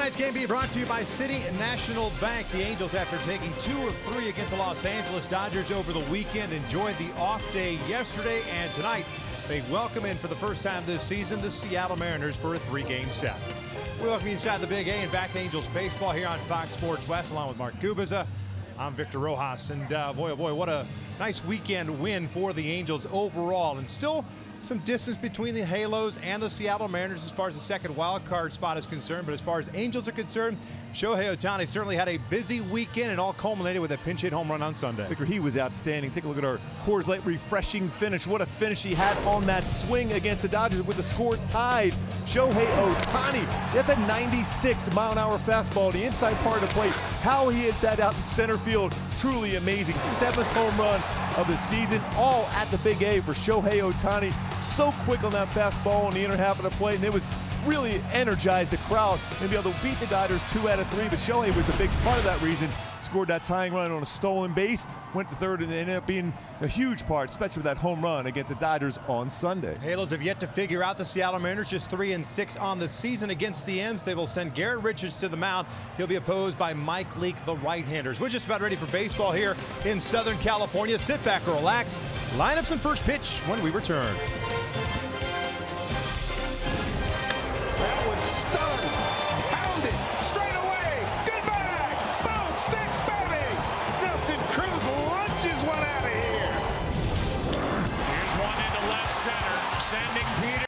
Tonight's game being brought to you by City National Bank. The Angels, after taking 2 of 3 against the Los Angeles Dodgers over the weekend, enjoyed the off day yesterday, and tonight they welcome in for the first time this season the Seattle Mariners for a 3-game set. We welcome you inside the Big A and back to Angels baseball here on Fox Sports West, along with Mark Gubiza. I'm Victor Rojas, and boy, oh boy, what a nice weekend win for the Angels overall, and still some distance between the Halos and the Seattle Mariners as far as the second wild card spot is concerned. But as far as Angels are concerned, Shohei Ohtani certainly had a busy weekend and all culminated with a pinch hit home run on Sunday. Victor, he was outstanding. Take a look at our Coors Light refreshing finish. What a finish he had on that swing against the Dodgers with the score tied. Shohei Ohtani, that's a 96-mile-an-hour fastball to the inside part of the plate. How he hit that out to center field, truly amazing. 7th home run of the season, all at the Big A for Shohei Ohtani. So quick on that fastball in the inner half of the plate, and it was really energized the crowd and be able to beat the Dodgers 2 out of 3. But Shohei was a big part of that reason. Scored that tying run on a stolen base, went to third, and ended up being a huge part, especially with that home run against the Dodgers on Sunday. Halos have yet to figure out the Seattle Mariners, just 3-6 on the season against the M's. They will send Garrett Richards to the mound. He'll be opposed by Mike Leake, the right-handers. We're just about ready for baseball here in Southern California. Sit back or relax. Lineups and first pitch when we return. Sending Peter.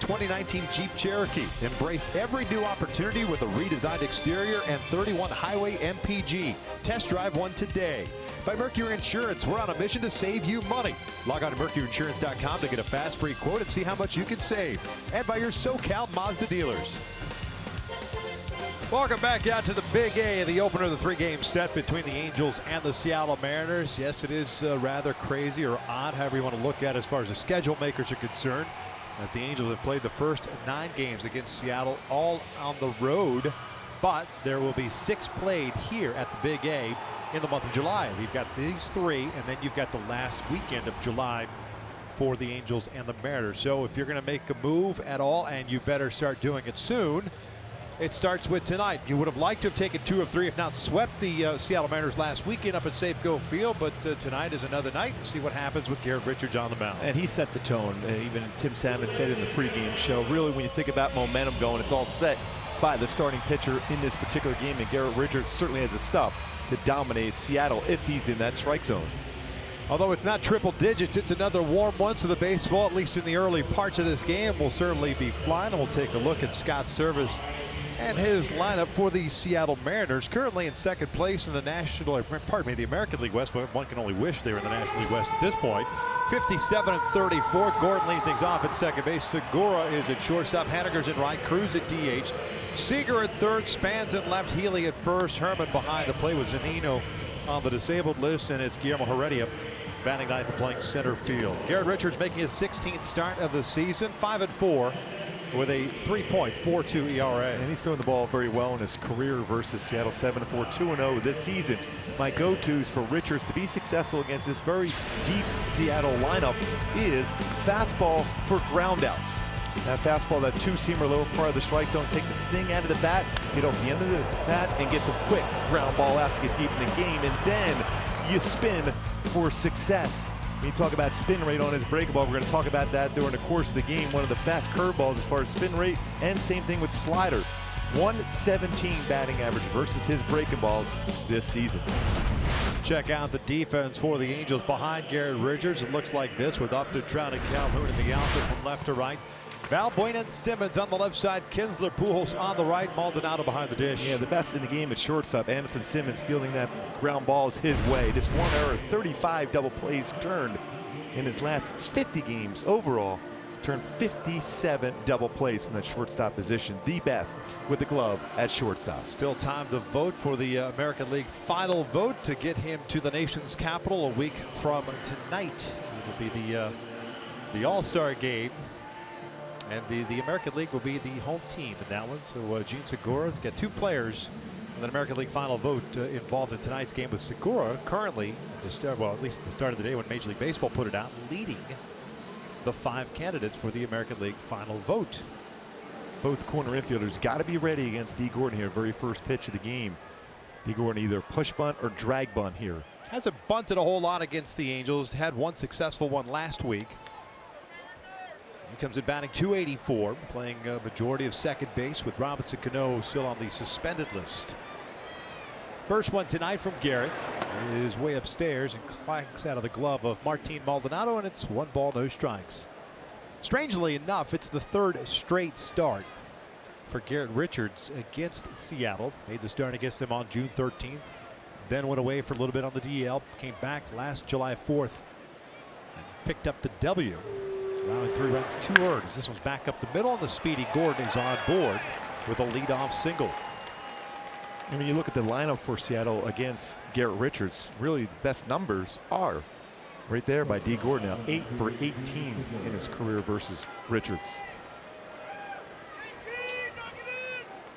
2019 Jeep Cherokee. Embrace every new opportunity with a redesigned exterior and 31 Highway MPG. Test drive one today. By Mercury Insurance, we're on a mission to save you money. Log on to mercuryinsurance.com to get a fast free quote and see how much you can save. And by your SoCal Mazda dealers. Welcome back out to the Big A, the opener of the three-game set between the Angels and the Seattle Mariners. Yes, it is rather crazy or odd, however you want to look at it as far as the schedule makers are concerned, that the Angels have played the first 9 games against Seattle all on the road, but there will be 6 played here at the Big A in the month of July. You've got these 3, and then you've got the last weekend of July for the Angels and the Mariners. So if you're going to make a move at all, and you better start doing it soon, it starts with tonight. You would have liked to have taken 2 of 3, if not swept the Seattle Mariners last weekend up at Safeco Field, but tonight is another night. See what happens with Garrett Richards on the mound. And he sets the tone. And even Tim Salmon said it in the pregame show. Really, when you think about momentum going, it's all set by the starting pitcher in this particular game, and Garrett Richards certainly has the stuff to dominate Seattle if he's in that strike zone. Although it's not triple digits, it's another warm one, so the baseball, at least in the early parts of this game, will certainly be flying. And we'll take a look at Scott's service and his lineup for the Seattle Mariners, currently in second place in the the American League West. One can only wish they were in the National League West at this point. 57 and 34. Gordon leading things off at second base. Segura is at shortstop. Haniger's at right. Cruz at DH. Seager at third. Spans at left. Healy at first. Herman behind the plate with Zunino on the disabled list, and it's Guillermo Heredia batting ninth and playing center field. Garrett Richards making his 16th start of the season, 5-4. With a 3.42 ERA. And he's throwing the ball very well in his career versus Seattle. 7-4, 2-0 this season. My go-tos for Richards to be successful against this very deep Seattle lineup is fastball for groundouts. That fastball, that two-seamer lower part of the strike zone, take the sting out of the bat, get off the end of the bat, and get some quick ground ball out to get deep in the game. And then you spin for success. When you talk about spin rate on his breaking ball, we're going to talk about that during the course of the game. One of the best curveballs as far as spin rate, and same thing with sliders. 117 batting average versus his breaking balls this season. Check out the defense for the Angels behind Garrett Richards. It looks like this with Upton, Trout, and Calhoun in the outfield from left to right. Valbuena and Simmons on the left side. Kinsler, Pujols on the right. Maldonado behind the dish. Yeah, the best in the game at shortstop. Anderson Simmons fielding that ground balls his way. Just one error, 35 double plays turned in his last 50 games overall. Turned 57 double plays from that shortstop position. The best with the glove at shortstop. Still time to vote for the American League final vote to get him to the nation's capital a week from tonight. It will be the All-Star game. And the American League will be the home team in that one. So Gene Segura got 2 players in the American League final vote involved in tonight's game, with Segura currently at the start, well, at least at the start of the day when Major League Baseball put it out, leading the 5 candidates for the American League final vote. Both corner infielders got to be ready against D. Gordon here. Very first pitch of the game. D. Gordon either push bunt or drag bunt here. Hasn't bunted a whole lot against the Angels. Had one successful one last week. He comes in batting .284, playing a majority of second base with Robinson Cano still on the suspended list. First one tonight from Garrett is way upstairs and clanks out of the glove of Martin Maldonado, and it's 1 ball, no strikes. Strangely enough, it's the 3rd straight start for Garrett Richards against Seattle. Made the start against them on June 13th, then went away for a little bit on the DL, came back last July 4th and picked up the W. Allowing 3 runs, 2 earned. This one's back up the middle, and the speedy Gordon is on board with a leadoff single. And when you look at the lineup for Seattle against Garrett Richards, really the best numbers are right there by D. Gordon. Now 8 for 18 in his career versus Richards.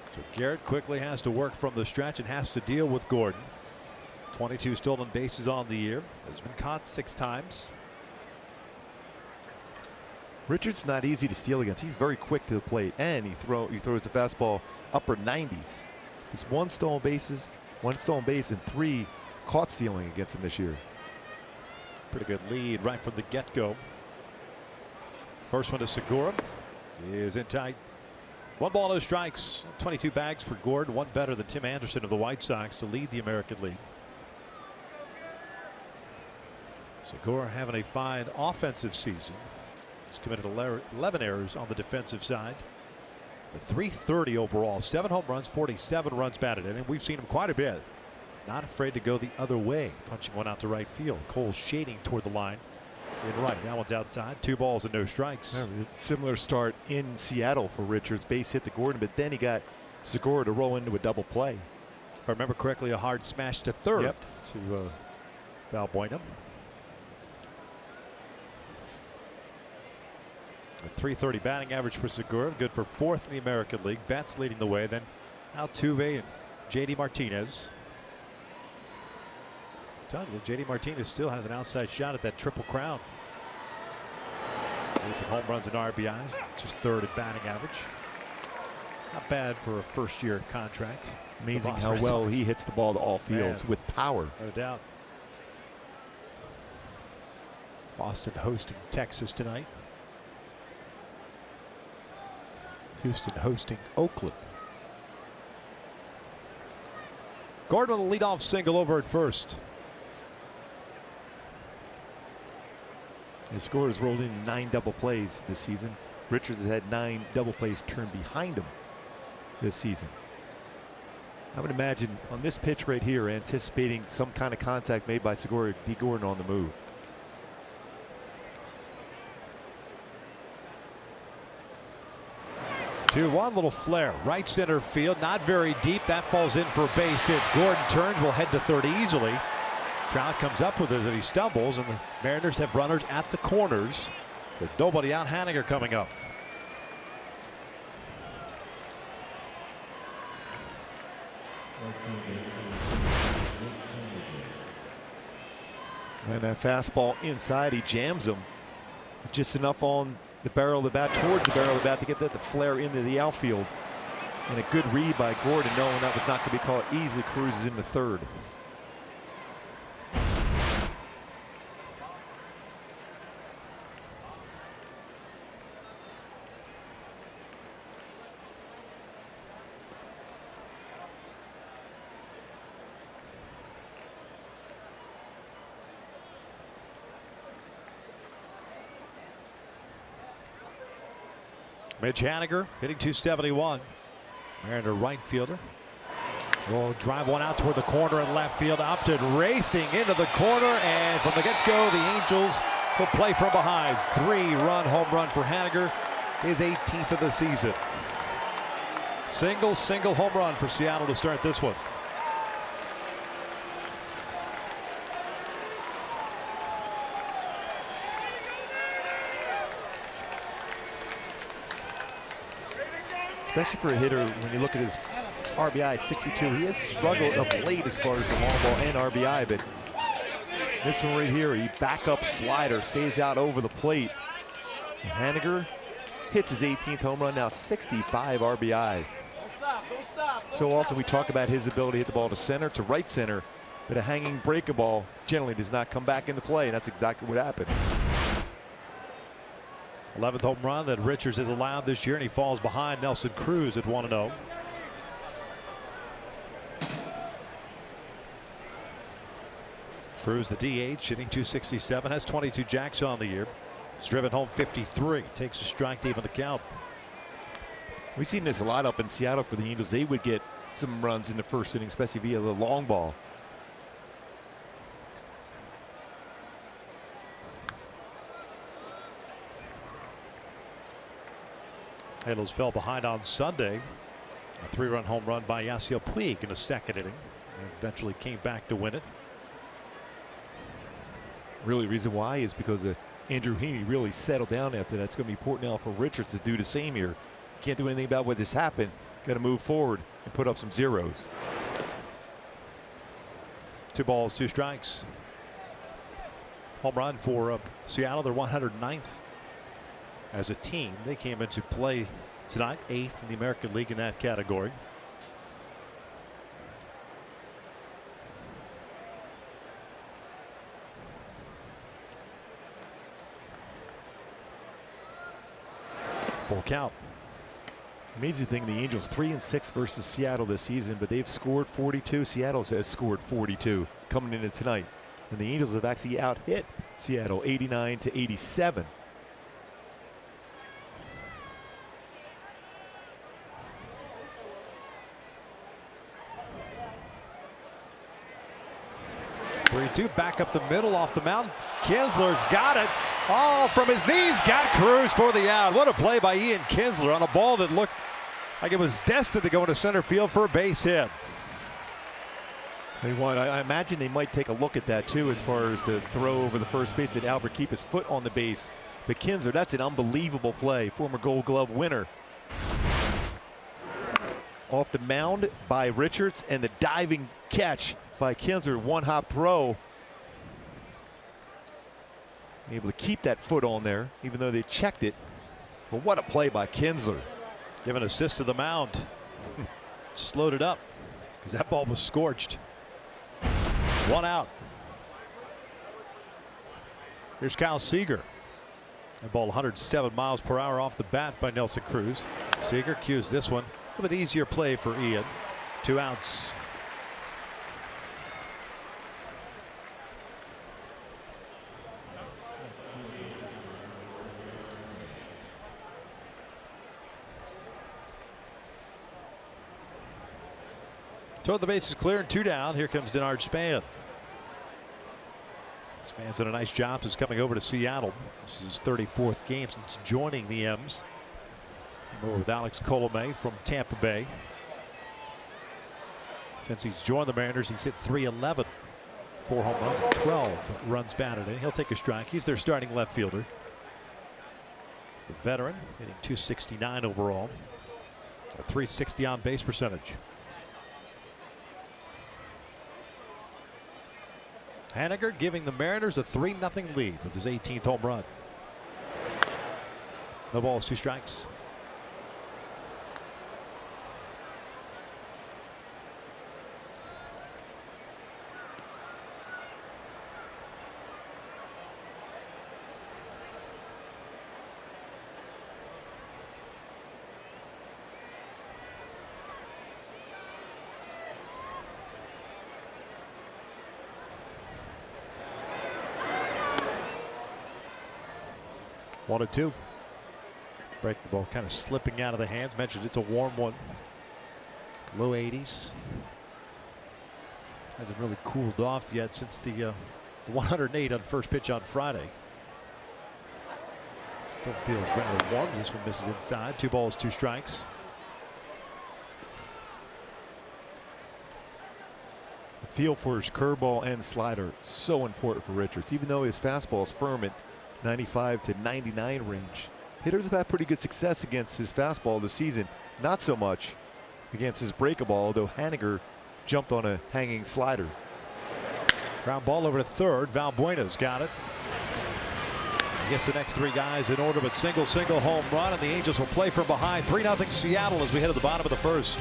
So Garrett quickly has to work from the stretch and has to deal with Gordon. 22 stolen bases on the year. Has been caught 6 times. Richards is not easy to steal against. He's very quick to the plate, and he throws the fastball upper 90s. He's 1 stolen base, and 3 caught stealing against him this year. Pretty good lead right from the get-go. First one to Segura is in tight. 1 ball, no strikes. 22 bags for Gordon, 1 better than Tim Anderson of the White Sox to lead the American League. Segura having a fine offensive season. He's committed 11 errors on the defensive side. But 330 overall, 7 home runs, 47 runs batted in, and we've seen him quite a bit. Not afraid to go the other way, punching one out to right field. Cole shading toward the line in right. That one's outside. 2 balls and no strikes. Similar start in Seattle for Richards. Base hit to Gordon, but then he got Segura to roll into a double play. If I remember correctly, a hard smash to third to Valbuena. A 330 batting average for Segura, good for 4th in the American League. Betts leading the way, then Altuve and JD Martinez. I'm telling you, JD Martinez still has an outside shot at that Triple Crown. Leads in home runs and RBIs, just 3rd in batting average. Not bad for a first-year contract. Amazing how well he hits the ball to all fields with power. No doubt. Boston hosting Texas tonight. Houston hosting Oakland. Gordon with a leadoff single over at first. His score has rolled in 9 double plays this season. Richards has had 9 double plays turned behind him this season. I would imagine on this pitch right here, anticipating some kind of contact made by Segura, D. Gordon on the move. Two, one little flare, right center field, not very deep. That falls in for a base hit. Gordon turns, will head to third easily. Trout comes up with it as he stumbles, and the Mariners have runners at the corners with nobody out. Haniger coming up. And that fastball inside, he jams him just enough on the barrel of the bat, towards the barrel of the bat, to get that to flare into the outfield. And a good read by Gordon, knowing that was not going to be caught. Easily cruises into third. Mitch Haniger hitting .271. Mariner right fielder. Will drive one out toward the corner in left field. Opted racing into the corner, and from the get-go, the Angels will play from behind. 3-run home run for Haniger, his 18th of the season. Single home run for Seattle to start this one. Especially for a hitter, when you look at his RBI 62, he has struggled of late as far as the long ball and RBI, but this one right here, he back up slider, stays out over the plate. Haniger hits his 18th home run, now 65 RBI. Don't stop. So often we talk about his ability to hit the ball to center, to right center, but a hanging breaker ball generally does not come back into play, and that's exactly what happened. 11th home run that Richards has allowed this year, and he falls behind Nelson Cruz at 1-0. Cruz, the DH, hitting .267, has 22 jacks on the year. He's driven home 53, takes a strike to even the count. We've seen this a lot up in Seattle for the Angels. They would get some runs in the first inning, especially via the long ball. Halos fell behind on Sunday. A 3-run home run by Yasiel Puig in the second inning. And eventually came back to win it. Really, reason why is because Andrew Heaney really settled down after that. It's going to be important now for Richards to do the same here. Can't do anything about what just happened. Got to move forward and put up some zeros. 2 balls, 2 strikes. Home run for Seattle, their 109th. As a team, they came into play tonight, 8th in the American League in that category. Full count. Amazing thing, the Angels 3-6 versus Seattle this season, but they've scored 42. Seattle has scored 42 coming into tonight, and the Angels have actually out-hit Seattle 89-87. 3-2, back up the middle, off the mound. Kinsler's got it. Oh, from his knees, got Cruz for the out. What a play by Ian Kinsler on a ball that looked like it was destined to go into center field for a base hit. I imagine they might take a look at that too, as far as the throw over the first base, that Albert keep his foot on the base. But Kinsler, that's an unbelievable play. Former Gold Glove winner. Off the mound by Richards, and the diving catch by Kinsler, one-hop throw. Able to keep that foot on there, even though they checked it. But what a play by Kinsler. Give an assist to the mound. Slowed it up because that ball was scorched. One out. Here's Kyle Seager. That ball 107 miles per hour off the bat by Nelson Cruz. Seager cues this one. A little bit easier play for Ian. 2 outs. Toward the base is clear and 2 down. Here comes Denard Span. Span's done a nice job since coming over to Seattle. This is his 34th game since joining the M's. Came over with Alex Colomé from Tampa Bay. Since he's joined the Mariners, he's hit .311. 4 home runs and 12 runs batted in. He'll take a strike. He's their starting left fielder. The veteran hitting .269 overall. A .360 on base percentage. Haniger giving the Mariners a 3-0 lead with his 18th home run. No balls, 2 strikes. One and 2. Break the ball kind of slipping out of the hands. Mentioned it's a warm one. Low 80s. Hasn't really cooled off yet since the 108 on first pitch on Friday. Still feels rather warm. This one misses inside. 2 balls, 2 strikes. The feel for his curveball and slider, so important for Richards. Even though his fastball is firm at 95 to 99 range. Hitters have had pretty good success against his fastball this season. Not so much against his breakable, although Haniger jumped on a hanging slider. Ground ball over to third. Valbuena's got it. I guess the next 3 guys in order, but single home run, and the Angels will play from behind. 3-0 Seattle as we head to the bottom of the first.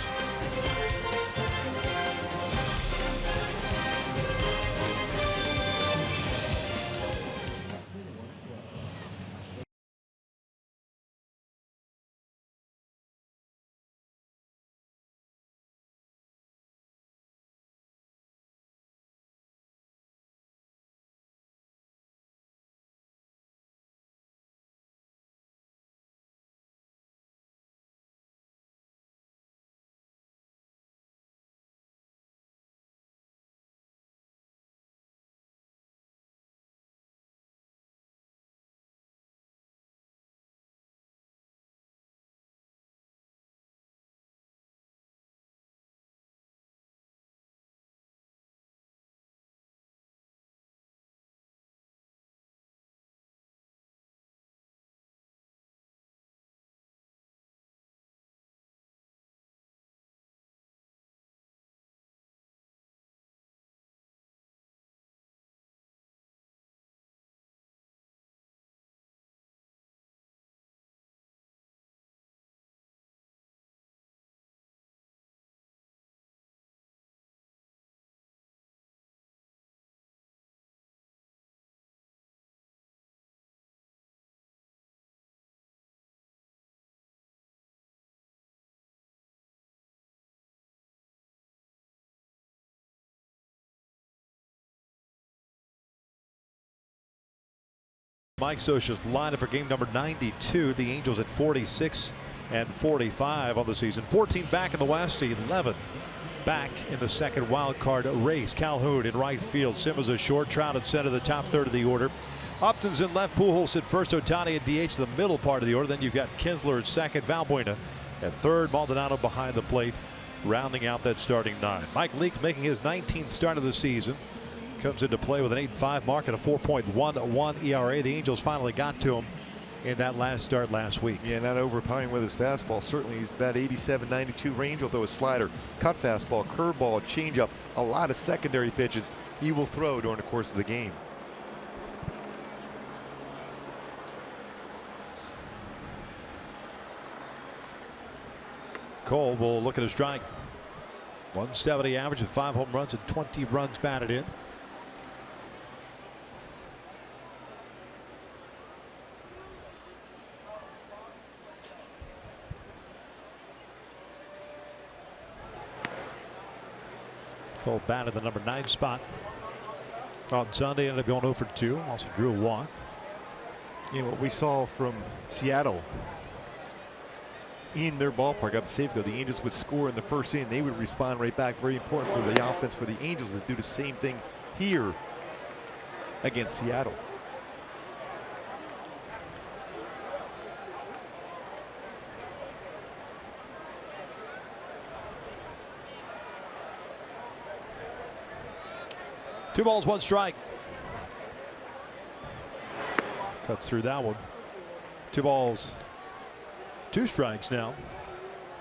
Mike Scioscia's lineup for game number 92. The Angels at 46 and 45 on the season. 14 back in the West, 11 back in the second wild card race. Calhoun in right field. Simmons a short. Trout at center, the top third of the order. Upton's in left. Pujols at first. Ohtani at DH, the middle part of the order. Then you've got Kinsler at second. Valbuena at third. Maldonado behind the plate, rounding out that starting nine. Mike Leake's making his 19th start of the season. Comes into play with an 8.5 mark and a 4.11 ERA. The Angels finally got to him in that last start last week. Yeah, not overpowering with his fastball. Certainly he's about 87, 92 range, although his slider, cut fastball, curveball, changeup, a lot of secondary pitches he will throw during the course of the game. Cole will look at a strike. 170 average with 5 home runs and 20 runs batted in. Cole batted the number 9 spot on Sunday, ended up going 0 for 2. Also drew a walk. You know what we saw from Seattle in their ballpark up at Safeco, the Angels would score in the first inning, they would respond right back. Very important for the offense for the Angels to do the same thing here against Seattle. Two balls, one strike. Cuts through that one. 2 balls, 2 strikes now.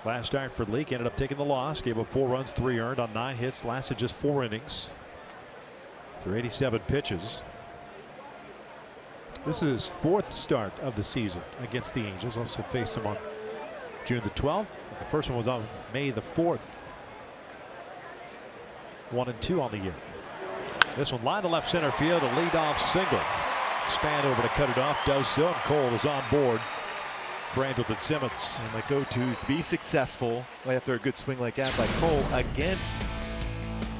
Last start for Leake, ended up taking the loss. Gave up 4 runs, 3 earned on 9 hits. Lasted just 4 innings through 87 pitches. This is his 4th start of the season against the Angels. Also faced them on June the 12th. The first one was on May the 4th. 1-2 on the year. This one line to left center field, a leadoff single. Span over to cut it off, does so, and Cole is on board for Andrelton Simmons. And my go-to is to be successful right after a good swing like that by Cole against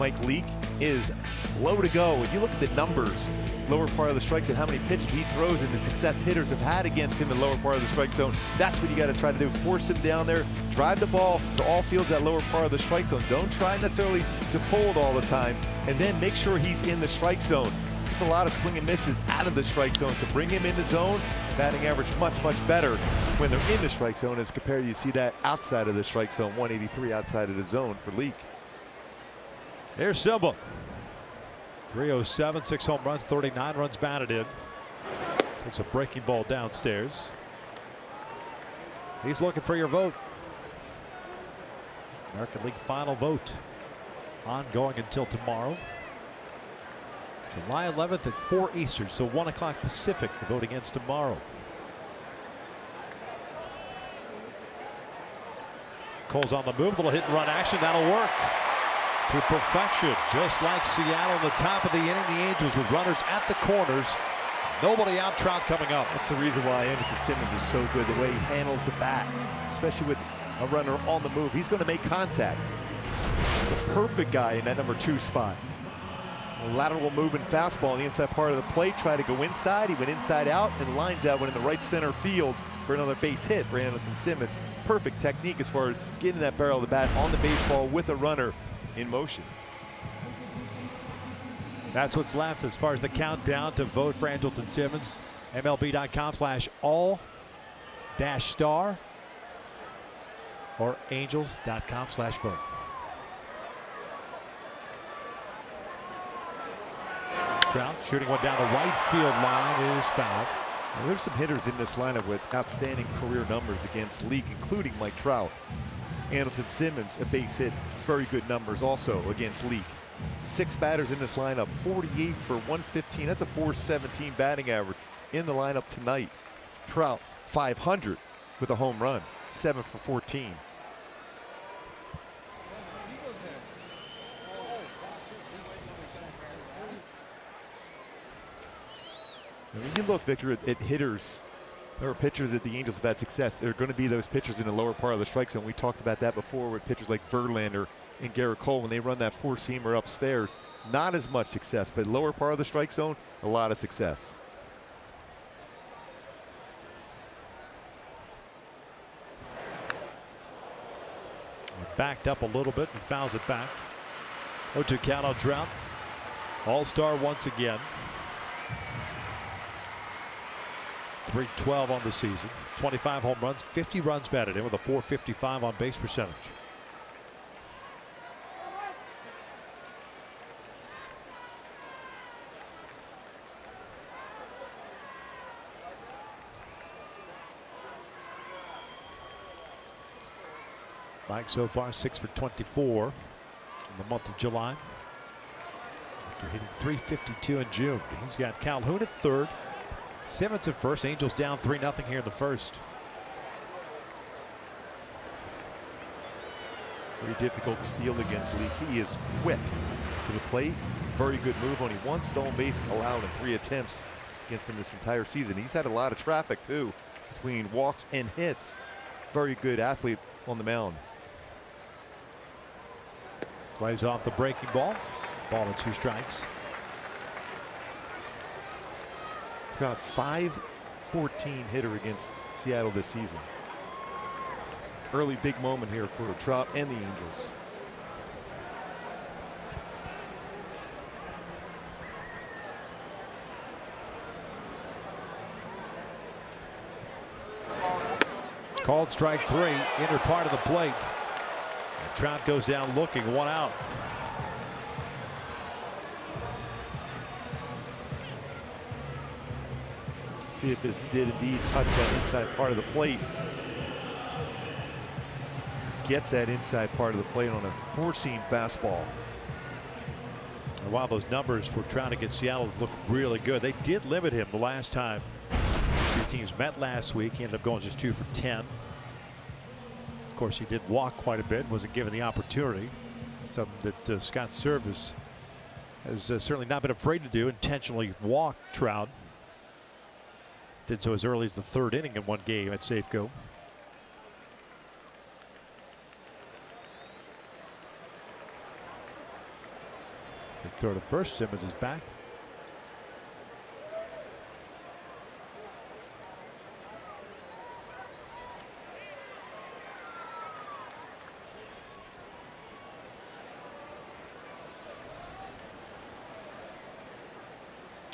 Mike Leake is low to go. If you look at the numbers, lower part of the strike zone, how many pitches he throws and the success hitters have had against him in the lower part of the strike zone, that's what you got to try to do. Force him down there, drive the ball to all fields at lower part of the strike zone. Don't try necessarily to pull it all the time, and then make sure he's in the strike zone. It's a lot of swing and misses out of the strike zone. To bring him in the zone, batting average much, much better when they're in the strike zone as compared to you see that outside of the strike zone. 183 outside of the zone for Leake. There's Silva. 307, 6 home runs, 39 runs batted in. Takes a breaking ball downstairs. He's looking for your vote. American League final vote ongoing until tomorrow. July 11th at 4 Eastern, so 1 o'clock Pacific to vote against tomorrow. Cole's on the move, little hit and run action, that'll work to perfection. Just like Seattle in the top of the inning, the Angels with runners at the corners. Nobody out, Trout coming up. That's the reason why Andrelton Simmons is so good, the way he handles the bat, especially with a runner on the move. He's going to make contact. The perfect guy in that number 2 spot. A lateral movement fastball on the inside part of the plate. Try to go inside. He went inside out and lines out, went in the right center field for another base hit for Andrelton Simmons. Perfect technique as far as getting that barrel of the bat on the baseball with a runner in motion. That's what's left as far as the countdown to vote for Andrelton Simmons. MLB.com/all-star or Angels.com/vote. Trout shooting one down the right field line is fouled. Now, there's some hitters in this lineup with outstanding career numbers against Leake, including Mike Trout. Andrelton Simmons, a base hit, very good numbers also against Leake. 6 batters in this lineup, 48 for 115. That's a 417 batting average in the lineup tonight. Trout, 500 with a home run, 7 for 14. And when you look, Victor, at hitters or pitchers that the Angels have had success, there are going to be those pitchers in the lower part of the strike zone. We talked about that before with pitchers like Verlander and Garrett Cole when they run that 4-seamer upstairs. Not as much success, but lower part of the strike zone, a lot of success. backed up a little bit and fouls it back. 0-2 count on Trout. All-star once again. .312 on the season. 25 home runs, 50 runs batted in with a .455 on base percentage. Mike so far 6 for 24 in the month of July. After hitting .352 in June. He's got Calhoun at third. Simmons at first. Angels down 3-0 here in the first. Very difficult to steal against Lee. He is quick to the plate. Very good move. Only one stolen base allowed in 3 attempts against him this entire season. He's had a lot of traffic too between walks and hits. Very good athlete on the mound. Plays off the breaking ball. Ball and 2 strikes. Trout .514 hitter against Seattle this season. Early big moment here for Trout and the Angels. Called strike 3, inner part of the plate. And Trout goes down looking, 1 out. See if this did indeed touch that inside part of the plate. Gets that inside part of the plate on a 4-seam fastball. And while those numbers for Trout against Seattle look really good, they did limit him the last time the 2 teams met last week. He ended up going just 2 for 10. Of course, he did walk quite a bit, wasn't given the opportunity. Something that Scott Service has certainly not been afraid to do, intentionally walk Trout. Did so as early as the 3rd inning in one game at Safeco. Big throw to first. Simmons is back.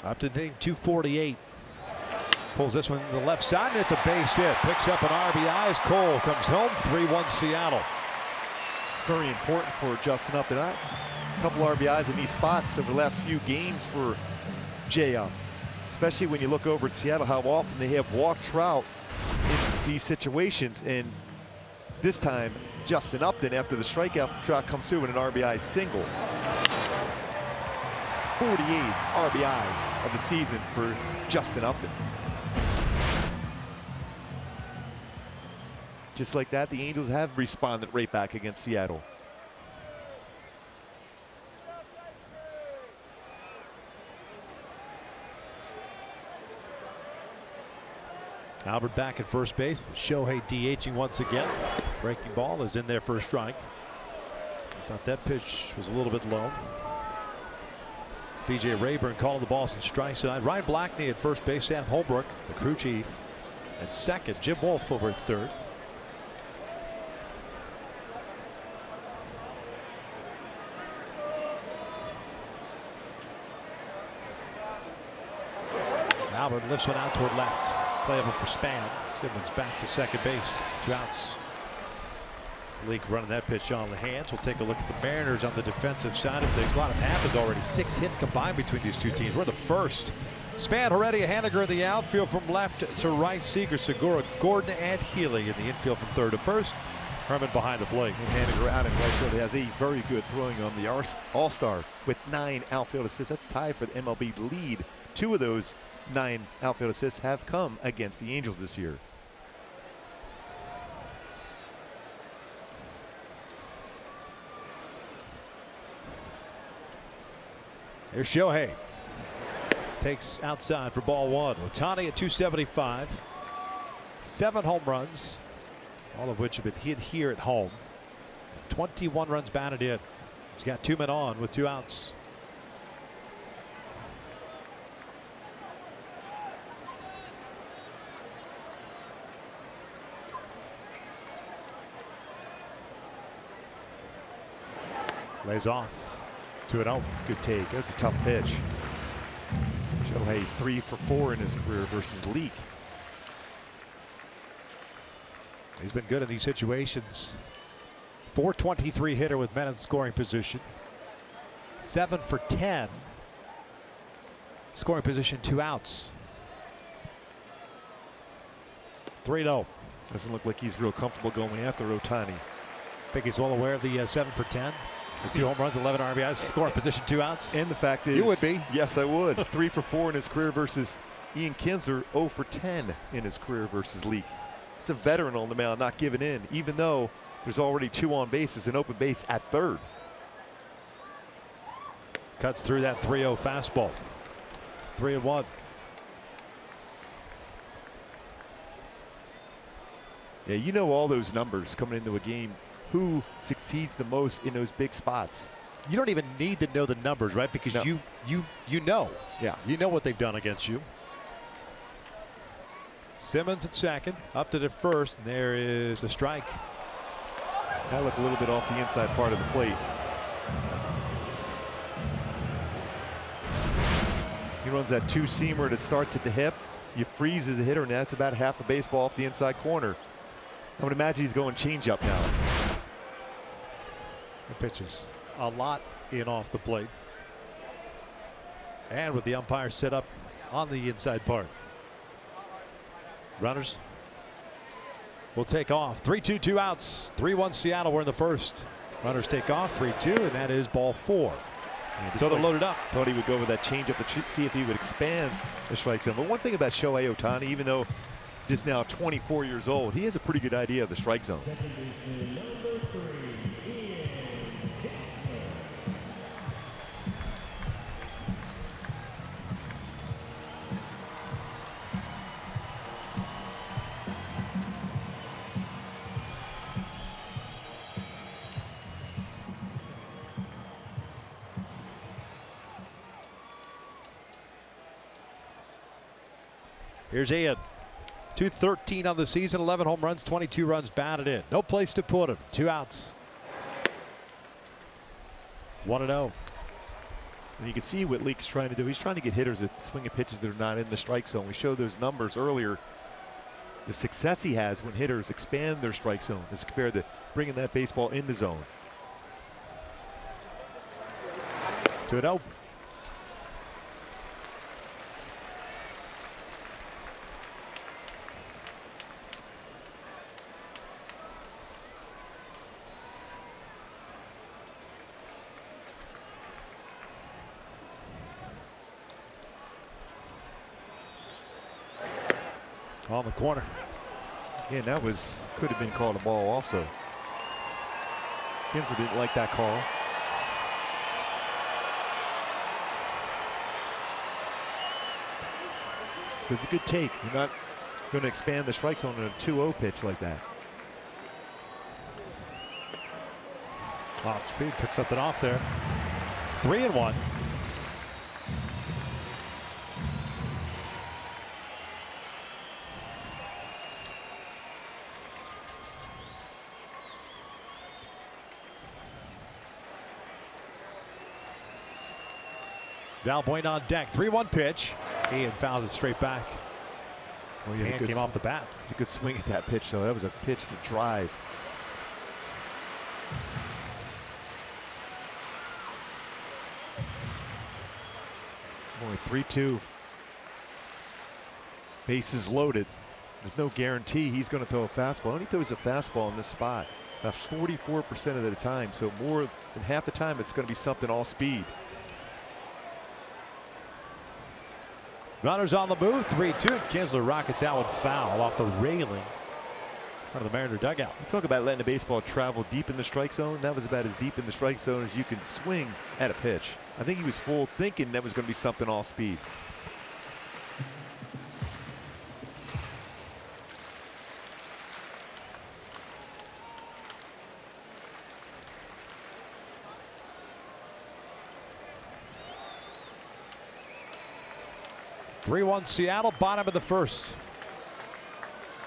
Up to date 248. Pulls this one to the left side, and it's a base hit. Picks up an RBI as Cole comes home. 3-1 Seattle. Very important for Justin Upton. A couple RBIs in these spots over the last few games for J.Up. Especially when you look over at Seattle, how often they have walked Trout in these situations. And this time, Justin Upton, after the strikeout, Trout comes through with an RBI single. 48th RBI of the season for Justin Upton. Just like that, the Angels have responded right back against Seattle. Albert back at first base. Shohei DHing once again. Breaking ball is in there for a strike. I thought that pitch was a little bit low. DJ Rayburn calling the balls and strikes tonight. Ryan Blackney at first base. Sam Holbrook, the crew chief, at second. Jim Wolf over at third. Albert lifts one out toward left. Playable for Span. Simmons back to second base. 2 outs. Leak running that pitch on the hands. We'll take a look at the Mariners on the defensive side of things. A lot have happened already. 6 hits combined between these 2 teams. We're the first. Span, Heredia, Haniger in the outfield from left to right. Seager, Segura, Gordon, and Healy in the infield from third to first. Herman behind the plate. And Haniger out in right field. He has a very good throwing on the All-Star with 9 outfield assists. That's tied for the MLB lead. 2 of those 9 outfield assists have come against the Angels this year. Here's Shohei. Takes outside for ball 1. Ohtani at 275. 7 home runs, all of which have been hit here at home. 21 runs batted in. He's got 2 men on with 2 outs. Lays off. 2-0. Good take. That was a tough pitch. Shohei 3 for 4 in his career versus Leak. He's been good in these situations. 423 hitter with men in scoring position. 7 for 10. Scoring position, 2 outs. 3-0. Doesn't look like he's real comfortable going after Ohtani. Think he's well aware of the 7 for 10. The 2 home runs, 11 RBIs, scoring position, 2 outs. And the fact is, you would be. Yes, I would. 3 for 4 in his career versus Ian Kinsler. 0 for 10 in his career versus Leak. It's a veteran on the mound, not giving in, even though there's already 2 on bases, an open base at third. Cuts through that 3-0 fastball. 3-1. Yeah, you know all those numbers coming into a game. Who succeeds the most in those big spots? You don't even need to know the numbers, right? Because No. you know. Yeah. You know what they've done against you. Simmons at second, up to the first, and there is a strike. That look a little bit off the inside part of the plate. He runs that 2-seamer that starts at the hip. You freeze as a hitter, and that's about half a baseball off the inside corner. I would imagine he's going changeup now. The pitches a lot in off the plate. And with the umpire set up on the inside part. Runners will take off. 3-2, 2 outs. 3-1 Seattle. We're in the first. Runners take off. 3-2, and that is ball 4. So they're loaded up. Thought he would go with that changeup to see if he would expand the strike zone. But one thing about Shohei Ohtani, even though just now 24 years old, he has a pretty good idea of the strike zone. Here's Ian. 213 on the season, 11 home runs, 22 runs batted in. No place to put him. 2 outs. 1-0. And you can see what Leak's trying to do. He's trying to get hitters that swing at pitches that are not in the strike zone. We showed those numbers earlier. The success he has when hitters expand their strike zone as compared to bringing that baseball in the zone. 2-0. On the corner. Yeah, that could have been called a ball also. Kinsler didn't like that call. It was a good take. You're not going to expand the strike zone in a 2-0 pitch like that. Off speed, took something off there. 3-1. Valbuena on deck. 3-1 pitch. Ian fouled it straight back. His hand came off the bat. A good swing at that pitch, though. That was a pitch to drive. Only 3-2. Bases loaded. There's no guarantee he's going to throw a fastball. Only throws a fastball in this spot about 44% of the time. So more than half the time, it's going to be something all speed. Runners on the move. 3-2. Kinsler rockets out with foul off the railing in front of the Mariner dugout. You talk about letting the baseball travel deep in the strike zone. That was about as deep in the strike zone as you can swing at a pitch. I think he was full thinking that was going to be something all speed. (3-1) Seattle, bottom of the first.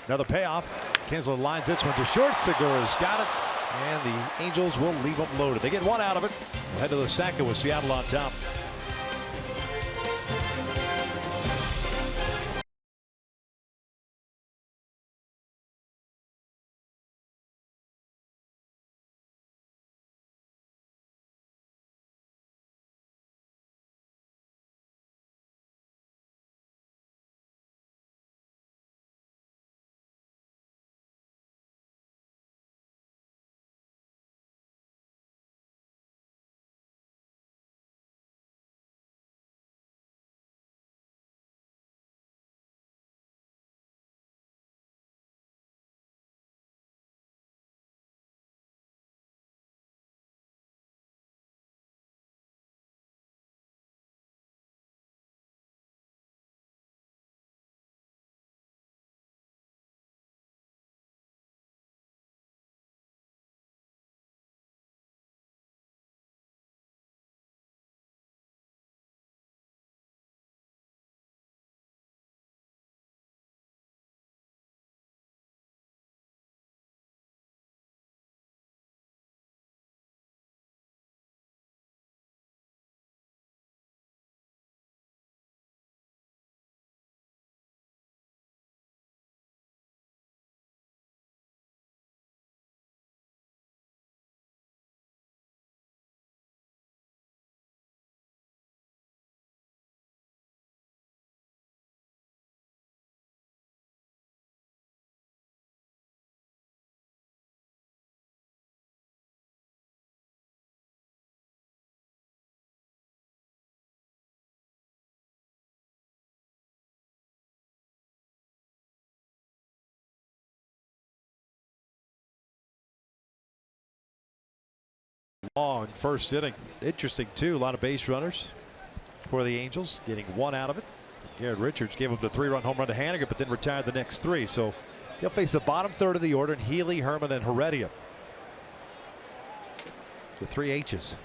Another payoff. Kinsler lines this one to short. Segura's got it. And the Angels will leave them loaded. They get one out of it. We'll head to the second with Seattle on top. Long first inning. Interesting, too. A lot of base runners for the Angels, getting one out of it. Garrett Richards gave up the 3-run home run to Haniger, but then retired the next 3. So he'll face the bottom third of the order in Healy, Herman, and Heredia. The 3 H's.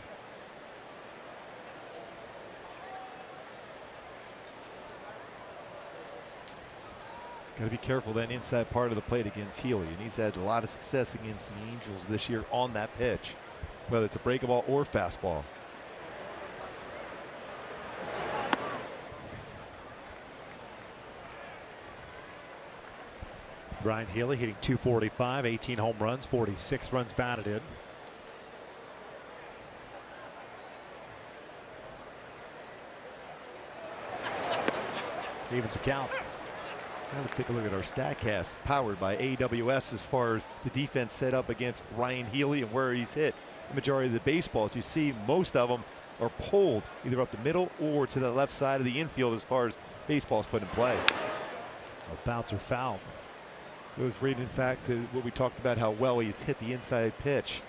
Got to be careful that inside part of the plate against Healy, and he's had a lot of success against the Angels this year on that pitch, whether it's a breaking ball or fastball. Brian Healy hitting .245, 18 home runs, 46 runs batted in. Evens the count. Now let's take a look at our StatCast, powered by AWS, as far as the defense set up against Ryan Healy and where he's hit. The majority of the baseballs, you see most of them are pulled either up the middle or to the left side of the infield as far as baseballs put in play. A bouncer foul. Goes right, in fact, to what we talked about, how well he's hit the inside pitch.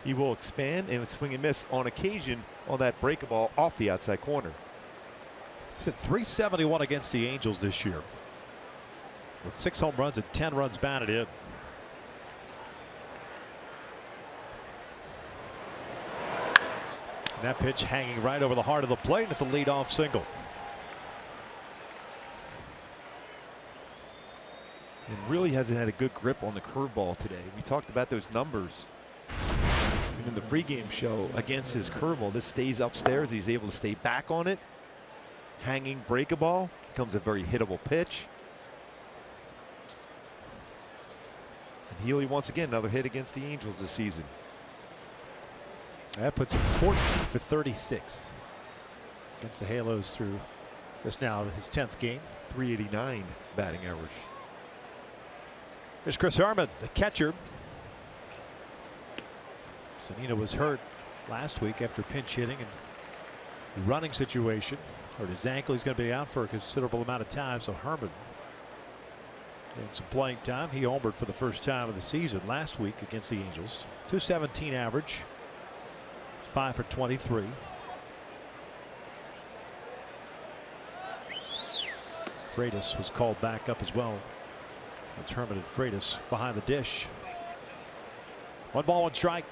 He will expand and swing and miss on occasion on that breaking ball off the outside corner. He's hit .371 against the Angels this year, with 6 home runs and 10 runs batted in. And that pitch hanging right over the heart of the plate, and it's a leadoff single. And really hasn't had a good grip on the curveball today. We talked about those numbers in the pregame show against his curveball. This stays upstairs. He's able to stay back on it. Hanging breakable becomes a very hittable pitch. And Healy once again another hit against the Angels this season. That puts him 14 for 36 against the Halos through this now his 10th game. .389 batting average. There's Chris Herman, the catcher. Sanina was hurt last week after pinch hitting and running situation. Hurt his ankle. He's going to be out for a considerable amount of time. So Herman getting some playing time. He homered for the first time of the season last week against the Angels. .217 average. 5 for 23. Freitas was called back up as well. It's Herman and Freitas behind the dish. 1 ball, 1 strike.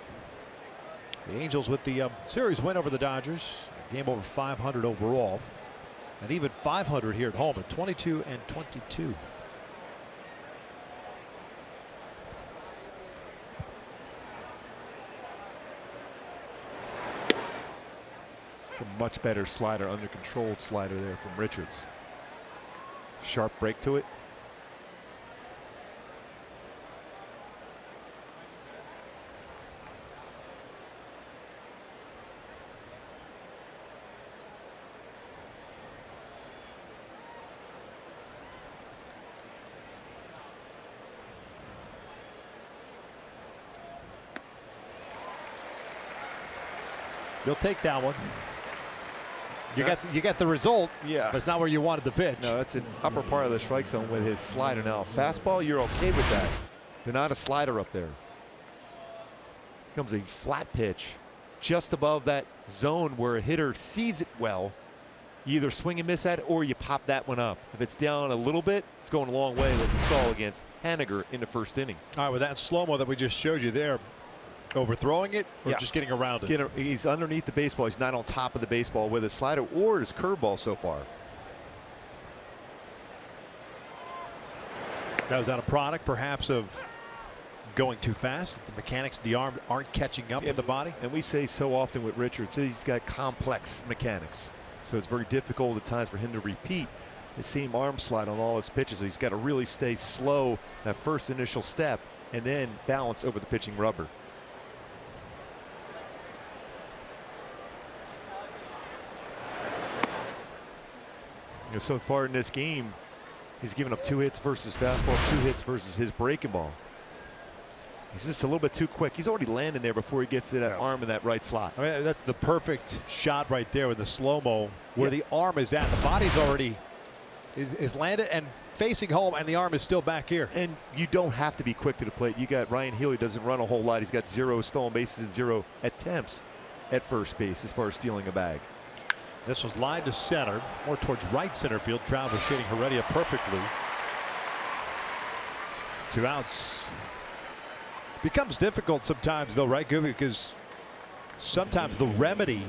The Angels with the series win over the Dodgers. Game over 500 overall. And even 500 here at home at 22-22. It's a much better slider, under controlled slider there from Richards. Sharp break to it. You'll take that one. You got the result. Yeah. But it's not where you wanted the pitch. No, that's an upper part of the strike zone with his slider. Now, fastball, you're okay with that. But not a slider up there. Comes a flat pitch just above that zone where a hitter sees it well. You either swing and miss at it or you pop that one up. If it's down a little bit, it's going a long way, like we saw against Haniger in the first inning. All right, with that slow-mo that we just showed you there, overthrowing it or just getting around it? He's underneath the baseball. He's not on top of the baseball with his slider or his curveball so far. That was out of product, perhaps, of going too fast. The mechanics of the arm aren't catching up with the body. And we say so often with Richards, he's got complex mechanics. So it's very difficult at times for him to repeat the same arm slide on all his pitches. So he's got to really stay slow that first initial step and then balance over the pitching rubber. So far in this game, he's given up 2 hits versus fastball, 2 hits versus his breaking ball. He's just a little bit too quick. He's already landing there before he gets to that arm in that right slot. I mean, that's the perfect shot right there with the slow-mo where the arm is at. The body's already is landed and facing home, and the arm is still back here. And you don't have to be quick to the plate. You got Ryan Healy, doesn't run a whole lot. He's got 0 stolen bases and 0 attempts at first base as far as stealing a bag. This was lined to center, more towards right center field. Trout was shading Heredia perfectly. 2 outs. Becomes difficult sometimes, though, right, Gooby? Because sometimes the remedy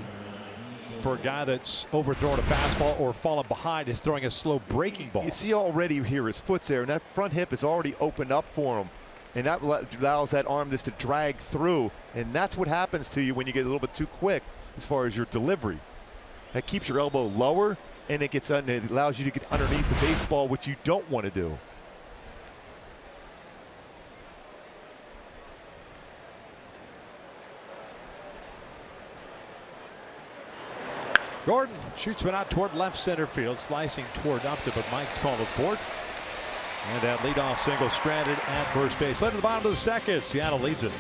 for a guy that's overthrown a fastball or fallen behind is throwing a slow breaking ball. You see already here his foot's there, and that front hip is already opened up for him. And that allows that arm just to drag through. And that's what happens to you when you get a little bit too quick as far as your delivery. That keeps your elbow lower, and it allows you to get underneath the baseball, which you don't want to do. Gordon shoots one out toward left center field, slicing toward Upton, but Mike's called it for it. And that leadoff single stranded at first base. Led to the bottom of the second. Seattle leads it.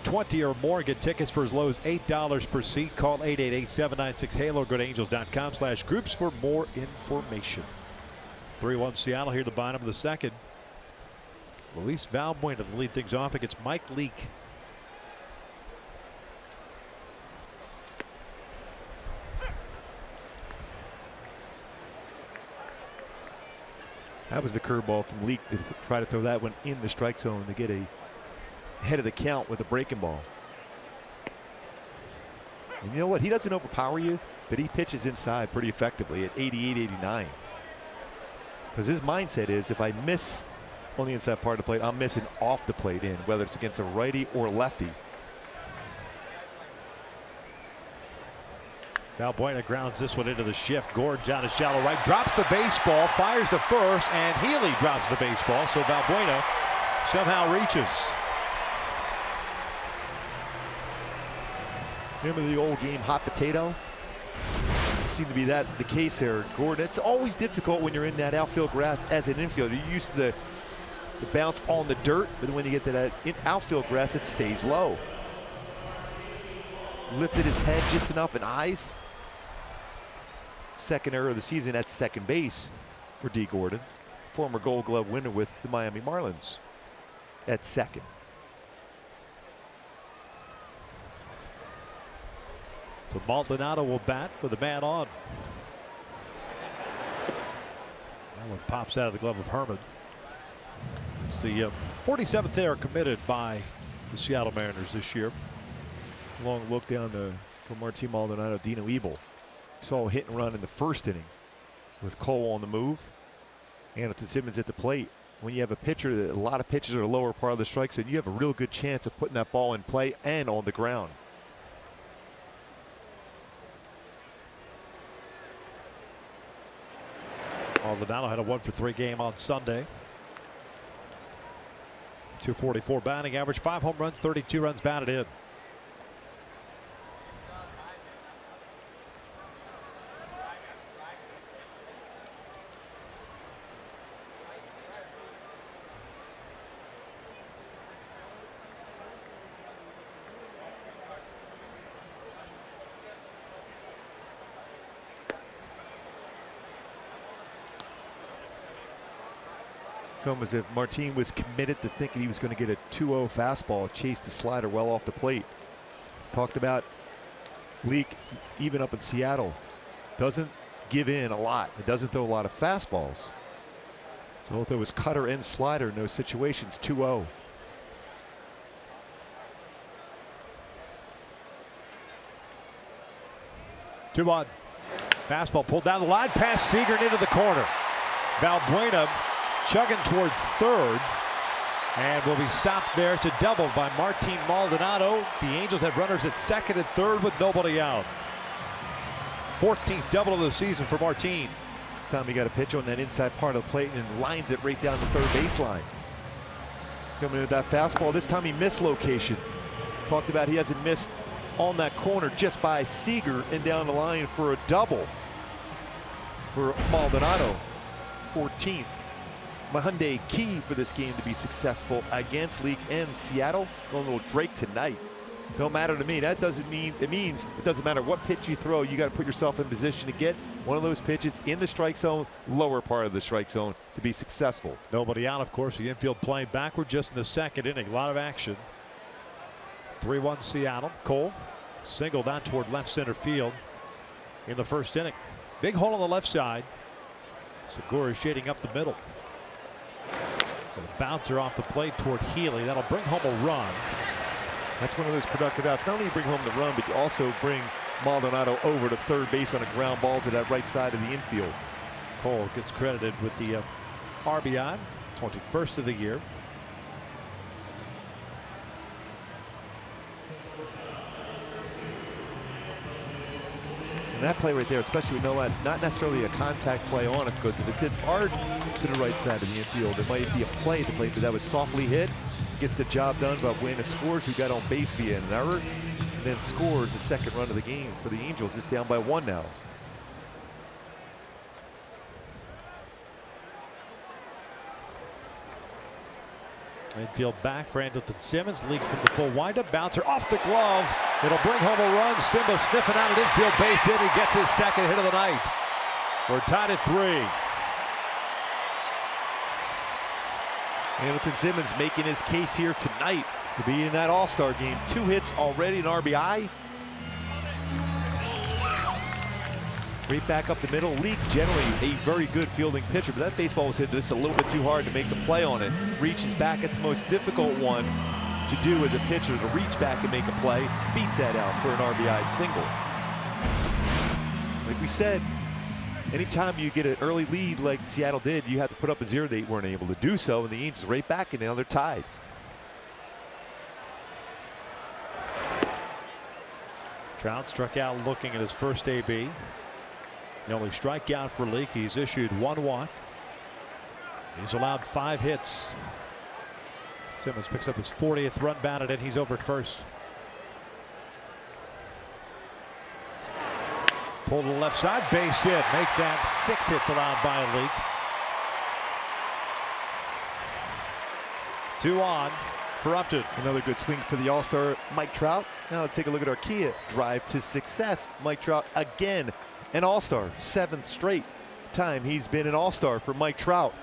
$20 or more, get tickets for as low as $8 per seat. Call 888-796-HALO. Go to angels.com/groups for more information. 3-1 Seattle here at the bottom of the second. Luis Valbuena to lead things off against Mike Leake. That was the curveball from Leake to try to throw that one in the strike zone to get a head of the count with a breaking ball. And you know what? He doesn't overpower you, but he pitches inside pretty effectively at 88, 89. Because his mindset is, if I miss on the inside part of the plate, I'm missing off the plate in, whether it's against a righty or a lefty. Valbuena grounds this one into the shift. Gorge out of shallow right, drops the baseball, fires to first, and Healy drops the baseball. So Valbuena somehow reaches. Remember the old game, hot potato? It seemed to be that the case there, Gordon. It's always difficult when you're in that outfield grass as an infielder. You're used to the bounce on the dirt, but when you get to that outfield grass, it stays low. Lifted his head just enough and eyes. Second error of the season at second base for D. Gordon, former Gold Glove winner with the Miami Marlins at second. So Maldonado will bat with a man on. That one pops out of the glove of Herman. It's the 47th error committed by the Seattle Mariners this year. Long look down from Martin Maldonado, Dino Ebel. Saw a hit and run in the first inning with Cole on the move. Anderson Simmons at the plate. When you have a pitcher, that a lot of pitchers are the lower part of the strike zone, you have a real good chance of putting that ball in play and on the ground. Maldonado had a 1-for-3 game on Sunday. 244 batting average, 5 home runs, 32 runs batted in. It's almost as if Martin was committed to thinking he was going to get a 2-0 fastball, chase the slider well off the plate. Talked about Leake, even up in Seattle, doesn't give in a lot. It doesn't throw a lot of fastballs. So if there was cutter and slider in those situations, 2-0. Two on. Fastball pulled down the line, past Seager into the corner. Valbuena chugging towards third and will be stopped there. It's a double by Martin Maldonado. The Angels have runners at second and third with nobody out. 14th double of the season for Martin. This time he got a pitch on that inside part of the plate and lines it right down the third baseline. He's coming in with that fastball. This time he missed location. Talked about he hasn't missed on that corner just by Seager and down the line for a double for Maldonado. 14th. Hyundai key for this game to be successful against Leake and Seattle. Going a little Drake tonight. Don't matter to me. That doesn't mean, it means it doesn't matter what pitch you throw, you got to put yourself in position to get one of those pitches in the strike zone, lower part of the strike zone, to be successful. Nobody out, of course. The infield playing backward just in the second inning. A lot of action. 3-1 Seattle. Cole singled out toward left center field in the first inning. Big hole on the left side. Segura shading up the middle. A bouncer off the plate toward Healy. That'll bring home a run. That's one of those productive outs. Not only you bring home the run, but you also bring Maldonado over to third base on a ground ball to that right side of the infield. Cole gets credited with the RBI, 21st of the year. And that play right there, especially with no outs, not necessarily a contact play on it, because if it's hit hard to the right side of the infield, it might be a play to play, but that was softly hit. Gets the job done by Valbuena. Scores, who got on base via an error, and then scores the second run of the game for the Angels. It's down by 1 now. Infield back for Anderson Simmons. Leaks from the full windup. Bouncer off the glove. It'll bring home a run. Simba sniffing out an infield base hit. He gets his second hit of the night. We're tied at 3. Hamilton Simmons making his case here tonight to be in that All-Star game. 2 hits already, an RBI. Right back up the middle. Leak generally a very good fielding pitcher, but that baseball was hit just a little bit too hard to make the play on it. Reaches back. It's the most difficult one to do as a pitcher, to reach back and make a play. Beats that out for an RBI single. Like we said, anytime you get an early lead like Seattle did, you have to put up a 0. They weren't able to do so, and the Angels right back, and now they're tied. Trout struck out looking at his first AB. The only strikeout for Leak. He's issued 1 walk. He's allowed 5 hits. Simmons picks up his 40th run batted, and he's over at first. Pull to the left side, base hit. Make that 6 hits allowed by Leak. 2 on for Upton. Another good swing for the All-Star Mike Trout. Now let's take a look at our Kia drive to success. Mike Trout again an All-Star, 7th straight time he's been an All-Star for Mike Trout,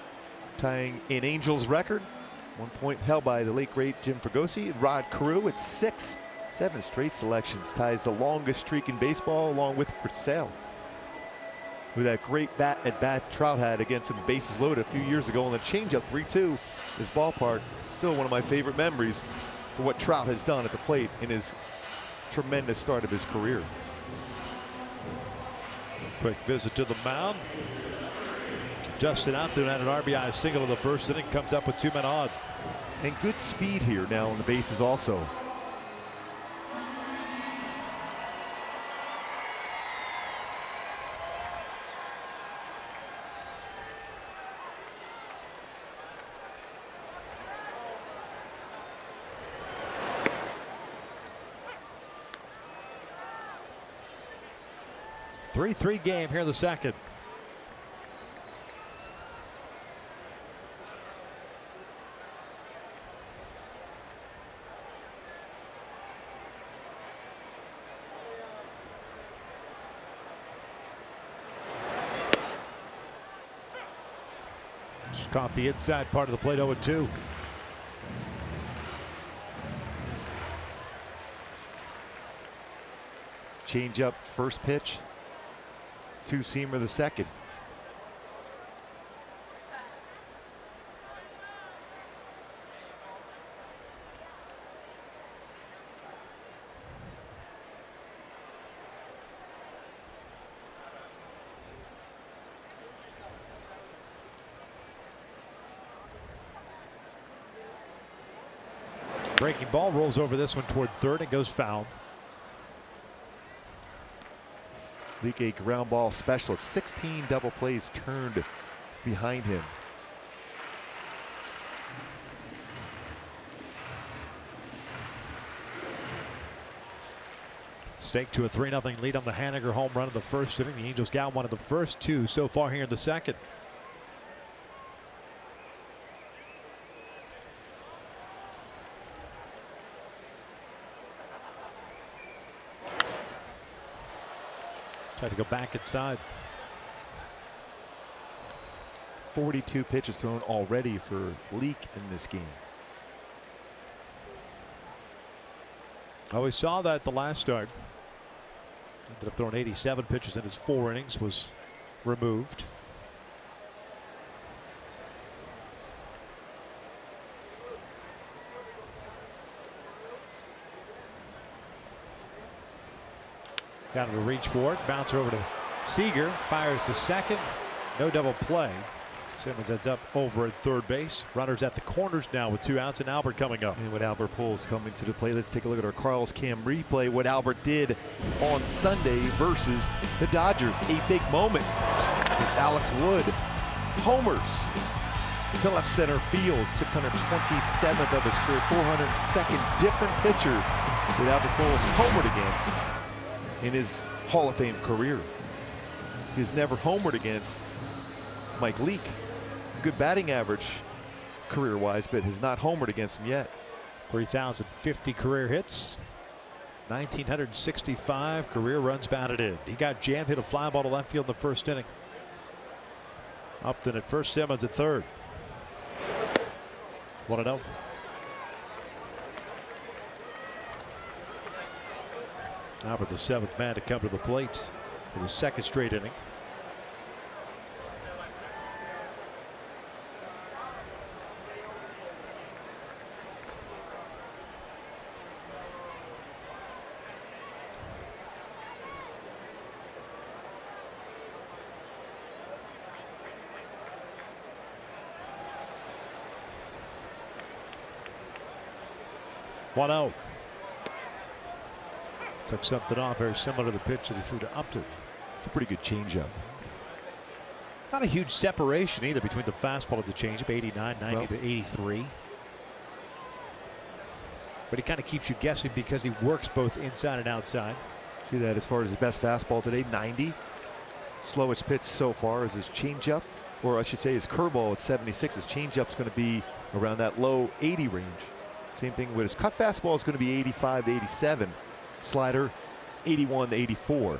tying an Angels record. 1 point held by the late great Jim Fregosi. Rod Carew at 6. 7 straight selections, ties the longest streak in baseball along with Chris Sale. With that great bat Trout had against him, bases loaded a few years ago on the changeup 3-2. This ballpark, still one of my favorite memories for what Trout has done at the plate in his tremendous start of his career. Quick visit to the mound. Justin Upton had an RBI single in the first inning, comes up with 2 men on. And good speed here now on the bases also. Three 3 game here in the second. Just caught the inside part of the plate. 0-2. Change up first pitch. 2-seamer the second. Breaking ball rolls over this one toward third and goes foul. Leak a ground ball specialist. 16 double plays turned behind him. Stake to a 3-0 lead on the Haniger home run of the first inning. The Angels got one of the first 2 so far here in the second. Tried to go back inside. 42 pitches thrown already for Leak in this game. Oh, we saw that the last start. Ended up throwing 87 pitches in his 4 innings, was removed. Got him to reach for it. Bouncer over to Seager. Fires to second. No double play. Simmons heads up over at third base. Runners at the corners now with 2 outs, and Albert coming up. And what Albert pulls coming to the play. Let's take a look at our Carl's Cam replay. What Albert did on Sunday versus the Dodgers. A big moment. It's Alex Wood. Homers to left center field. 627th of his career. 402nd different pitcher that Albert Pujols homered against in his Hall of Fame career. He's never homered against Mike Leake. Good batting average career-wise, but has not homered against him yet. 3,050 career hits. 1,965 career runs batted in. He got jammed, hit a fly ball to left field in the first inning. Upton at first, Simmons at third. 1-0. Now for the 7th man to come to the plate for the 2nd straight inning. One out. Took something off, very similar to the pitch that he threw to Upton. It's a pretty good changeup. Not a huge separation either between the fastball and the changeup, 89, 90 to 83. But he kind of keeps you guessing because he works both inside and outside. See that as far as his best fastball today, 90. Slowest pitch so far is his changeup, or I should say his curveball at 76. His changeup's going to be around that low 80 range. Same thing with his cut fastball is going to be 85 to 87. Slider 81 to 84.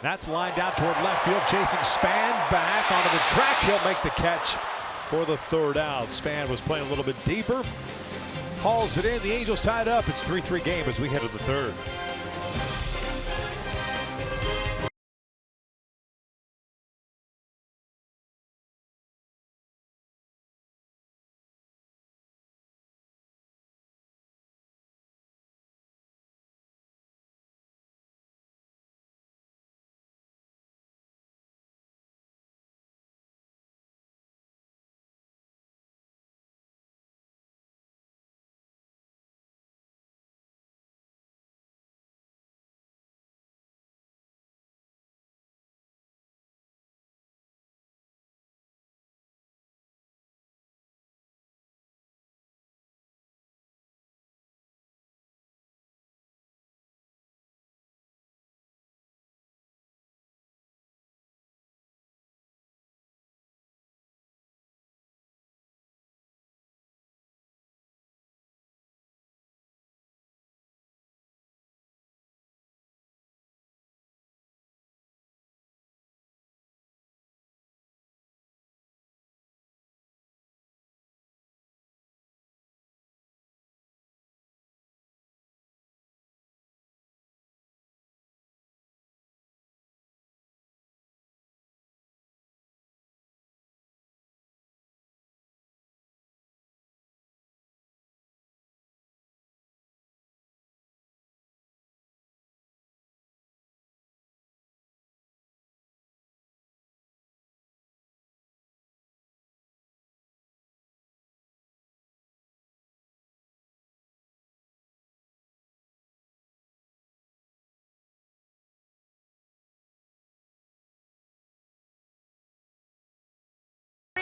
That's lined out toward left field, chasing Span back onto the track. He'll make the catch for the 3rd out. Span was playing a little bit deeper. Hauls it in. The Angels tied up. It's 3-3 game as we head to the 3rd.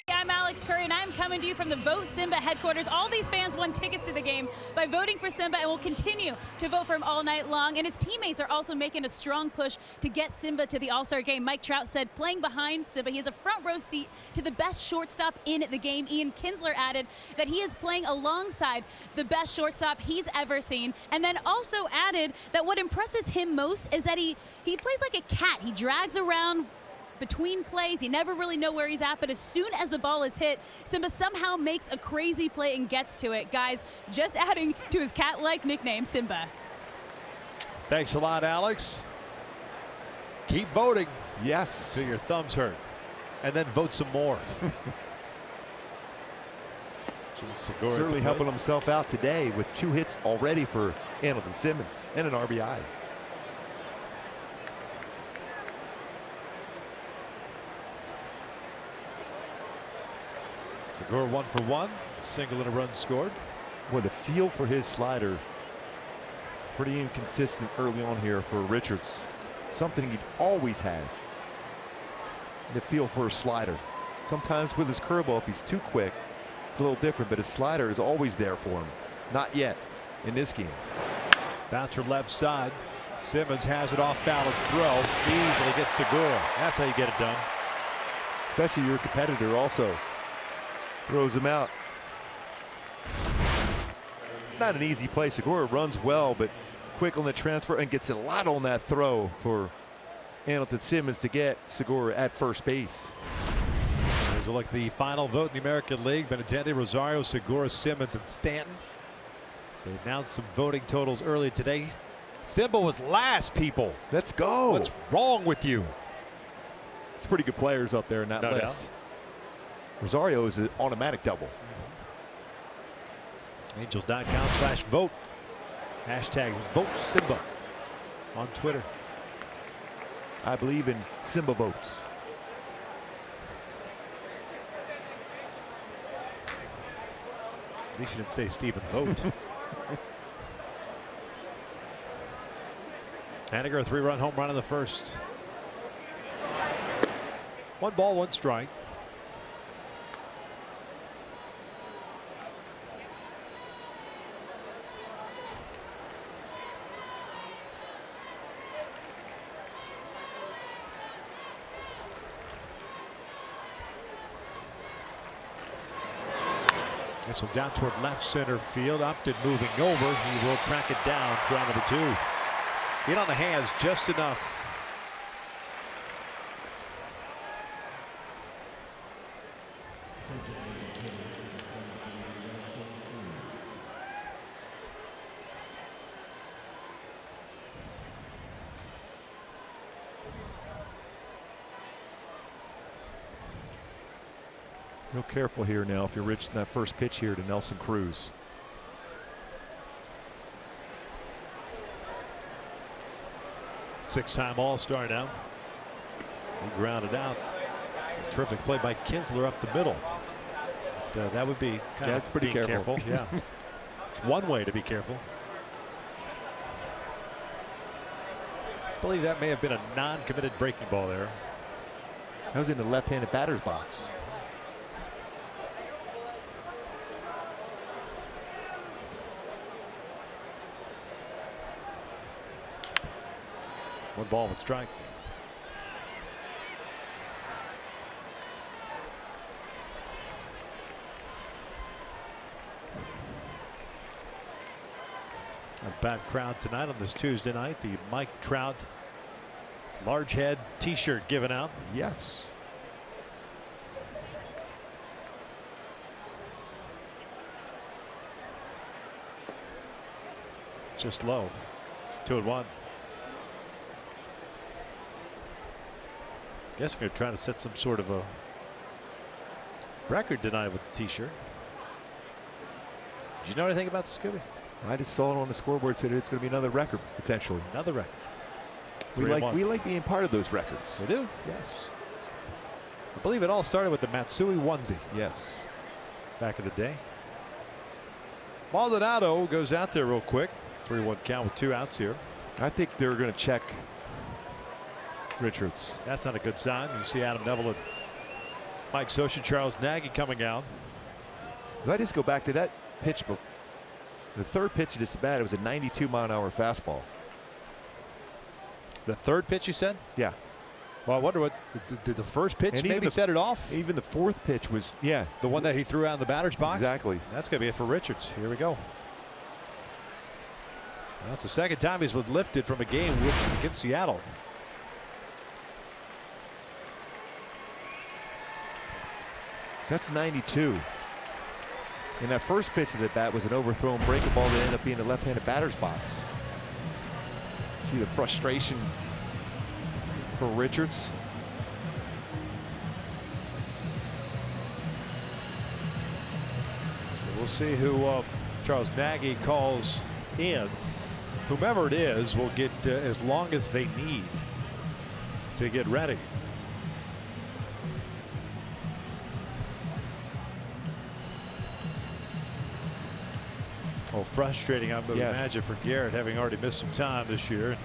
I'm Alex Curry, and I'm coming to you from the Vote Simba headquarters. All these fans won tickets to the game by voting for Simba and will continue to vote for him all night long. And his teammates are also making a strong push to get Simba to the All-Star game. Mike Trout said playing behind Simba, he has a front row seat to the best shortstop in the game. Ian Kinsler added that he is playing alongside the best shortstop he's ever seen. And then also added that what impresses him most is that he plays like a cat. He drags around between plays. You never really know where he's at, but as soon as the ball is hit, Simba somehow makes a crazy play and gets to it. Guys, just adding to his cat-like nickname, Simba. Thanks a lot, Alex. Keep voting. Yes. Till your thumbs hurt. And then vote some more. Certainly helping himself out today with 2 hits already for Andrelton Simmons and an RBI. Segura 1 for 1, a single and a run scored. Boy, the feel for his slider pretty inconsistent early on here for Richards. Something he always has. The feel for his slider. Sometimes with his curveball, if he's too quick, it's a little different, but his slider is always there for him. Not yet in this game. Bouncer left side. Simmons has it off balance throw. Easily gets Segura. That's how you get it done. Especially your competitor also throws him out. It's not an easy play. Segura runs well, but quick on the transfer and gets a lot on that throw for Andrelton Simmons to get Segura at first base. Here's a look at the final vote in the American League. Benintendi, Rosario, Segura, Simmons, and Stanton. They announced some voting totals earlier today. Simba was last, people. Let's go. What's wrong with you? It's pretty good players up there in that No list. doubt. Rosario is an automatic double. Angels.com/vote. Hashtag vote Simba on Twitter. I believe in Simba votes. At least you didn't say Stephen Vogt. Haniger, a 3-run home run in the first. 1 ball, 1 strike. This one's out toward left center field. Upton moving over. He will track it down for out number 2. Hit on the hands just enough. Real careful here now if you're Rich in that first pitch here to Nelson Cruz. Six-time All-Star now. He grounded out. A terrific play by Kinsler up the middle. But, that would be kind of pretty being careful. Yeah. It's one way to be careful. I believe that may have been a non-committed breaking ball there. That was in the left-handed batter's box. One ball, 1 strike. A bad crowd tonight on this Tuesday night. The Mike Trout large head T-shirt given out. Yes. Just low. 2-1. Guess we're going to try to set some sort of a record tonight with the T-shirt. Did you know anything about the Scooby? I just saw it on the scoreboard. Said it's going to be another record potentially. Another record. We like being part of those records. We do. Yes. I believe it all started with the Matsui onesie Yes. back in the day. Maldonado goes out there real quick. 3-1 count with 2 outs here. I think they're going to check Richards. That's not a good sign. You see Adam Neville and Mike Scioscia, Charles Nagy coming out. I just go back to that pitch book. The third pitch of this bat, it was a 92-mile-an-hour fastball. The third pitch, you said? Yeah. Well, I wonder what did the first pitch And maybe set it off? Even the fourth pitch was, yeah. The one that he threw out in the batter's box? Exactly. That's going to be it for Richards. Here we go. That's the second time he's been lifted from a game against Seattle. That's 92. And that first pitch of the bat was an overthrown breaking ball that ended up being the left-handed batter's box. See the frustration for Richards. So we'll see who Charles Nagy calls in. Whomever it is will get as long as they need to get ready. Oh, frustrating, I would imagine, for Garrett, having already missed some time this year.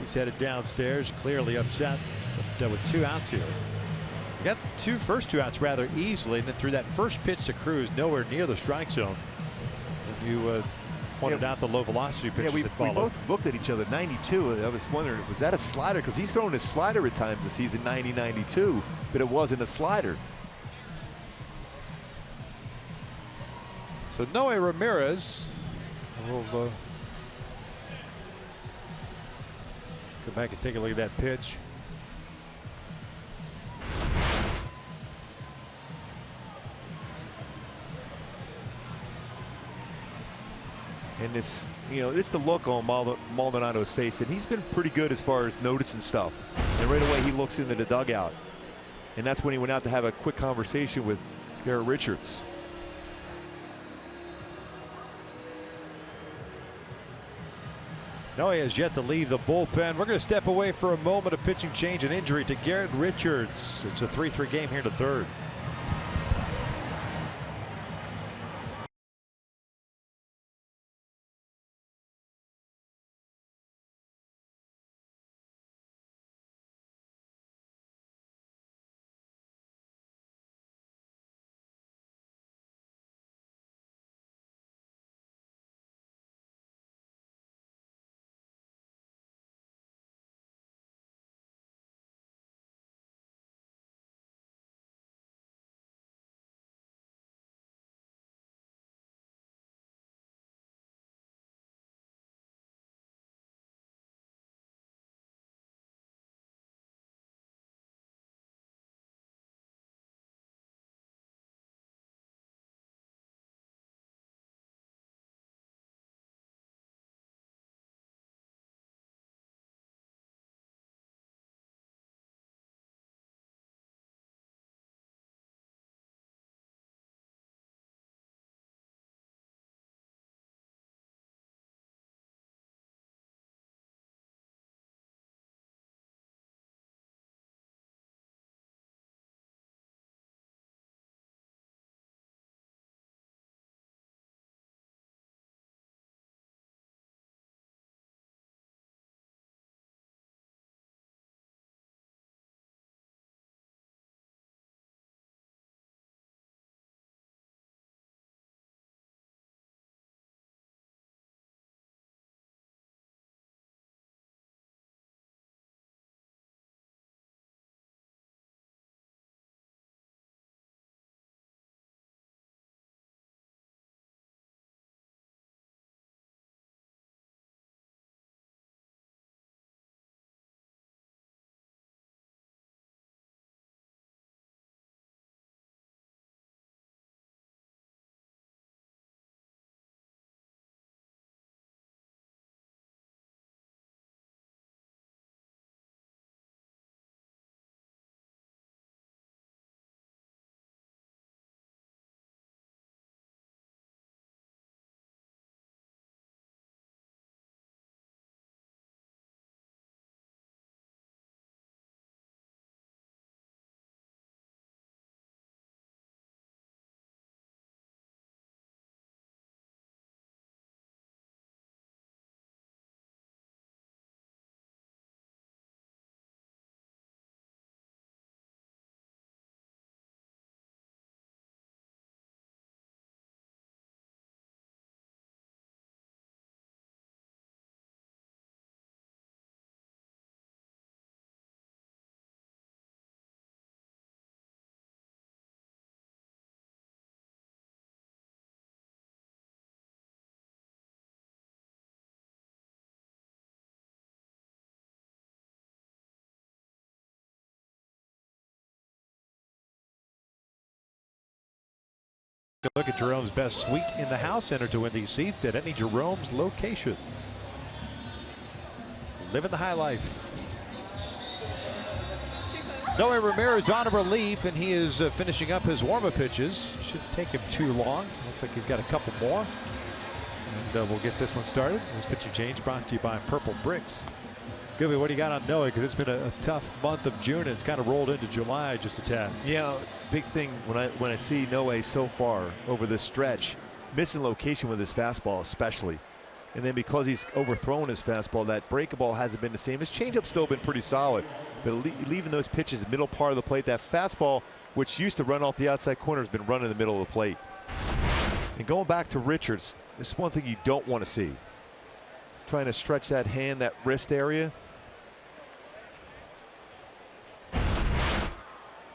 He's headed downstairs, clearly upset, but with 2 outs here. He got first two outs rather easily, and then threw that first pitch to Cruz nowhere near the strike zone. And you pointed out the low velocity pitches that followed. We both looked at each other. 92. I was wondering, was that a slider? Because he's thrown his slider at times this season, 90-92, but it wasn't a slider. So Noe Ramirez will go back and take a look at that pitch. And it's, you know, it's the look on Maldonado's face, and he's been pretty good as far as noticing stuff. And right away he looks into the dugout, and that's when he went out to have a quick conversation with Garrett Richards. No, he has yet to leave the bullpen. We're going to step away for a moment of pitching change and injury to Garrett Richards. It's a 3-3 game here in the third. Look at Jerome's best suite in the house. Enter to win these seats at any Jerome's location. Living the high life. Noe Ramirez on a relief, and he is finishing up his warm-up pitches. Shouldn't take him too long. Looks like he's got a couple more. And we'll get this one started. This pitching change brought to you by Purple Bricks. Gilby, what do you got on Noe? Because it's been a tough month of June, and it's kind of rolled into July just a tad. Yeah, big thing when I see Noe so far over this stretch, missing location with his fastball especially. And then because he's overthrown his fastball, that breaking ball hasn't been the same. His changeup's still been pretty solid, but leaving those pitches in the middle part of the plate, that fastball, which used to run off the outside corner, has been running in the middle of the plate. And going back to Richards, this is one thing you don't want to see. Trying to stretch that hand, that wrist area.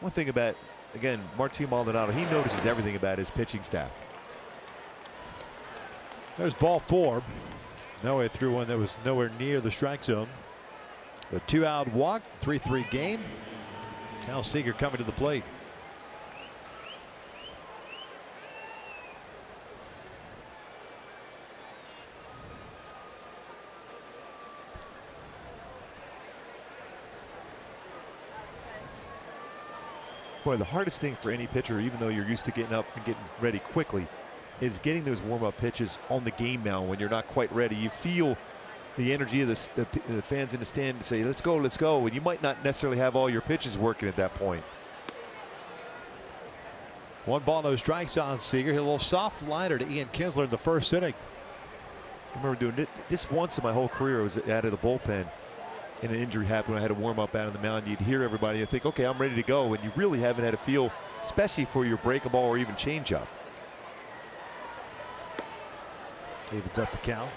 One thing about, again, Martin Maldonado, he notices everything about his pitching staff. There's ball 4. Noe threw one that was nowhere near the strike zone. A 2-out walk, 3-3 game. Cal Seager coming to the plate. Boy, the hardest thing for any pitcher, even though you're used to getting up and getting ready quickly, is getting those warm-up pitches on the game mound when you're not quite ready. You feel the energy of the fans in the stand to say, let's go, and you might not necessarily have all your pitches working at that point. 1 ball, no strikes on Seager. Hit a little soft liner to Ian Kinsler in the first inning. I remember doing this once in my whole career. I was out of the bullpen and an injury happened. I had to warm up out on the mound. You'd hear everybody and think, okay, I'm ready to go. And you really haven't had a feel, especially for your breaking ball or even changeup. Evens up the count.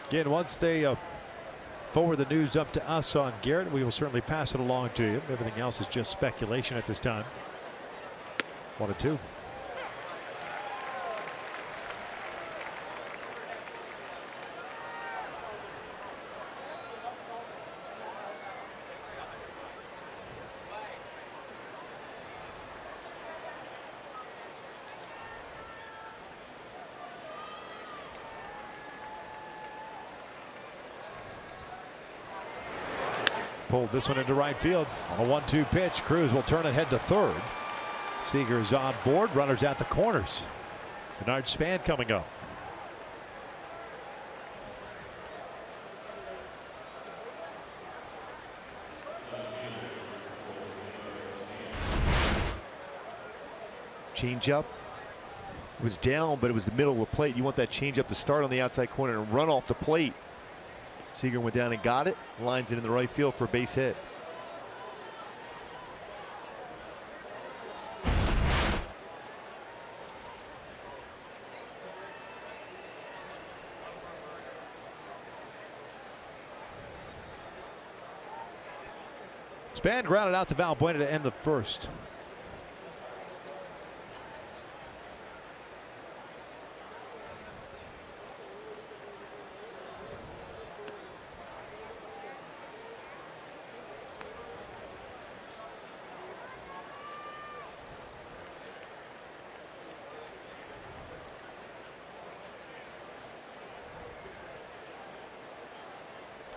Again, once they forward the news up to us on Garrett, we will certainly pass it along to you. Everything else is just speculation at this time. 1-2. Pulled this one into right field on a 1-2 pitch. Cruz will turn it head to third. Seager is on board. Runners at the corners. Bernard Span coming up. Changeup was down, but it was the middle of the plate. You want that changeup to start on the outside corner and run off the plate. Seager went down and got it. Lines it in the right field for a base hit. Span grounded out to Valbuena to end the first.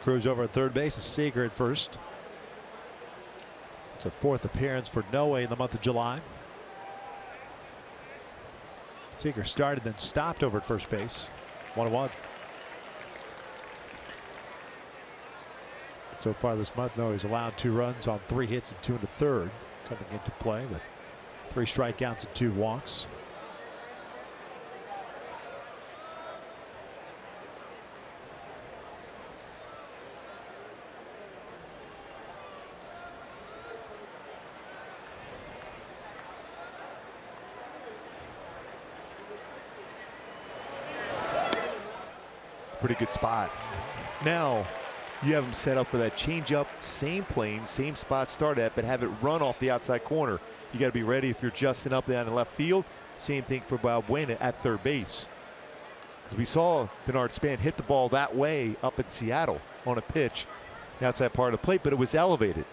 Cruz over at third base and Seager at first. It's a 4th appearance for Noe in the month of July. Seager started then stopped over at first base. 1-1. So far this month, Noe has allowed 2 runs on 3 hits and 2 in the third, coming into play with 3 strikeouts and 2 walks. Pretty good spot. Now you have him set up for that changeup, same plane, same spot start at, but have it run off the outside corner. You got to be ready if you're justing up down in left field. Same thing for Valbuena at third base. Because we saw Bernard Span hit the ball that way up in Seattle on a pitch, the outside part of the plate, but it was elevated.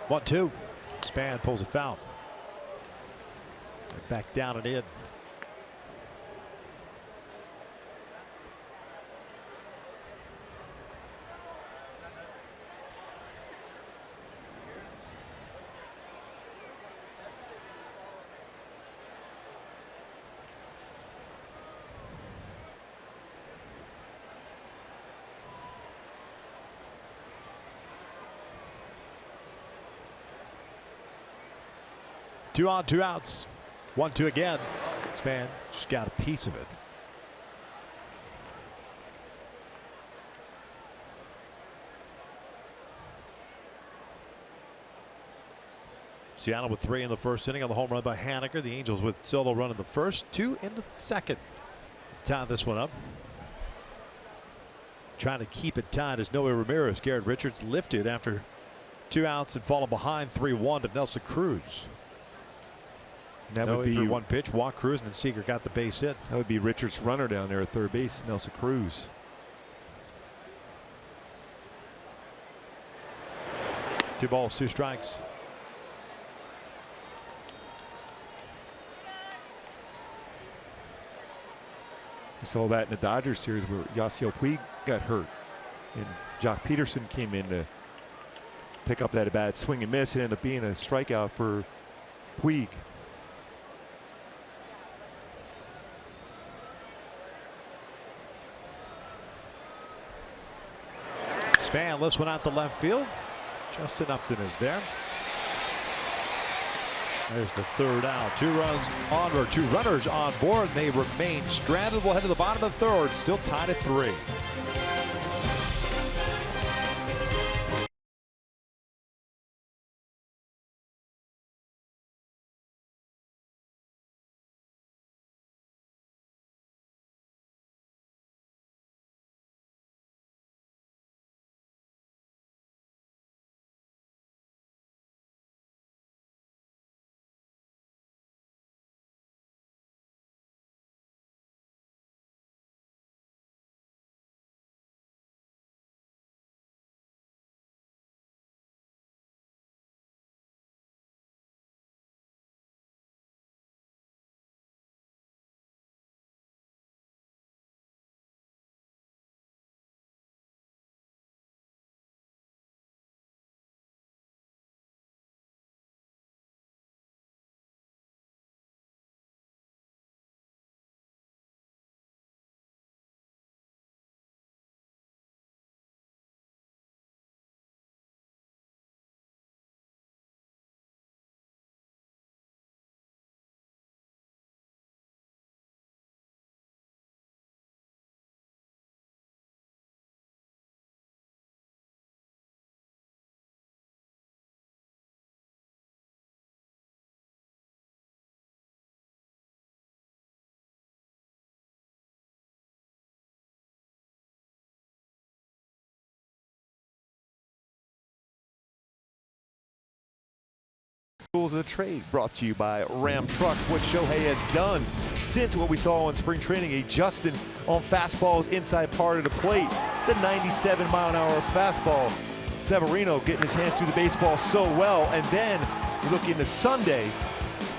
One, two. Span pulls a foul. Back down and in. Two on, 2 outs. 1-2 again. Span just got a piece of it. Seattle with 3 in the first inning on the home run by Haneker. The Angels with solo run in the first, 2 in the second. Tie this one up. trying to keep it tight as Noe Ramirez. Garrett Richards lifted after 2 outs and fallen behind 3-1 to Nelson Cruz. That Noe would be threw 1 pitch, walked Cruz, and then Seager got the base hit. That would be Richards' runner down there at third base, Nelson Cruz. 2 balls, 2 strikes. We saw that in the Dodgers series where Yasiel Puig got hurt, and Jock Peterson came in to pick up that at bat, swing and miss, and ended up being a strikeout for Puig. Span lifts one out to left field. Justin Upton is there. There's the 3rd out. 2 runners on board. They remain stranded. We'll head to the bottom of the 3rd. Still tied at 3. Rules of the trade brought to you by Ram Trucks. What Shohei has done since what we saw in spring training, adjusting on fastballs inside part of the plate. It's a 97-mile-an-hour fastball. Severino getting his hands through the baseball so well, and then looking to Sunday,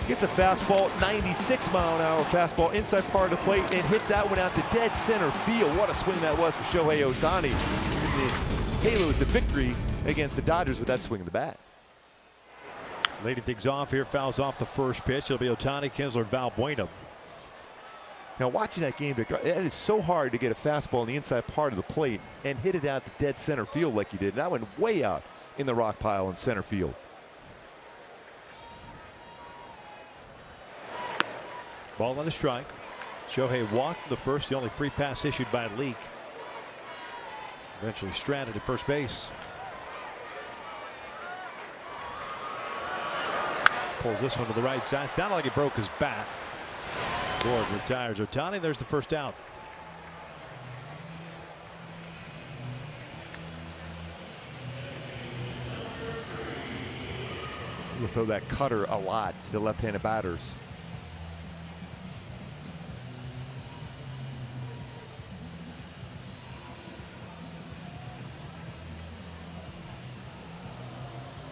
gets a fastball, 96-mile-an-hour fastball inside part of the plate, and hits that one out to dead center field. What a swing that was for Shohei Ohtani. The Halos the victory against the Dodgers with that swing of the bat. Leading things off here, fouls off the first pitch. It'll be Ohtani, Kinsler, and Valbuena. Now watching that game, Victor, it is so hard to get a fastball on the inside part of the plate and hit it out to dead center field like he did. That went way out in the rock pile in center field. Ball on a strike. Shohei walked the first, the only free pass issued by Leake. Eventually stranded at first base. Pulls this one to the right side. Sounded like he broke his bat. Gord retires Ohtani. There's the first out. We'll throw that cutter a lot to left-handed batters.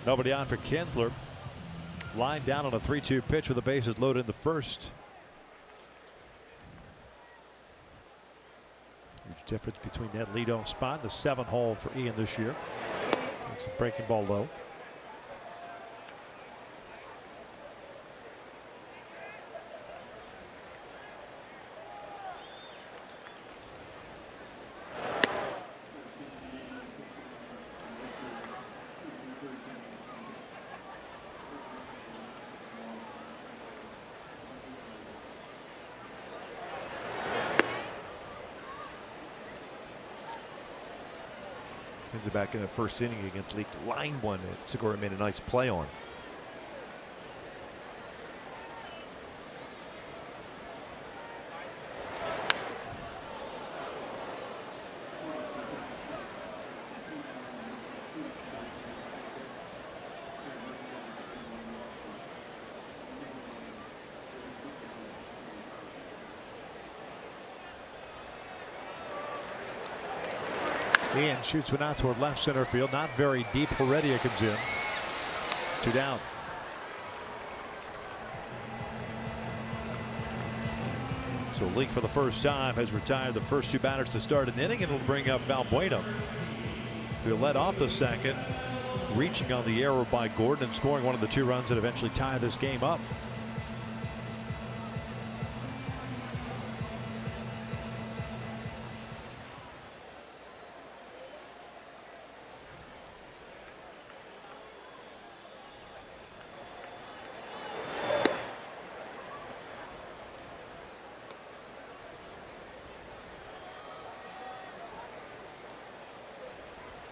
Nobody on for Kinsler. Line down on a 3-2 pitch with the bases loaded in the first. Huge difference between that leadoff spot and the 7-hole for Ian this year. Takes a breaking ball low. Pins it back in the first inning against Leake. Line one that Segura made a nice play on. Ian shoots one out toward left center field. Not very deep. Heredia comes in. 2 down. So Leake for the first time has retired the first 2 batters to start an inning, and will bring up Valbuena, who led off the second, reaching on the error by Gordon and scoring one of the 2 runs that eventually tie this game up.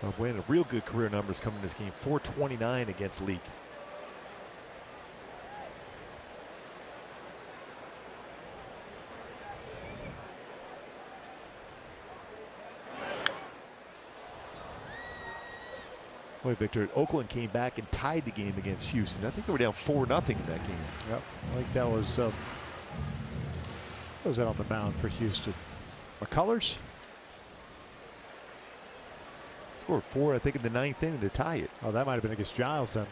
Valbuena, real good career numbers coming in this game. 429 against Leake. Boy, Victor, Oakland came back and tied the game against Houston. I think they were down 4-0 in that game. Yep, I think that was what was that on the mound for Houston? McCullers? Scored 4, I think, in the 9th inning to tie it. Oh, that might have been against Giles then.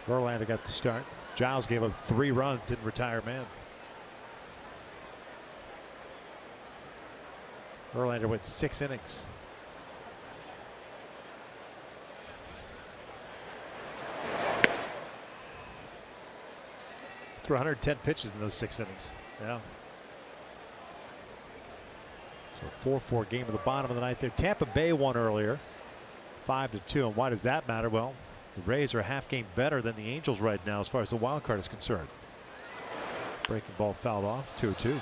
Verlander got the start. Giles gave up 3 runs, didn't retire man. Verlander went 6 innings. Threw 110 pitches in those 6 innings. Yeah. So 4-4 game at the bottom of the 9th there. Tampa Bay won earlier, 5-2. And why does that matter? Well, the Rays are a half game better than the Angels right now as far as the wild card is concerned. Breaking ball fouled off. 2-2.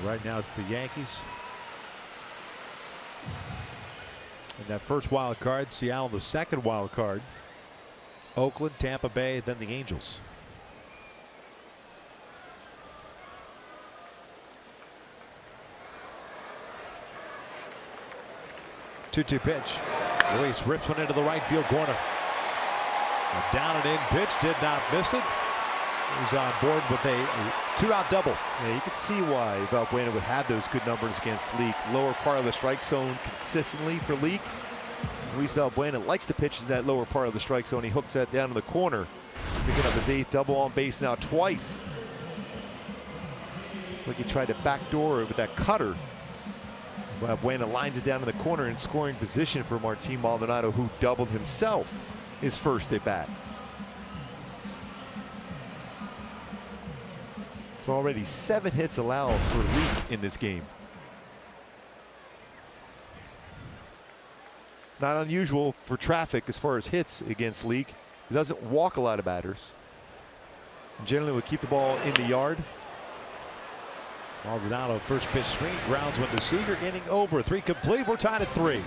Right now it's the Yankees. And that first wild card, Seattle the second wild card. Oakland, Tampa Bay, then the Angels. Two-two pitch. Luis rips one into the right field corner. A down and in pitch, did not miss it. He's on board with a 2-out double. Yeah, you can see why Valbuena would have those good numbers against Leake. Lower part of the strike zone consistently for Leake. Luis Valbuena likes to pitch in that lower part of the strike zone. He hooks that down in the corner, picking up his 8th double on base now twice. Like he tried to backdoor it with that cutter. Valbuena lines it down in the corner in scoring position for Martin Maldonado, who doubled himself his first at bat. So already 7 hits allowed for Leake in this game. Not unusual for traffic as far as hits against Leake. He doesn't walk a lot of batters. Generally will keep the ball in the yard. Maldonado first pitch swing, grounds one to Seager, inning over. 3 complete. We're tied at 3.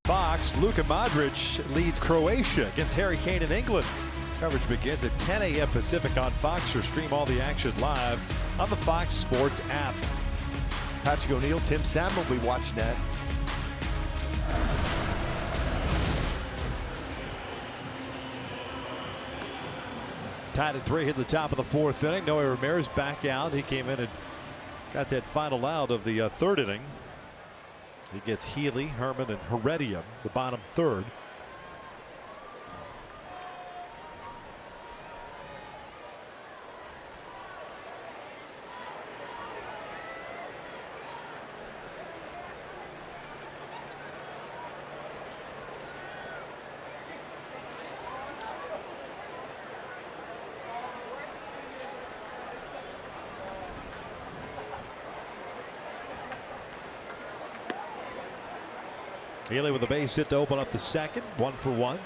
Fox, Luka Modric leads Croatia against Harry Kane in England. Coverage begins at 10 a.m. Pacific on Fox, or stream all the action live on the Fox Sports app. Patrick O'Neill, Tim Sam will be watching that. Tied at 3 at the top of the 4th inning. Noe Ramirez back out. He came in and got that final out of the 3rd inning. He gets Healy, Herman, and Heredia, the bottom 3rd. Healy with a base hit to open up the 2nd, 1 for 1.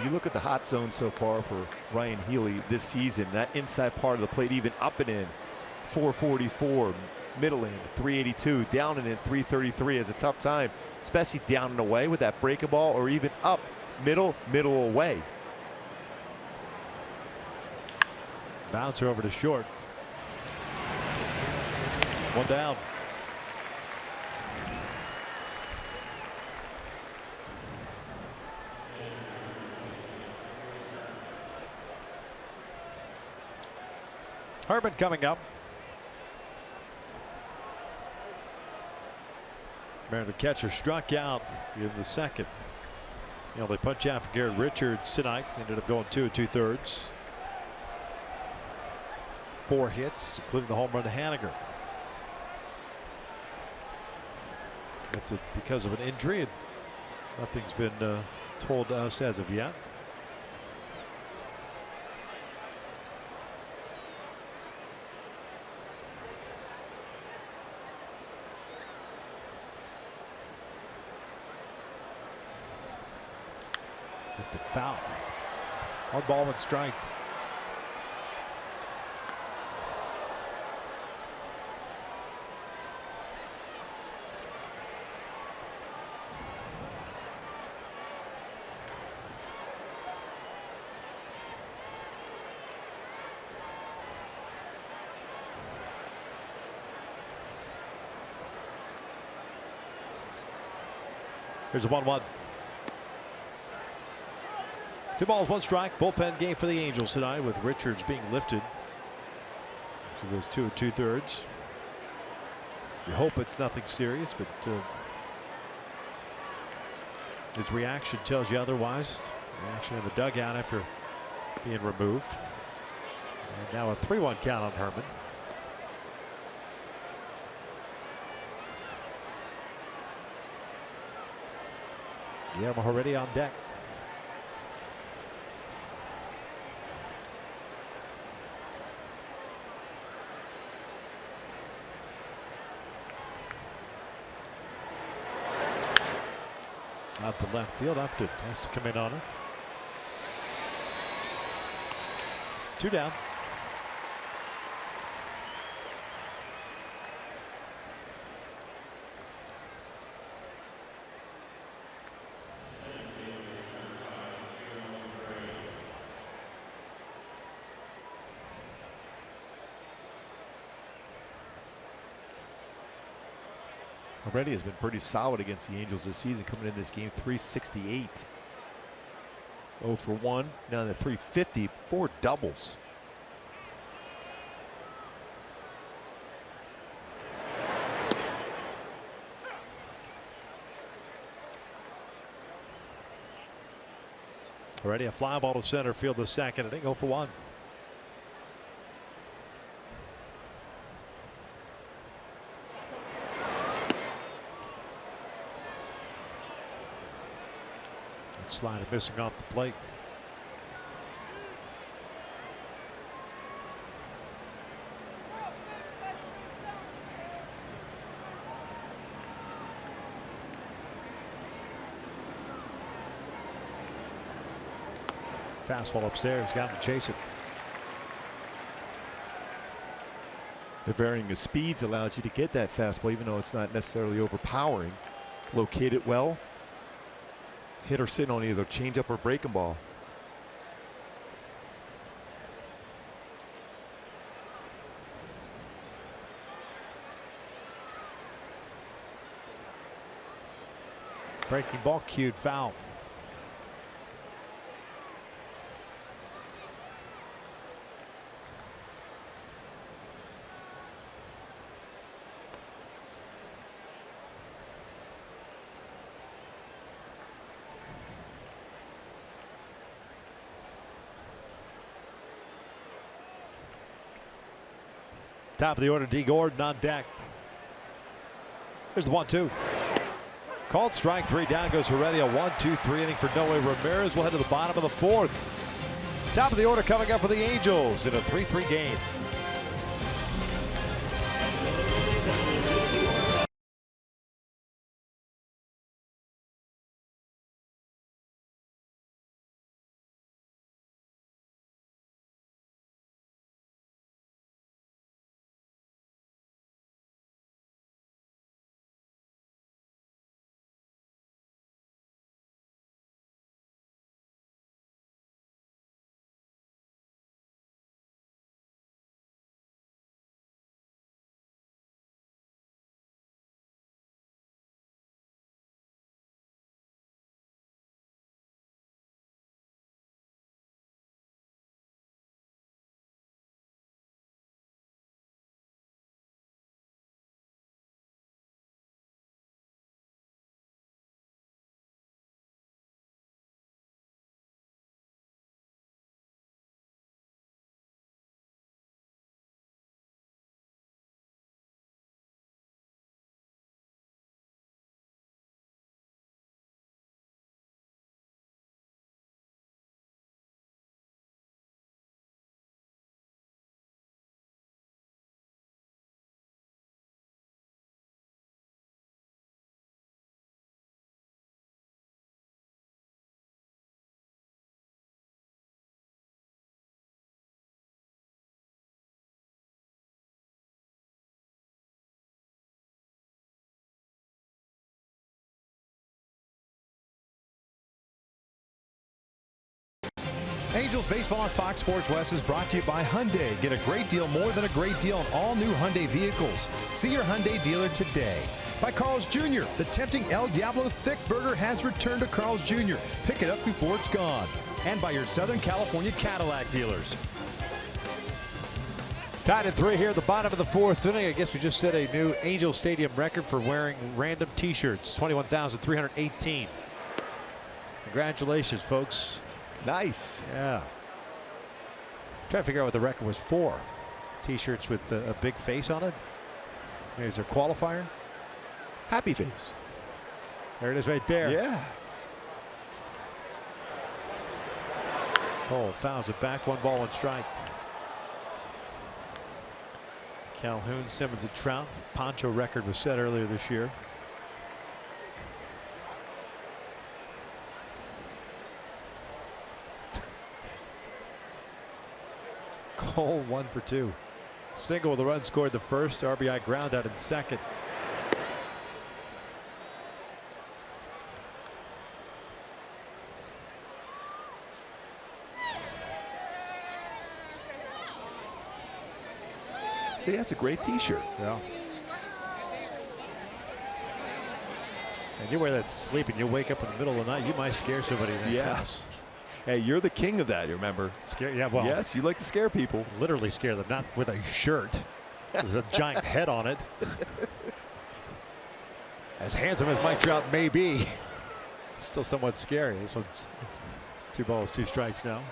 You look at the hot zone so far for Ryan Healy this season. That inside part of the plate, even up and in, 444. Middle end, 382. Down and in, 333. Has a tough time, especially down and away with that breaking ball, or even up, middle away. Bouncer over to short. 1 down. Herman coming up. The catcher struck out in the 2nd. They punch out for Garrett Richards tonight. Ended up going 2 2/3. 4 hits, including the home run to Haniger. Lifted because of an injury, and nothing's been told to us as of yet. The foul. 1 ball, 1 strike. Here's a 1-1. 2 balls, 1 strike. Bullpen game for the Angels tonight, with Richards being lifted. So those 2 2/3. You hope it's nothing serious, but his reaction tells you otherwise. Reaction in the dugout after being removed. And now a 3-1 count on Herman. Guillermo Heredia on deck. Out to left field. Upton has to come in on it. 2 down. Already has been pretty solid against the Angels this season, coming in this game 368. 0 for 1, down to 350, 4 doubles. Already a fly ball to center field, the 2nd inning, 0 for 1. Slider missing off the plate. Fastball upstairs, got him to chase it. The varying of speeds allows you to get that fastball, even though it's not necessarily overpowering. Locate it well. Hitter sitting on either changeup or breaking ball. Breaking ball cued foul. Top of the order, D. Gordon on deck. Here's the 1-2. Called strike three. Down goes Heredia. 1-2-3 inning for Noe Ramirez. We'll head to the bottom of the fourth. Top of the order coming up for the Angels in a 3-3 game. Angels baseball on Fox Sports West is brought to you by Hyundai. Get a great deal, more than a great deal on all new Hyundai vehicles. See your Hyundai dealer today. By Carl's Jr. The tempting El Diablo Thick Burger has returned to Carl's Jr. Pick it up before it's gone. And by your Southern California Cadillac dealers. Tied at 3 here at the bottom of the fourth inning. I guess we just set a new Angel Stadium record for wearing random t-shirts. 21,318. Congratulations, folks. Nice. Yeah. Trying to figure out what the record was for. T-shirts with a big face on it. Maybe is there a qualifier? Happy face. There it is right there. Yeah. Cole fouls it back. 1 ball, 1 strike. Calhoun, Simmons, and Trout. Poncho record was set earlier this year. Cole 1 for 2. Single with a run scored the first. RBI ground out in second. See, that's a great t-shirt. Yeah. And you wear that to sleep and you wake up in the middle of the night, you might scare somebody in that Yes. Hey, you're the king of that, you remember? Scare, yeah, well. Yes, you like to scare people. Literally scare them, not with a shirt. There's a giant head on it. As handsome as Mike Trout may be, still somewhat scary. This one's 2 balls, 2 strikes now.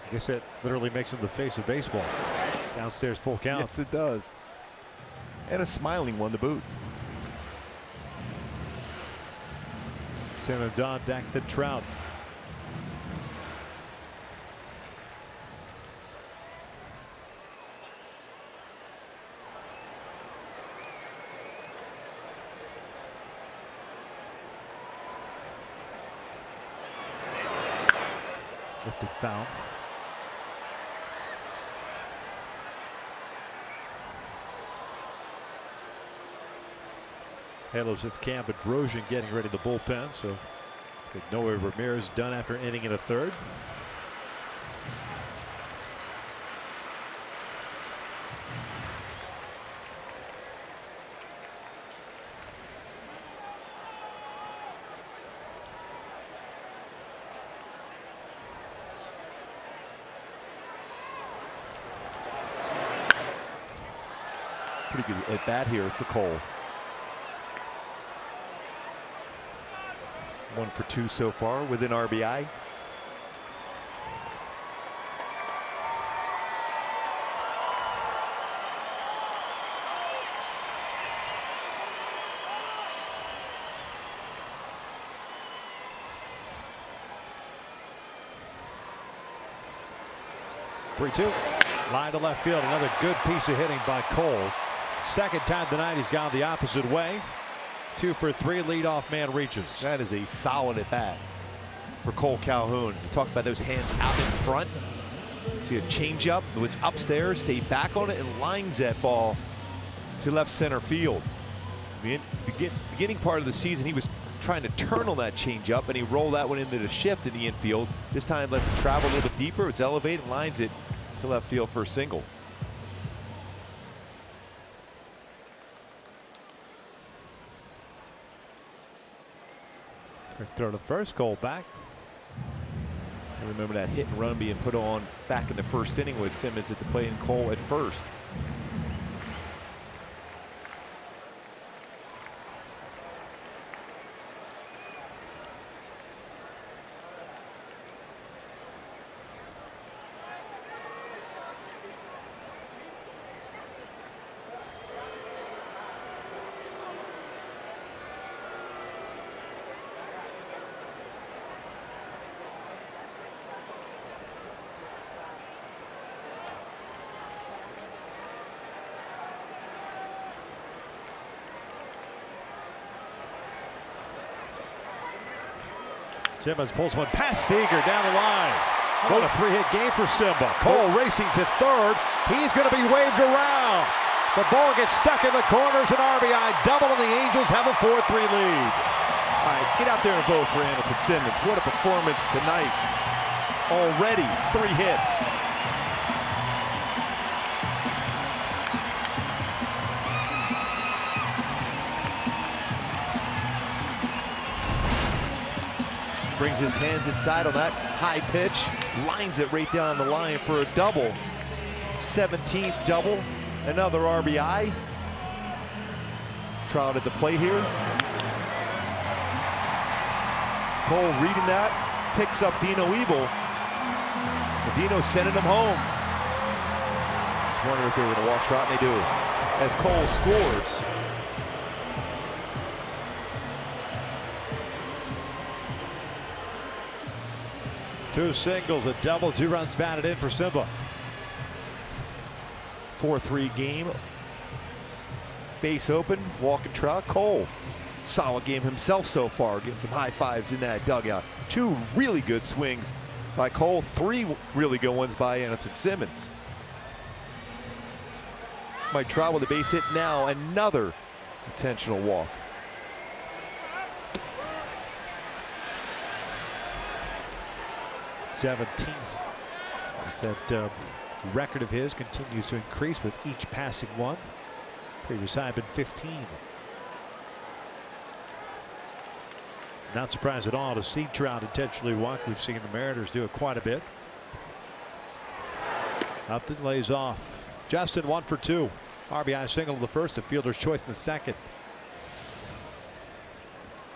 I guess that literally makes him the face of baseball. Downstairs, full count. Yes, it does. And a smiling one to boot. Simmons on deck to Trout. Lifting foul. Halos of Cam Bedrosian getting ready to bullpen, so Noah Ramirez done after an inning and a third. Pretty good at bat here for Cole. 1 for 2 so far with an RBI. Three-two. Line to left field. Another good piece of hitting by Cole. Second time tonight he's gone the opposite way. 2 for 3. Leadoff man reaches. That is a solid at bat for Cole Calhoun. We talked about those hands out in front. See a changeup. It was upstairs, stayed back on it, and lines that ball to left center field. Beginning part of the season, he was trying to turn on that changeup, and he rolled that one into the shift in the infield. This time lets it travel a little bit deeper. It's elevated and lines it to left field for a single. Quick throw to first. Cole back. I remember that hit and run being put on back in the first inning with Simmons at the plate and Cole at first. Simmons pulls one past Seager down the line. What a three-hit game for Simba. Cole racing to third. He's going to be waved around. The ball gets stuck in the corners. An RBI double, and the Angels have a 4-3 lead. All right, get out there and vote for Hamilton Simmons. What a performance tonight. Already 3 hits. Brings his hands inside on that high pitch, lines it right down the line for a double. 17th double, another RBI. Trout at the plate here. Cole reading that, picks up Dino Ebel. Dino sending him home. Just wondering if they were going to walk Trout, and they do. As Cole scores. Two singles, a double, 2 runs batted in for Simba. 4-3 game. Base open, walking Trout. Cole, solid game himself so far, getting some high fives in that dugout. 2 really good swings by Cole, 3 really good ones by Hamilton Simmons. Mike Trout with a base hit now, another intentional walk. '17th. As that record of his continues to increase with each passing one. Previous high been 15. Not surprised at all to see Trout intentionally walk. We've seen the Mariners do it quite a bit. Upton lays off. Justin 1 for 2. RBI single in the first, a fielder's choice in the second.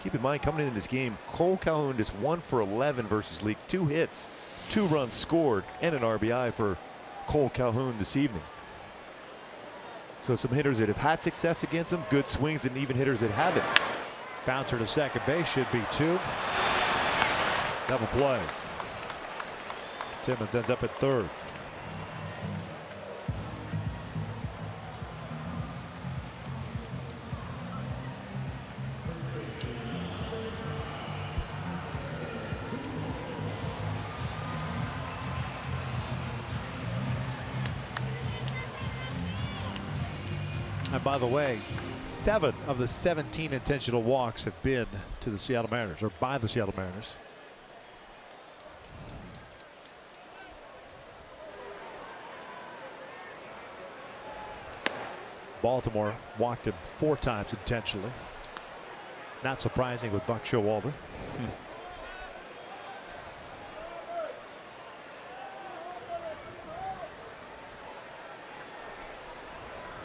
Keep in mind, coming into this game, Cole Calhoun is 1 for 11 versus League. 2 hits, 2 runs scored, and an RBI for Cole Calhoun this evening. So some hitters that have had success against him, good swings, and even hitters that haven't. Bouncer to second base, should be 2. Double play. Simmons ends up at third. And by the way, 7 of the 17 intentional walks have been to the Seattle Mariners, or by the Seattle Mariners. Baltimore walked him 4 times intentionally. Not surprising with Buck Showalter.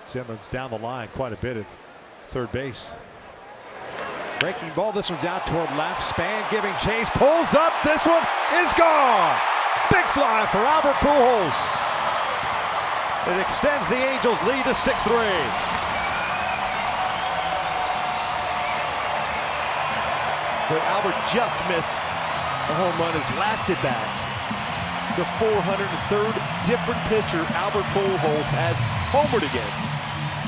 Simmons down the line quite a bit at third base. Breaking ball. This one's out toward left. Span giving chase. Pulls up. This one is gone. Big fly for Albert Pujols. It extends the Angels' lead to 6-3. But Albert just missed a home run his last at bat. The 403rd different pitcher Albert Pujols has homered against.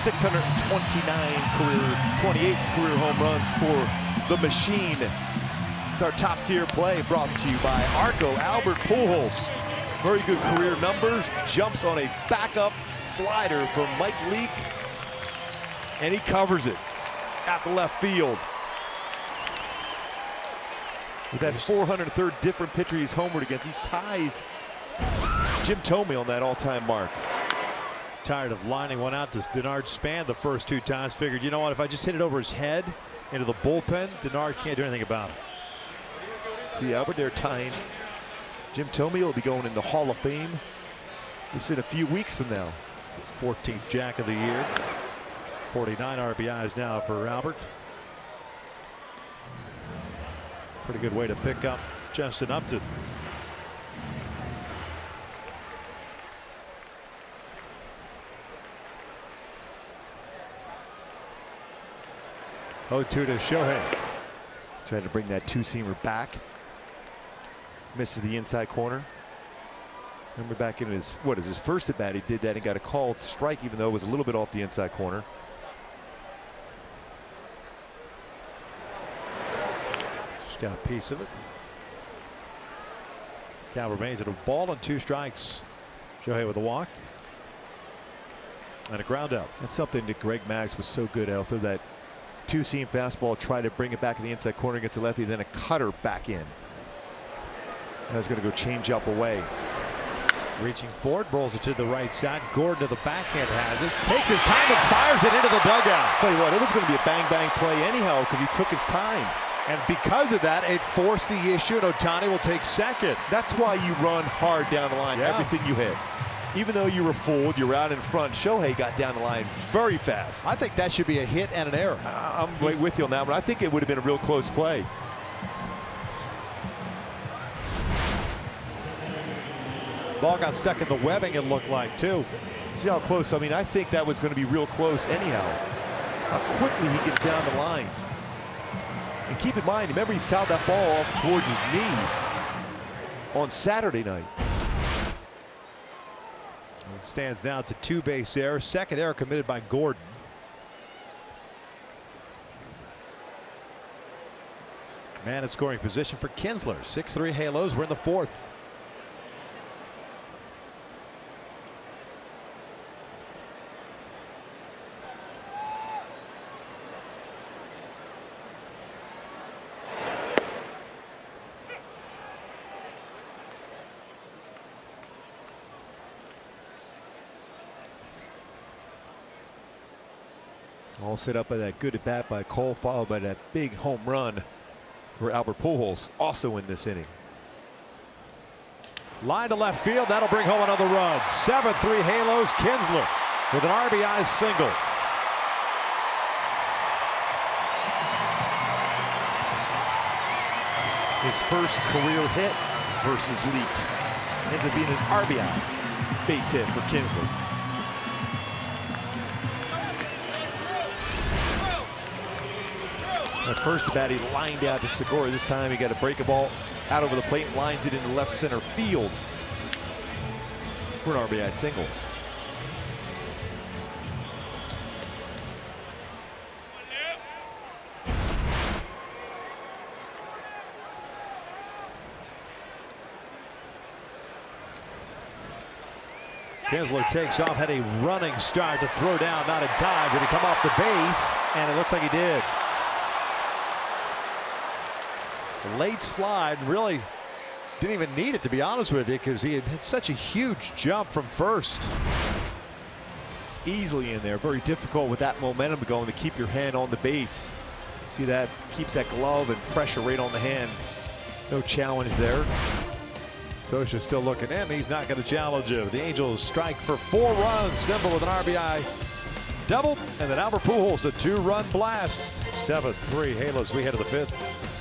629 career, 28 career home runs for the machine. It's our top tier play brought to you by Arco. Albert Pujols. Very good career numbers. Jumps on a backup slider from Mike Leake. And he covers it at the left field. With that 403rd different pitcher he's homered against, he ties Jim Thome on that all-time mark. Tired of lining one out to Denard Span the first 2 times. Figured, you know what, if I just hit it over his head into the bullpen, Denard can't do anything about it. See Albert there tying. Jim Thome will be going in the Hall of Fame this in a few weeks from now. 14th Jack of the year. 49 RBIs now for Albert. Pretty good way to pick up Justin Upton. Oh, 2 to Shohei. Tried to bring that 2-seamer back. Misses the inside corner. Remember back in his, his first at bat, he did that and got a called strike, even though it was a little bit off the inside corner. Just got a piece of it. Cal remains at a ball and 2 strikes. Shohei with a walk. And a ground out. That's something that Greg Maddux was so good at. Throw that 2-seam fastball, try to bring it back in the inside corner against the lefty, then a cutter back in. That was going to go change up away. Reaching forward, rolls it to the right side. Gordon to the backhand has it. Takes his time and fires it into the dugout. Tell you what, it was going to be a bang-bang play anyhow because he took his time. And because of that, it forced the issue, and Ohtani will take second. That's why you run hard down the line, everything you hit. Even though you were fooled, you're out in front. Shohei got down the line very fast. I think that should be a hit and an error. I'm right with you on that, but I think it would have been a real close play. Ball got stuck in the webbing, it looked like, too. See how close? I mean, I think that was going to be real close anyhow. How quickly he gets down the line. And keep in mind, remember he fouled that ball off towards his knee on Saturday night. It stands now to 2 base errors. Second error committed by Gordon. Man in scoring position for Kinsler. 6-3 Halos. We're in the 4th. All set up by that good at bat by Cole, followed by that big home run for Albert Pujols, also in this inning. Line to left field. That'll bring home another run. 7-3 Halos. Kinsler with an RBI single. His first career hit versus Leake. Ends up being an RBI base hit for Kinsler. At first, the bat he lined out to Segura. This time he got to break a ball out over the plate and lines it into left center field for an RBI single. Kinsler takes off, had a running start to throw down, not in time. Did he come off the base? And it looks like he did. Late slide, really didn't even need it, to be honest with you, because he had such a huge jump from first. Easily in there, very difficult with that momentum going to keep your hand on the base. See that, keeps that glove and pressure right on the hand. No challenge there. Scioscia still looking in. He's not going to challenge him. The Angels strike for 4 runs. Simba with an RBI double, and then Albert Pujols a 2-run blast. 7-3 Halos. We head to the 5th.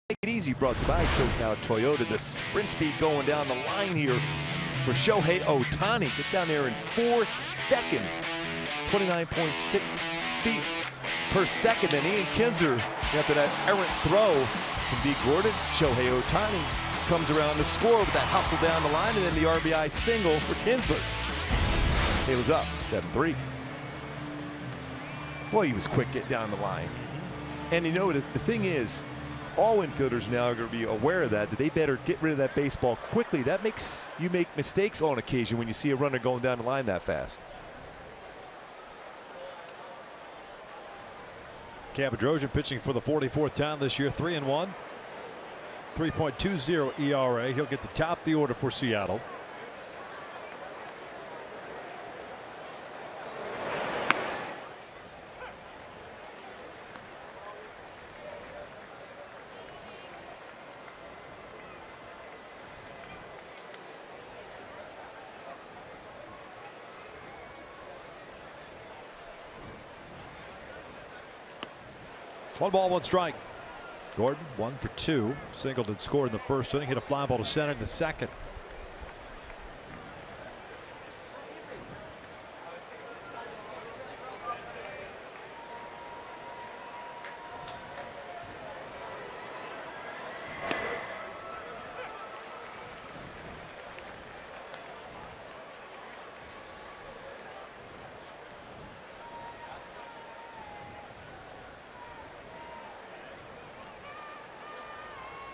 Take it easy, brought to you by SoCal Toyota. The sprint speed going down the line here for Shohei Ohtani. Get down there in 4 seconds. 29.6 feet per second. And Ian Kinsler, after that errant throw from D. Gordon, Shohei Ohtani comes around to score with that hustle down the line, and then the RBI single for Kinsler. Halos up 7-3. Boy, he was quick getting down the line. And you know, the thing is, all infielders now are going to be aware of that they better get rid of that baseball quickly. That makes you make mistakes on occasion when you see a runner going down the line that fast. Cabadrosian pitching for the 44th time this year, 3-1. 3.20 ERA. He'll get the top of the order for Seattle. It's 1 ball, 1 strike. Gordon 1 for 2. Singled and scored in the first inning. Hit a fly ball to center in the second.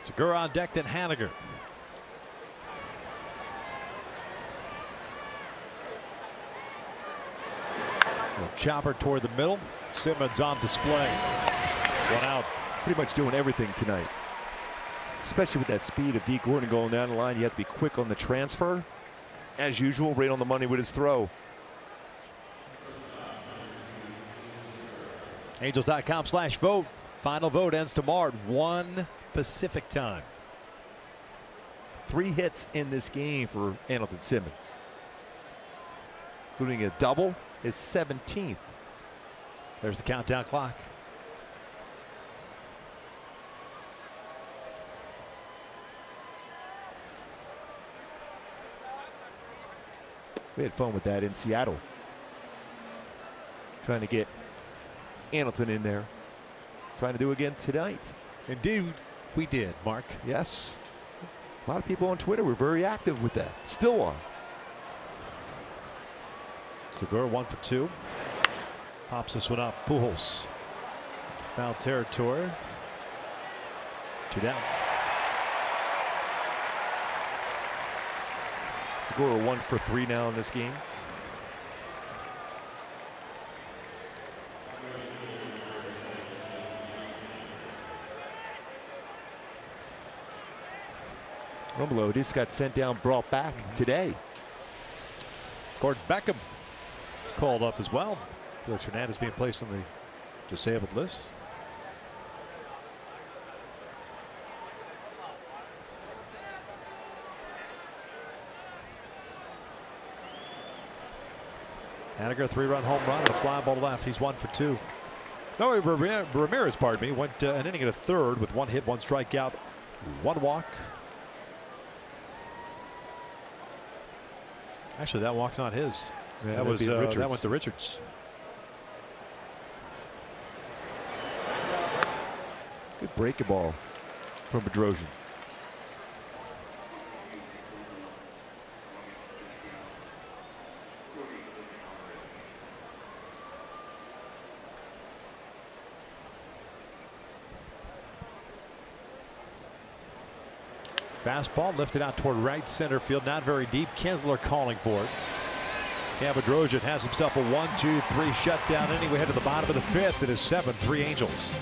Segura on deck, then Haniger. Chopper toward the middle. Simmons on display. 1 out. Pretty much doing everything tonight. Especially with that speed of D. Gordon going down the line. You have to be quick on the transfer. As usual, right on the money with his throw. Angels.com/vote. Final vote ends tomorrow at 1 Pacific time. 3 hits in this game for Andrelton Simmons, including a double, his 17th. There's the countdown clock. We had fun with that in Seattle. trying to get Hamilton in there. Trying to do again tonight. Indeed, we did, Mark. Yes. A lot of people on Twitter were very active with that. Still are. Segura 1 for 2. Pops this one up. Pujols. Foul territory. 2 down. Segura 1 for 3 now in this game. Rumbelow just got sent down, brought back today. Gordon Beckham called up as well. Felix Hernandez being placed on the disabled list. Haniger, 3-run home run and a fly ball left. He's 1 for 2. No, Ramirez, pardon me, went an inning and a third with 1 hit, 1 strikeout, 1 walk. Actually, that walk's not his. Yeah, that went to Richards. Good breaking ball from Bedrosian. Fastball lifted out toward right center field, not very deep. Kinsler calling for it. Bedrosian has himself a 1-2-3 shutdown inning. We head to the bottom of the 5th. It is 7-3 Angels.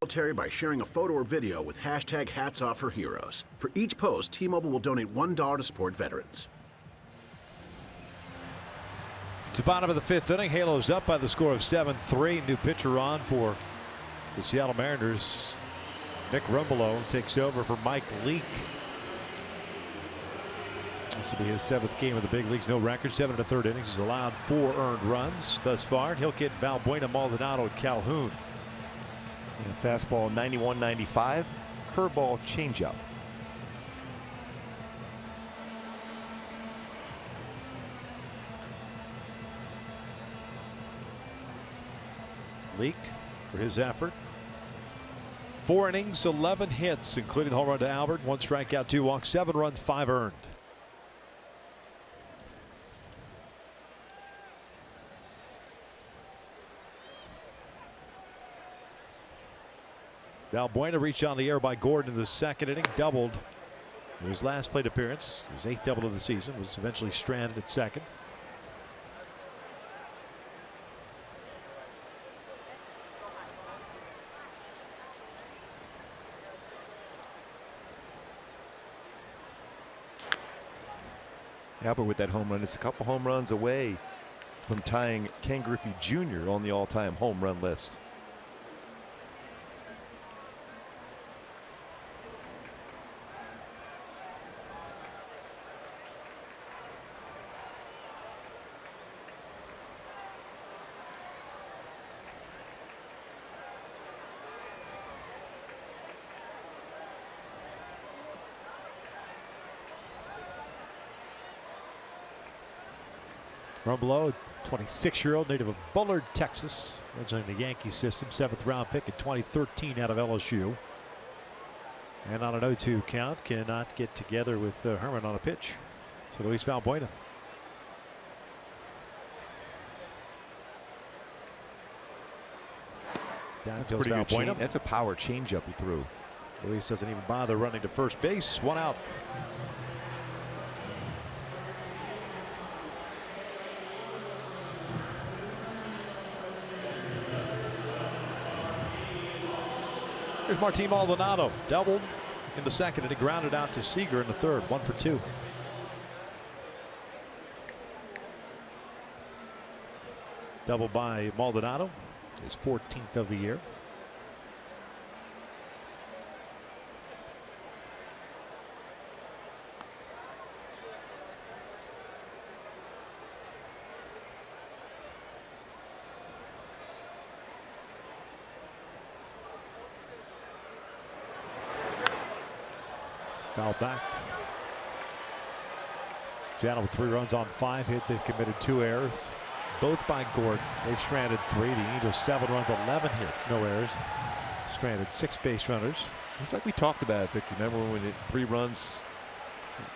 Military by sharing a photo or video with hashtag #HatsOffForHeroes. For each post, T-Mobile will donate $1 to support veterans. To bottom of the 5th inning, Halos up by the score of 7-3. New pitcher on for the Seattle Mariners. Nick Rumbelow takes over for Mike Leake. This will be his 7th game of the big leagues. No record, 7 1/3 innings. He's allowed 4 earned runs thus far. And he'll get Valbuena, Maldonado, and Calhoun. And fastball 91-95. Curveball changeup. Leake for his effort. 4 innings, 11 hits, including the home run to Albert. 1 strikeout, 2 walks, 7 runs, 5 earned. Valbuena reached on the air by Gordon in the 2nd inning, doubled in his last plate appearance. His 8th double of the season, was eventually stranded at 2nd. Albert with that home run is a couple home runs away from tying Ken Griffey Jr. on the all-time home run list. From below, 26-year-old native of Bullard, Texas, originally in the Yankee system, 7th round pick in 2013 out of LSU. And on an 0-2 count, cannot get together with Herman on a pitch. So Luis Valbuena. That's pretty good change. That's a power changeup he threw. Luis doesn't even bother running to first base. 1 out. Here's Martin Maldonado, doubled in the second, and he grounded out to Seager in the third. 1 for 2. Double by Maldonado, his 14th of the year. Foul back. Seattle with 3 runs on 5 hits. They've committed 2 errors, both by Gordon. They've stranded 3. The Angels 7 runs, 11 hits, no errors. Stranded 6 base runners. Just like we talked about, Victor. Remember when it 3 runs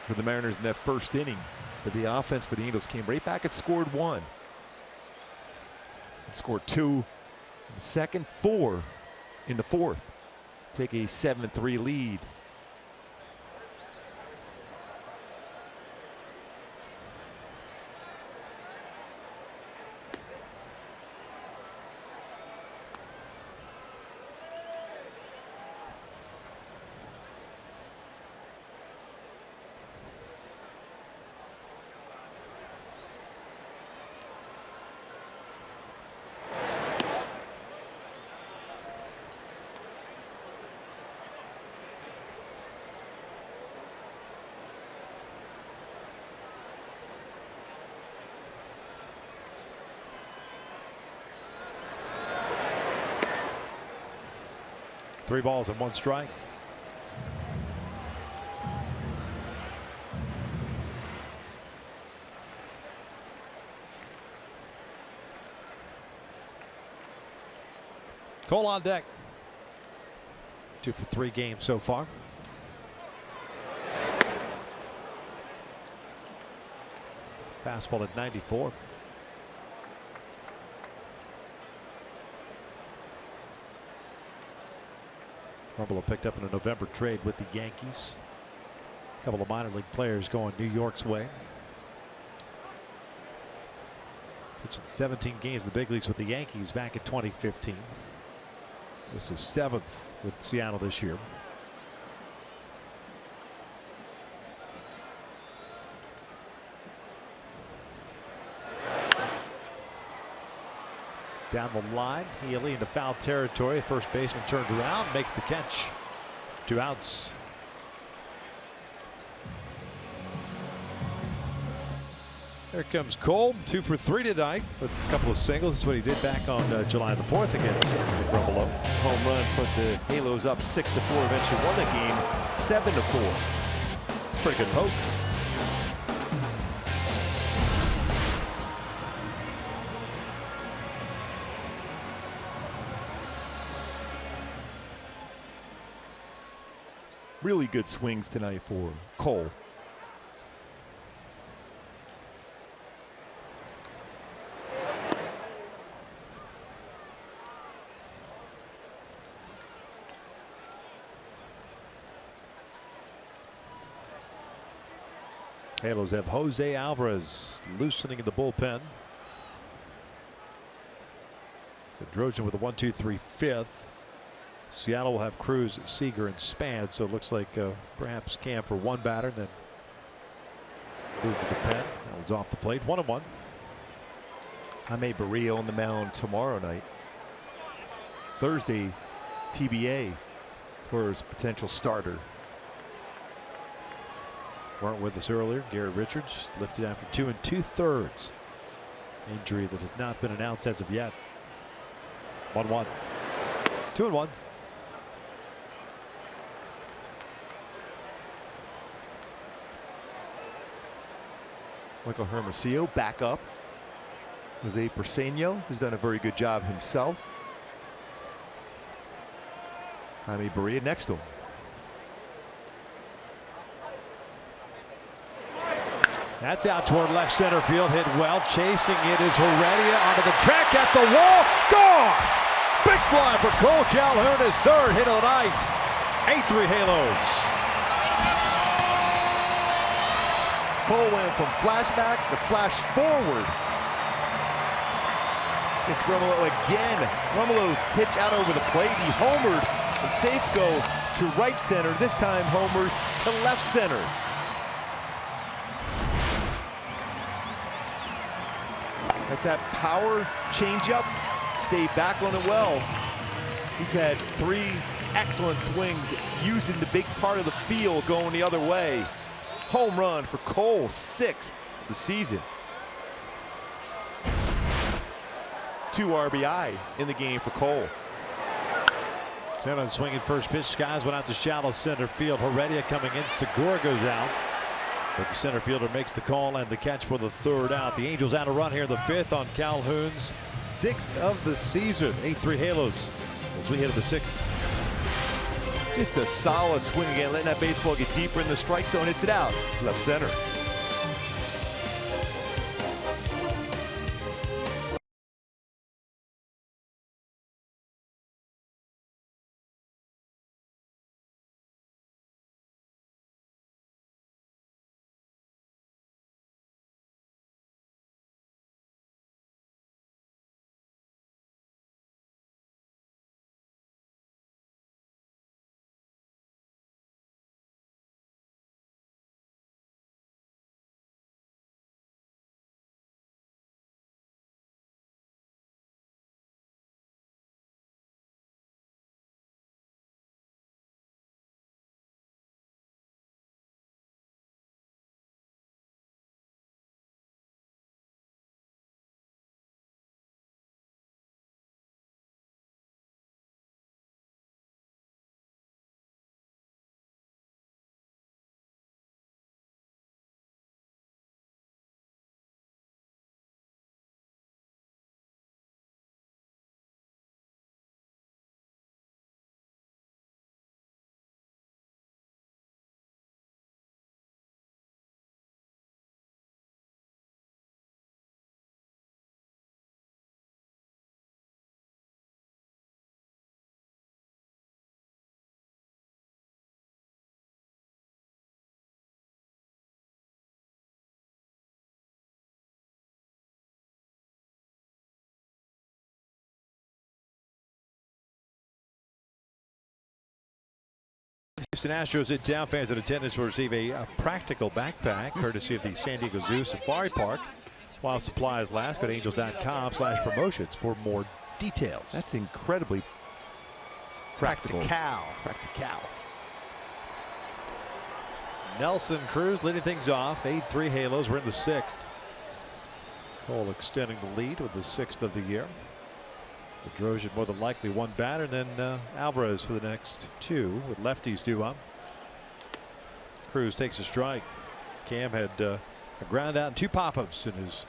for the Mariners in that first inning, but the offense for the Angels came right back and scored 1. And scored 2 in the second, 4 in the fourth. Take a 7-3 lead. Three balls and 1 strike. Cole on deck. 2 for 3 games so far. Fastball at 94. Rumble picked up in a November trade with the Yankees. A couple of minor league players going New York's way. Pitching 17 games in the big leagues with the Yankees back in 2015. This is 7th with Seattle this year. Down the line, Healy into foul territory. First baseman turns around, makes the catch. 2 outs. There comes Cole, 2 for 3 tonight with a couple of singles. That's what he did back on July the 4th against Rumbolo. Home run put the Halos up 6-4. Eventually won the game 7-4. It's a pretty good poke. Really good swings tonight for Cole. Halos have Jose Alvarez loosening in the bullpen. Bedrosian with a 1-2-3 fifth. Seattle will have Cruz, Seager, and Span, so it looks like perhaps Cam for 1 batter, then Moved to the pen. That was off the plate. 1-1. Jaime Barria on the mound tomorrow night. Thursday, TBA for his potential starter. Weren't with us earlier. Garrett Richards lifted after 2 2/3. Injury that has not been announced as of yet. 1-1. 2-1. Michael Hermosillo back up. Jose Perseno has done a very good job himself. Jaime Barria next to him. That's out toward left center field. Hit well. Chasing it is Heredia onto the track at the wall. Gone! Big fly for Cole Calhoun, his third hit of the night. 8-3 Halos. Cole went from flashback to flash forward. It's Romolo again. Romolo pitch out over the plate. He homered and Safeco to right center. This time homers to left center. That's that power changeup. Stayed back on it well. He's had 3 excellent swings using the big part of the field going the other way. Home run for Cole, 6th of the season. 2 RBI in the game for Cole. Simmons swinging first pitch. Skies went out to shallow center field. Heredia coming in. Segura goes out. But the center fielder makes the call and the catch for the 3rd out. The Angels out a run here in the 5th on Calhoun's 6th of the season. 8-3 Halos as we hit the 6th. Just a solid swing again, letting that baseball get deeper in the strike zone. Hits it out, left center. Houston Astros in town. Fans in attendance will receive a practical backpack courtesy of the San Diego Zoo Safari Park while supplies last. Go to angels.com/promotions for more details. That's incredibly practical. Practical. Nelson Cruz leading things off. 8-3 Halos. We're in the 6th. Cole extending the lead with the 6th of the year. Bedrosian more than likely one batter, and then Alvarez for the next 2 with lefties due up. Cruz takes a strike. Cam had a ground out and 2 pop-ups in his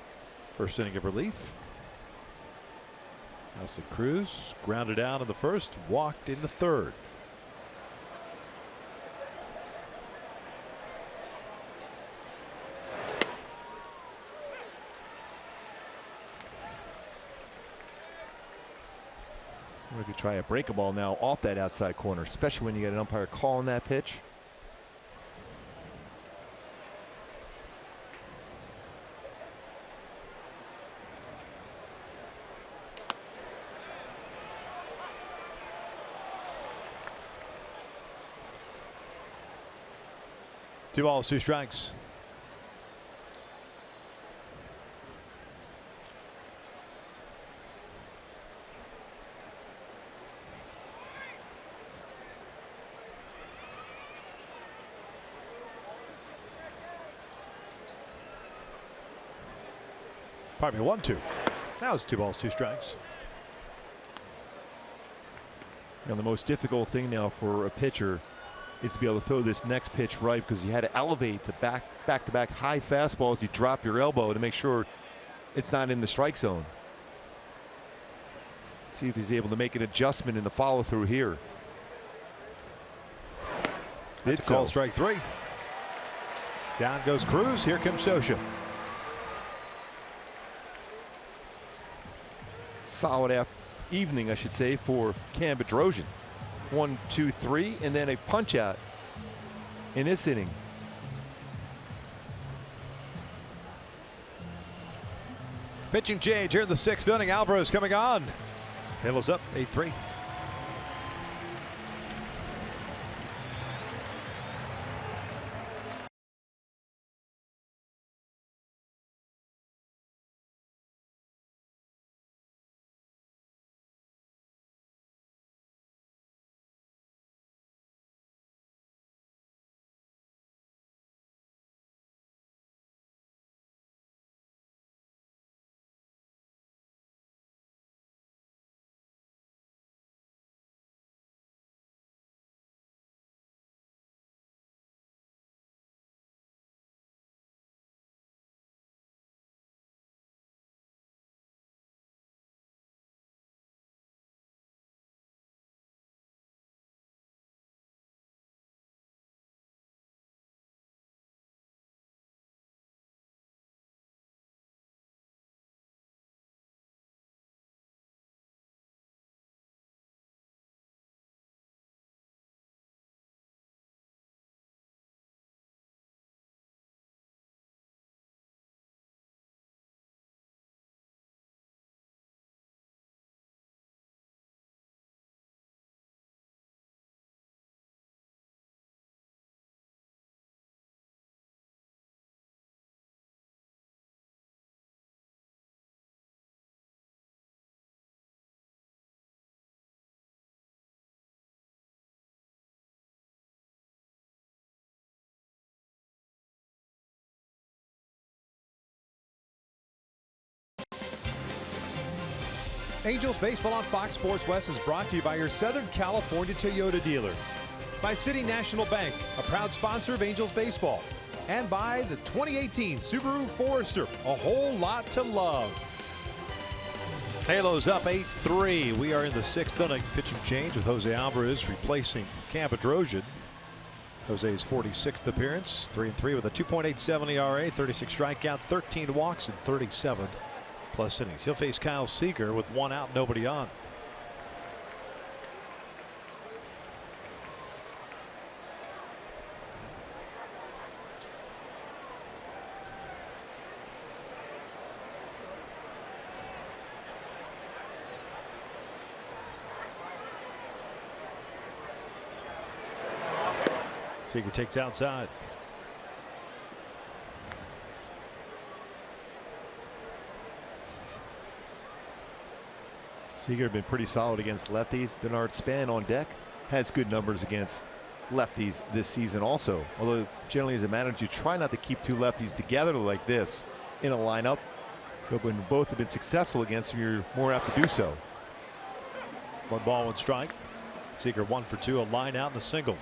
first inning of relief. Nelson Cruz grounded out in the 1st, walked in the 3rd. We could try a break ball now off that outside corner, especially when you get an umpire calling that pitch. Two balls, 2 strikes. Pardon me, 1-2. That was 2 balls, 2 strikes. Now the most difficult thing now for a pitcher is to be able to throw this next pitch right, because you had to elevate the back-to-back high fastballs. You drop your elbow to make sure it's not in the strike zone. See if he's able to make an adjustment in the follow-through here. That's a call, strike 3. Down goes Cruz. Here comes Scioscia. Solid evening, I should say, for Cam Bedrosian. 1, 2, 3, and then a punch out in this inning. Pitching change here in the 6th inning. Alvarez coming on. Halos up 8-3. Angels Baseball on Fox Sports West is brought to you by your Southern California Toyota dealers, by City National Bank, a proud sponsor of Angels Baseball, and by the 2018 Subaru Forester, a whole lot to love. Halos up 8-3. We are in the 6th inning. Pitching change with Jose Alvarez replacing Cam Bedrosian. Jose's 46th appearance, 3-3 with a 2.87 ERA, 36 strikeouts, 13 walks, and 37 plus innings. He'll face Kyle Seager with 1 out, nobody on. Seager takes outside. Seager been pretty solid against lefties. Denard Span on deck has good numbers against lefties this season also. Although generally as a manager, you try not to keep 2 lefties together like this in a lineup. But when both have been successful against them, you're more apt to do so. 1 ball, 1 strike. Seager 1 for 2, a line out and a single.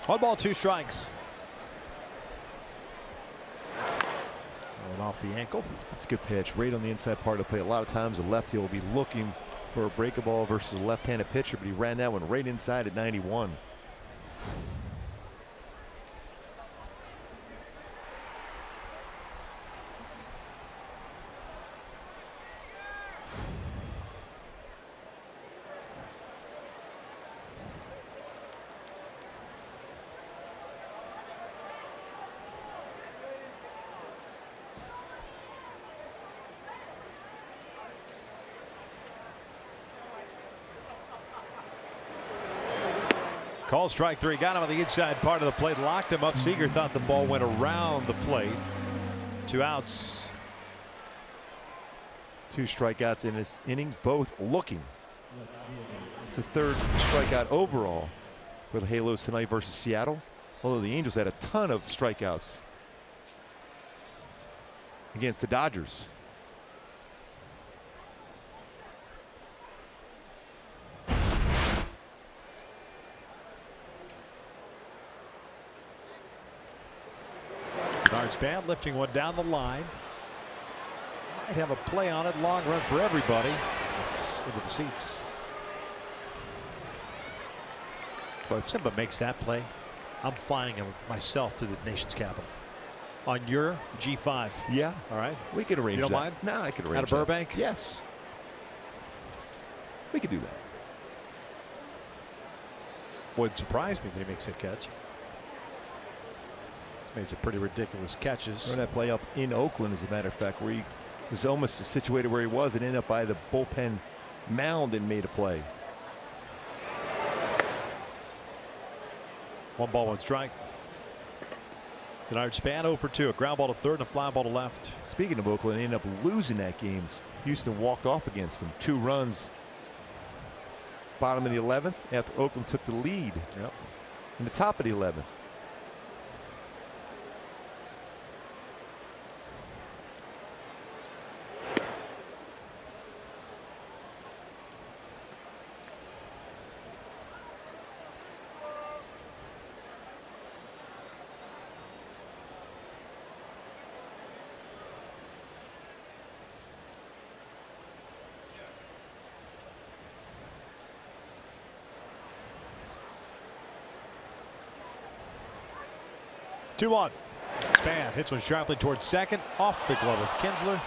One ball, 2 strikes. Going off the ankle. It's a good pitch right on the inside part of the plate. A lot of times the lefty will be looking for a break ball versus a left-handed pitcher, but he ran that one right inside at 91. Call strike 3. Got him on the inside part of the plate. Locked him up. Seager thought the ball went around the plate. 2 outs. 2 strikeouts in this inning, both looking. It's the 3rd strikeout overall for the Halos tonight versus Seattle. Although the Angels had a ton of strikeouts against the Dodgers. Bernard Span lifting one down the line. Might have a play on it. Long run for everybody. It's into the seats. Well, if Simba makes that play, I'm flying him myself to the nation's capital on your G5. Yeah. All right. We could arrange that. You don't mind? No, I could arrange Out of Burbank? that. Yes. We could do that. Wouldn't surprise me that he makes that catch. He's made some pretty ridiculous catches. Run that play up in Oakland, as a matter of fact, where he was almost situated where he was and ended up by the bullpen mound and made a play. 1 ball, 1 strike. Bernard Span 0 for 2. A ground ball to third and a fly ball to left. Speaking of Oakland, they ended up losing that game. Houston walked off against them. 2 runs. Bottom of the 11th after Oakland took the lead. Yep. In the top of the 11th. Two on. Span hits one sharply towards second, off the glove of Kinsler.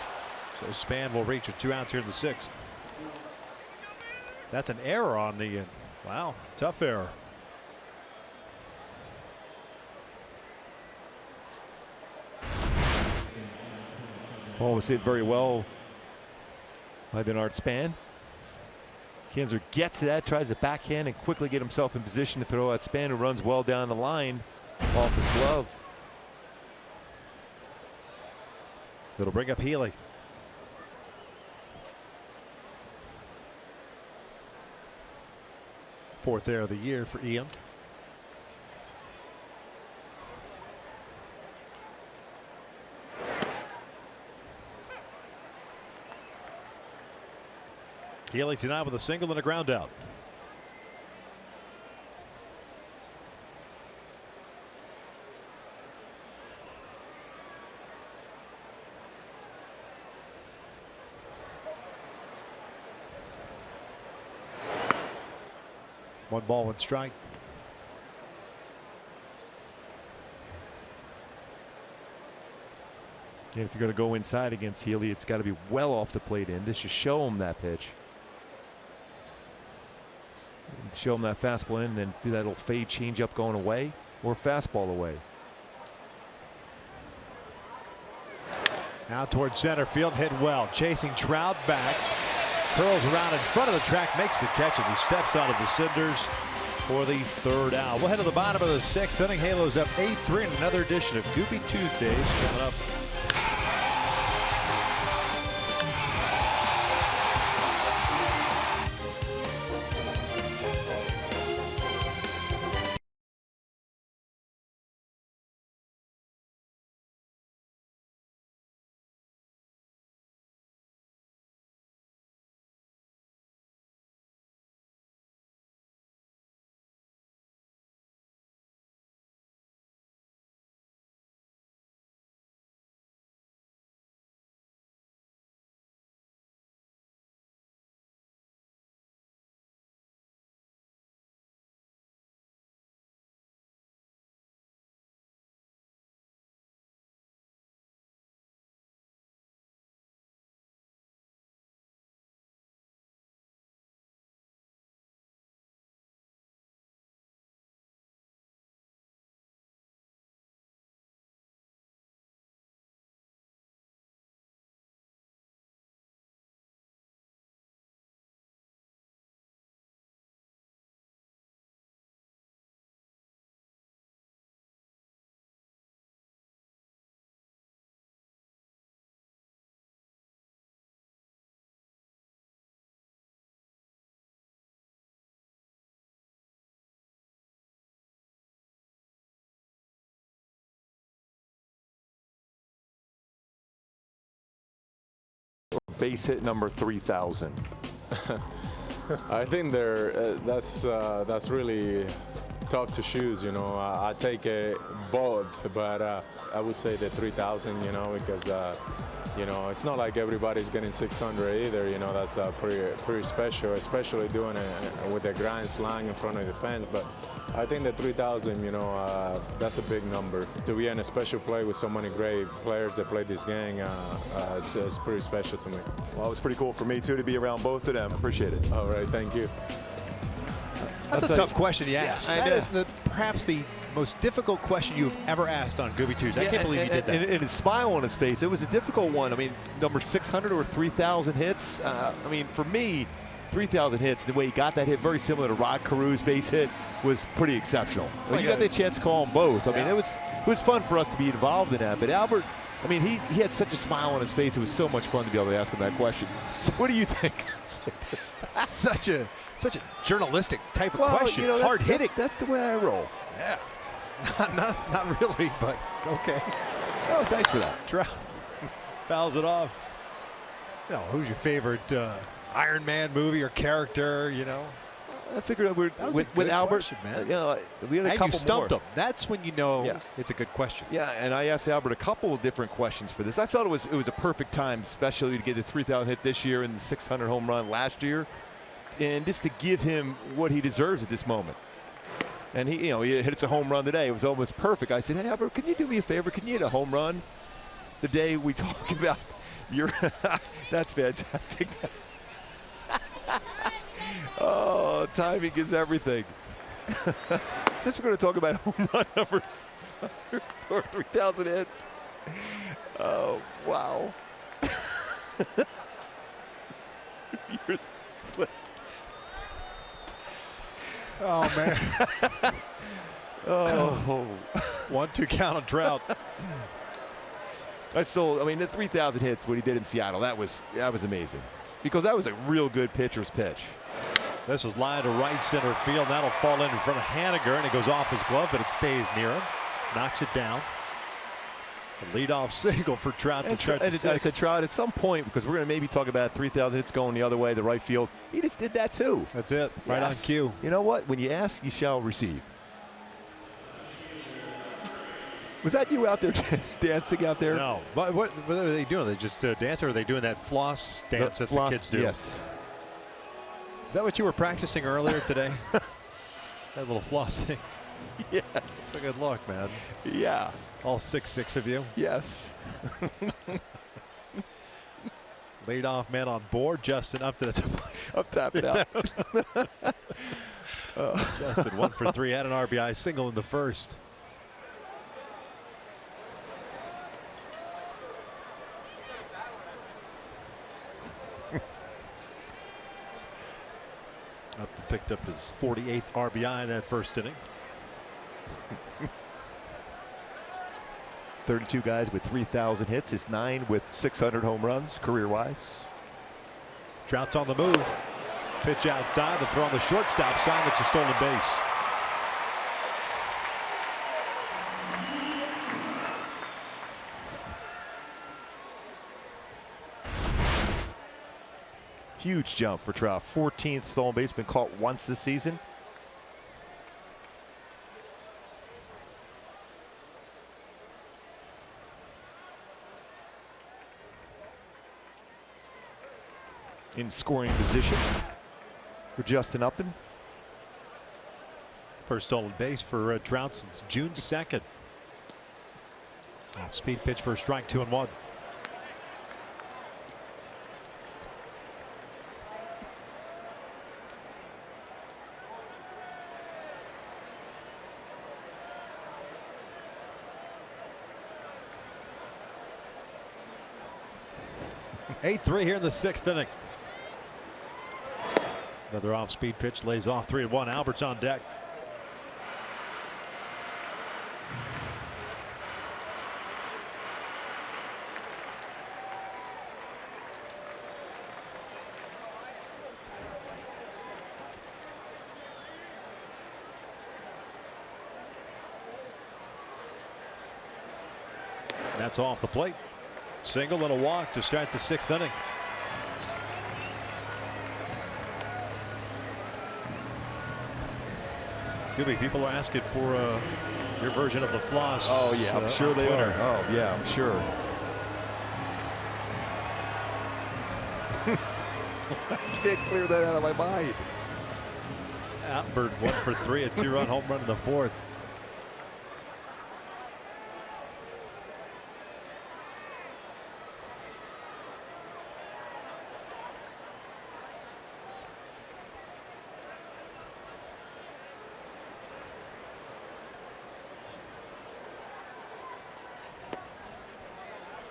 So Span will reach with 2 outs here in the 6th. That's an error on the end. Wow, tough error. Ball was hit very well by Bernard Span. Kinsler gets to that, tries to backhand and quickly get himself in position to throw at Span, who runs well down the line off his glove. It'll bring up Healy. Fourth error of the year for Ian. Healy tonight with a single and a ground out. One ball, 1 strike. And if you're going to go inside against Healy, it's got to be well off the plate end. This should show him that pitch. Show him that fastball in, and then do that little fade changeup going away or fastball away. Out towards center field, hit well. Chasing Trout back. Curls around in front of the track, makes the catch as he steps out of the cinders for the 3rd out. We'll head to the bottom of the 6th inning. Halos up 8-3 in another edition of Goofy Tuesdays coming up base hit number 3,000? I think that's really tough to choose. You know, I take both, but I would say the 3,000. You know, because you know, it's not like everybody's getting 600 either. You know, that's pretty special, especially doing it with the grand slang in front of the fans. But I think the 3,000, you know, that's a big number. To be in a special play with so many great players that play this game, it's pretty special to me. Well, it was pretty cool for me too to be around both of them. Appreciate it. All right, thank you. That's a tough question you asked. Yeah, That is perhaps the most difficult question you've ever asked on Gooby Tuesday. I can't believe you did that. And his smile on his face, it was a difficult one. I mean, number 600 or 3,000 hits. I mean, for me, 3,000 hits, the way he got that hit, very similar to Rod Carew's base hit, was pretty exceptional. So you got the chance to call them both. I mean, it was fun for us to be involved in that. But Albert, I mean, he had such a smile on his face. It was so much fun to be able to ask him that question. So what do you think? such a journalistic type of question. You know, hard hitting. That's the way I roll. Yeah. Not really, but okay. Oh, thanks for that. Trout fouls it off. You know, who's your favorite Iron Man movie or character? You know, I figured with Albert, question, man. You know, we had a couple you stumped more. him. That's when you know it's a good question. Yeah, and I asked Albert a couple of different questions for this. I felt it was a perfect time, especially to get a 3,000 hit this year and the 600 home run last year, and just to give him what he deserves at this moment. And he hits a home run today. It was almost perfect. I said, hey, Albert, can you do me a favor? Can you hit a home run the day we talk about your? That's fantastic. Oh, timing is everything. Since we're going to talk about home run number 600 or 3,000 hits. Oh, wow. You're slick. Oh, man. Oh. 1-2 count on Trout. I mean, the 3,000 hits, what he did in Seattle, that was amazing. Because that was a real good pitcher's pitch. This was lined to right center field. That'll fall in front of Haniger, and it goes off his glove, but it stays near him. Knocks it down. A leadoff single for Trout to start the sixth. I said, Trout, at some point, because we're going to maybe talk about 3,000 hits going the other way, the right field, he just did that too. That's it. Right on cue. You know what? When you ask, you shall receive. Was that you out there dancing out there? No. What are they doing? Are they just dancing, or are they doing that floss dance that the kids do? Yes. Is that what you were practicing earlier today? That little floss thing. Yeah. It's a good look, man. Yeah. All 6'6" of you. Yes. Leadoff man on board. Justin up to the up top it out. Justin 1 for 3, had an RBI single in the first. Upton picked up his 48th RBI in that first inning. 32 guys with 3,000 hits. His 9 with 600 home runs career-wise. Trout's on the move. Pitch outside to throw on the shortstop side. It's a stolen base. Huge jump for Trout. 14th stolen base, been caught once this season. In scoring position for Justin Upton. First stolen base for Trout since June 2nd. Off speed pitch for a strike, 2-1. Eight-3 here in the 6th inning. Another off-speed pitch lays off 3-1. Albert's on deck. That's off the plate. Single and a walk to start the 6th inning. Could be. People are asking for your version of the floss. Oh, yeah, I'm sure they Twitter. are. Oh, yeah, I'm sure. I can't clear that out of my mind. Albert 1 for 3, a 2-run home run in the 4th.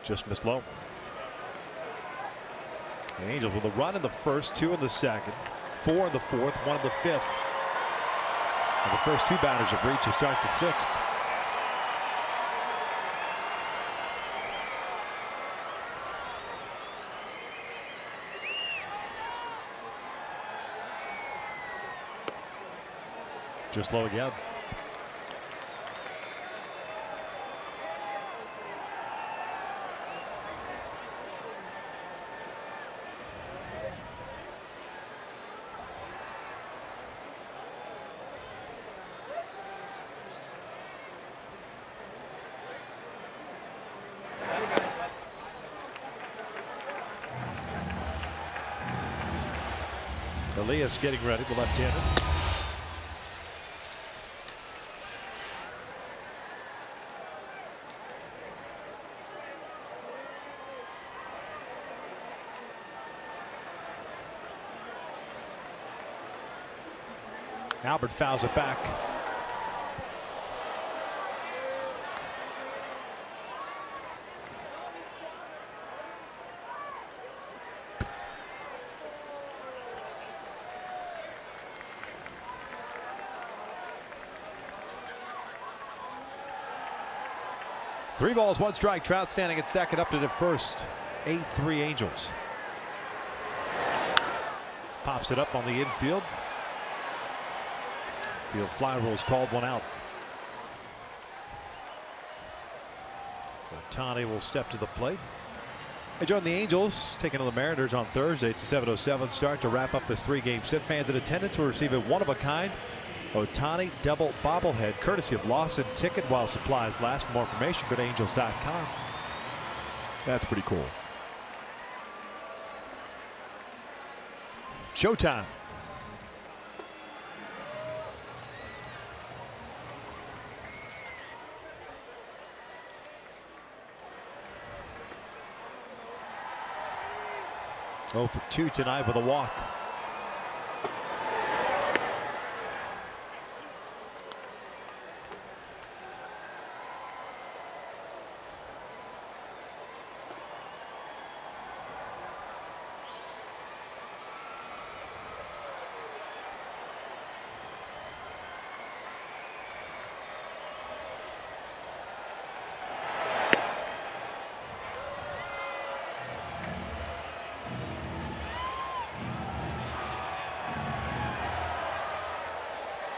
Just missed low. The Angels with a run in the first, 2 in the second, 4 in the 4th, 1 in the 5th. And the first 2 batters have reached to start the 6th. Just low again. Elias getting ready, the left-hander. Albert fouls it back. Three balls, 1 strike. Trout standing at second, up to the first. 8-3 Angels. Pops it up on the infield. Field fly rules called, 1 out. So Ohtani will step to the plate. They join the Angels, taking on the Mariners on Thursday. It's a 7:07 start to wrap up this 3-game set. Fans in attendance will receive a one-of-a-kind Ohtani double bobblehead, courtesy of Lawson Ticket while supplies last. For more information, go to angels.com. That's pretty cool. Showtime. Oh for 2 tonight with a walk.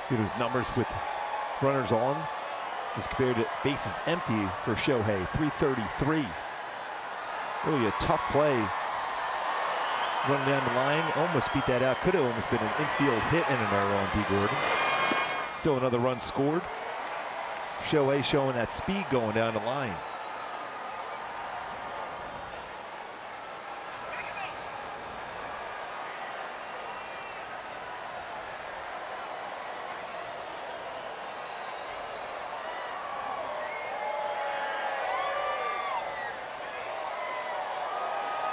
See those numbers with runners on as compared to bases empty for Shohei. 333. Really a tough play. Running down the line, almost beat that out. Could have almost been an infield hit and an error on D. Gordon. Still another run scored. Shohei showing that speed going down the line.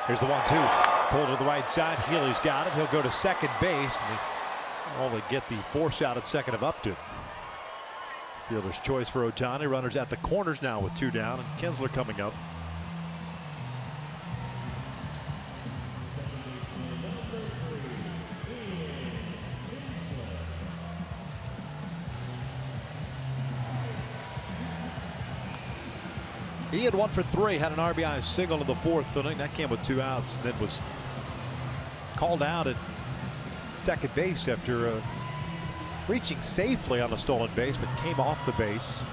Here's the 1-2. Pulled to the right side. Healy's got it. He'll go to second base. And they only get the force out at second of Upton. Fielder's choice for Ohtani. Runners at the corners now with 2 down. And Kinsler coming up. He had 1 for 3, had an RBI single in the 4th inning. That came with 2 outs, and then was called out at second base after reaching safely on a stolen base, but came off the base.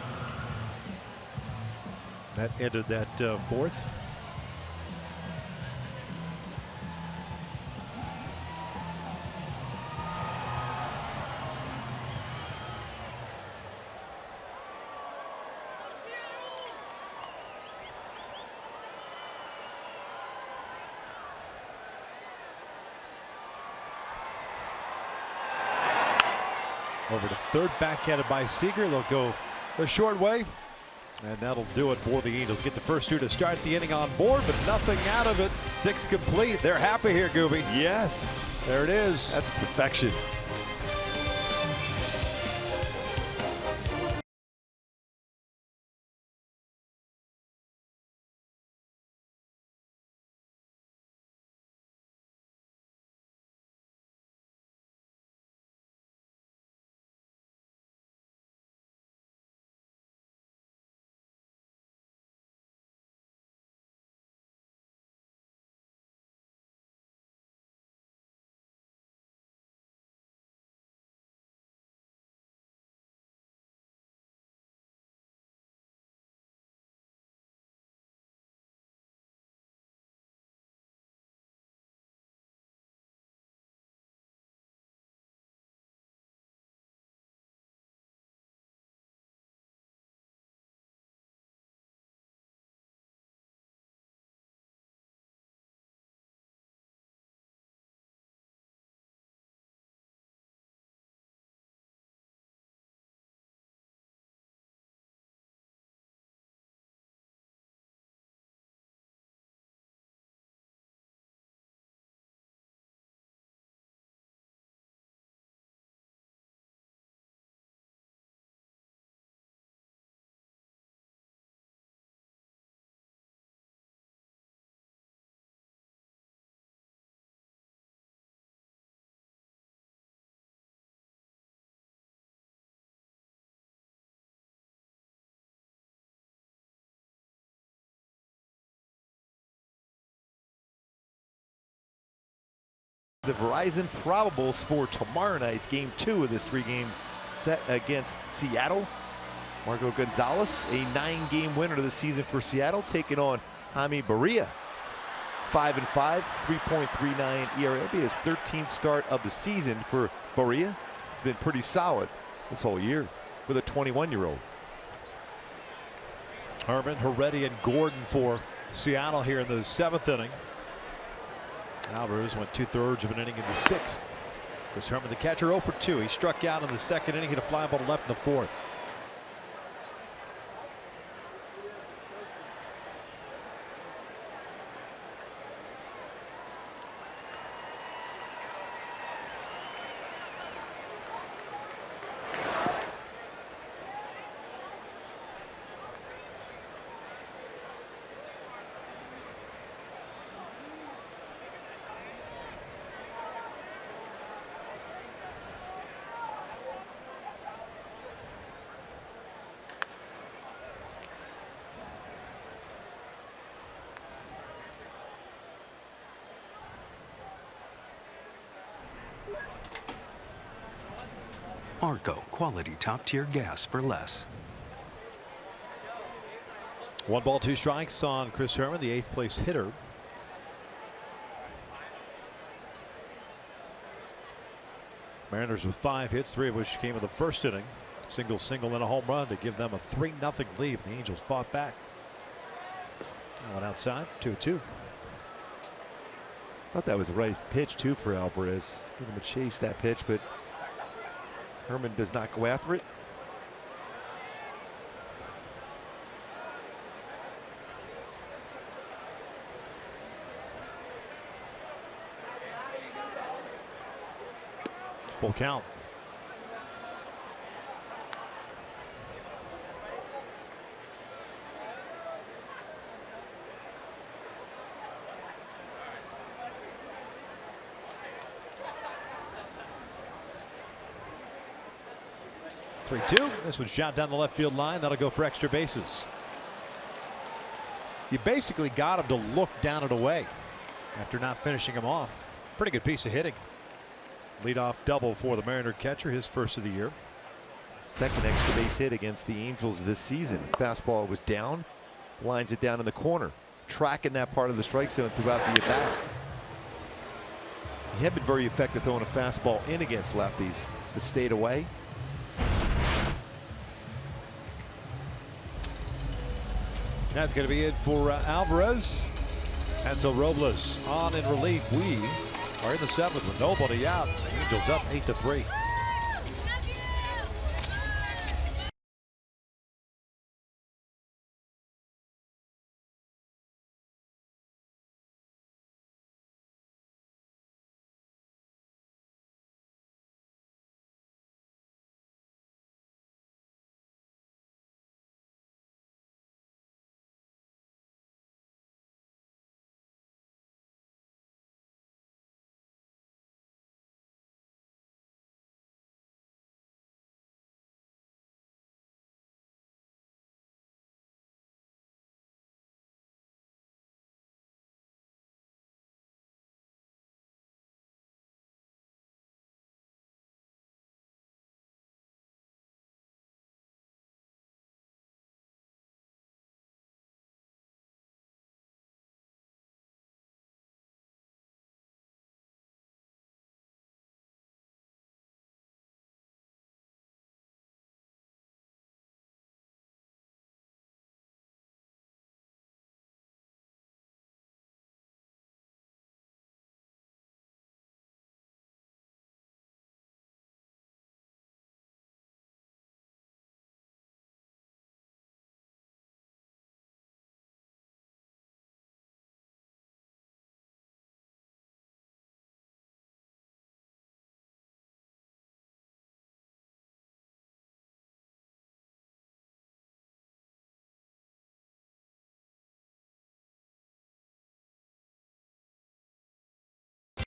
That ended that 4th. Over to third, backhanded by Seager. They'll go the short way, and that'll do it for the Angels. Get the first two to start the inning on board, but nothing out of it. 6 complete. They're happy here, Gooby. Yes. There it is. That's perfection. The Verizon probables for tomorrow night's game 2 of this 3-game set against Seattle. Marco Gonzalez, a 9-game winner of the season for Seattle, taking on Jaime Barria. 5-5, 3.39 ERA. It'll be his 13th start of the season for Barria. He's been pretty solid this whole year with a 21-year-old. Herman, Heredia, and Gordon for Seattle here in the 7th inning. Alvarez went 2/3 of an inning in the 6th. Chris Herman, the catcher, 0 for 2. He struck out in the 2nd inning, hit a fly ball to left in the 4th. Arco, quality top-tier gas for less. 1 ball, 2 strikes on Chris Herman, the 8th place hitter. Mariners with 5 hits, 3 of which came in the 1st inning. Single, and a home run to give them a 3-0 lead. The Angels fought back. That one outside, 2-2. Thought that was the right pitch too for Alvarez. Give him a chase that pitch, but Herman does not go after it. Full count. Three-two. This one's shot down the left field line. That'll go for extra bases. You basically got him to look down and away after not finishing him off. Pretty good piece of hitting. Leadoff double for the Mariner catcher, his 1st of the year. 2nd extra base hit against the Angels this season. Fastball was down, lines it down in the corner, tracking that part of the strike zone throughout the at-bat. He had been very effective throwing a fastball in against lefties, but stayed away. That's going to be it for Alvarez. Hansel Robles on in relief. We are in the 7th with nobody out. Angels up 8-3.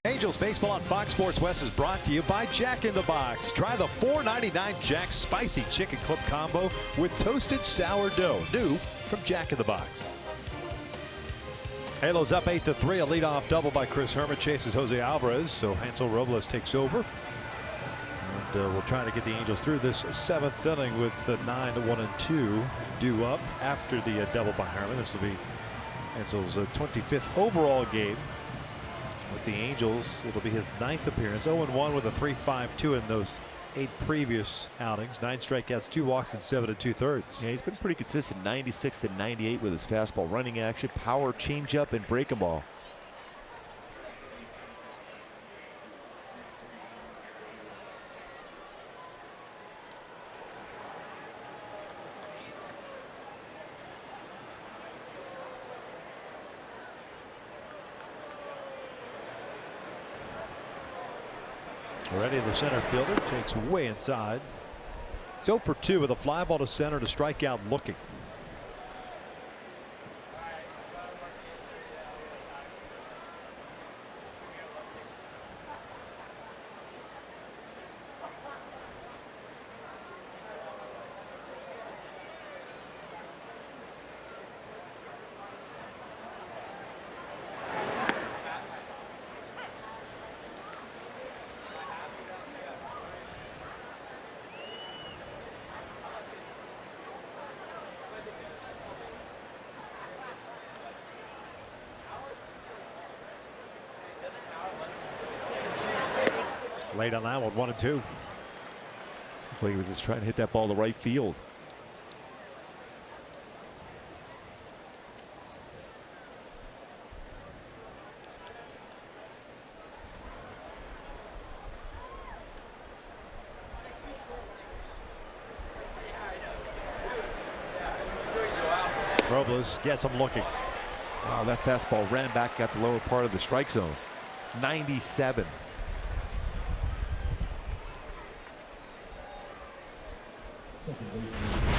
Angels baseball on Fox Sports West is brought to you by Jack in the Box. Try the $4.99 Jack Spicy Chicken Clip Combo with toasted sourdough. New from Jack in the Box. Halos up 8-3. A leadoff double by Chris Herman chases Jose Alvarez. So Hansel Robles takes over. And we'll try to get the Angels through this 7th inning with the 9-1-2 due up after the double by Herman. This will be Hansel's 25th overall game with the Angels. It'll be his 9th appearance. 0-1 with a 3.52 in those 8 previous outings. 9 strikeouts, 2 walks, and 7 2/3. Yeah, he's been pretty consistent. 96 to 98 with his fastball, running action, power, changeup, and breaking ball. Already the center fielder takes way inside. He's 0 for 2 with a fly ball to center to strike out looking. Late on that one, 1-2. Looks like he was just trying to hit that ball to right field. Robles gets him looking. Wow, that fastball ran back, got the lower part of the strike zone. 97.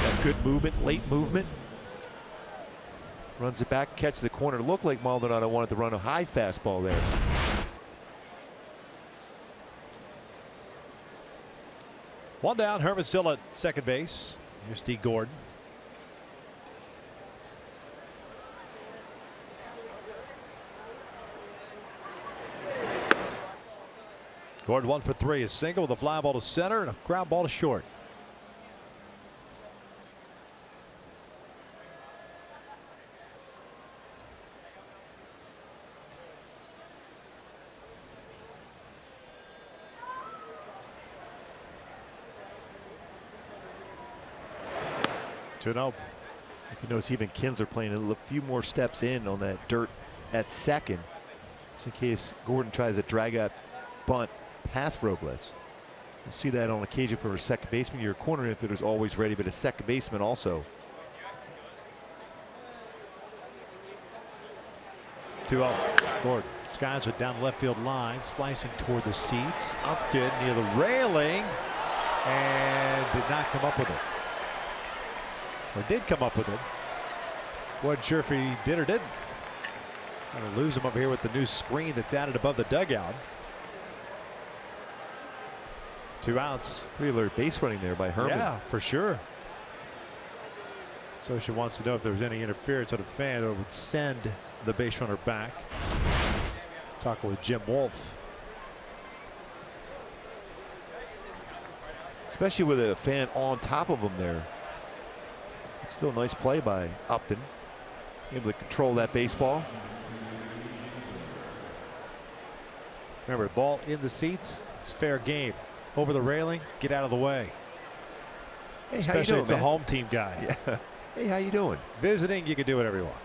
Got good movement, late movement. Runs it back, catches the corner. Looked like Maldonado wanted to run a high fastball there. One down. Herman still at second base. Here's D. Gordon. Gordon 1 for 3. A single with a fly ball to center and a ground ball to short. If you notice, even Kinsler playing a few more steps in on that dirt at second, just in case Gordon tries to drag that bunt past Robles. You'll see that on occasion for a second baseman. Your corner infielder is always ready, but a second baseman also. 2-0. Gordon skies it down the left field line, slicing toward the seats. Upton near the railing and did not come up with it. Or did come up with it. Wasn't sure if he did or didn't. Going to lose him over here with the new screen that's added above the dugout. 2 outs. Pretty alert base running there by Herman. Yeah, for sure. Scioscia wants to know if there was any interference on a fan or would send the base runner back. Talking with Jim Wolf. Especially with a fan on top of him there. Still a nice play by Upton. Able to control that baseball. Remember, ball in the seats, it's fair game. Over the railing, get out of the way. Hey, especially how you doing, it's a man? home team guy. Yeah. Hey, how you doing? Visiting, you can do whatever you want.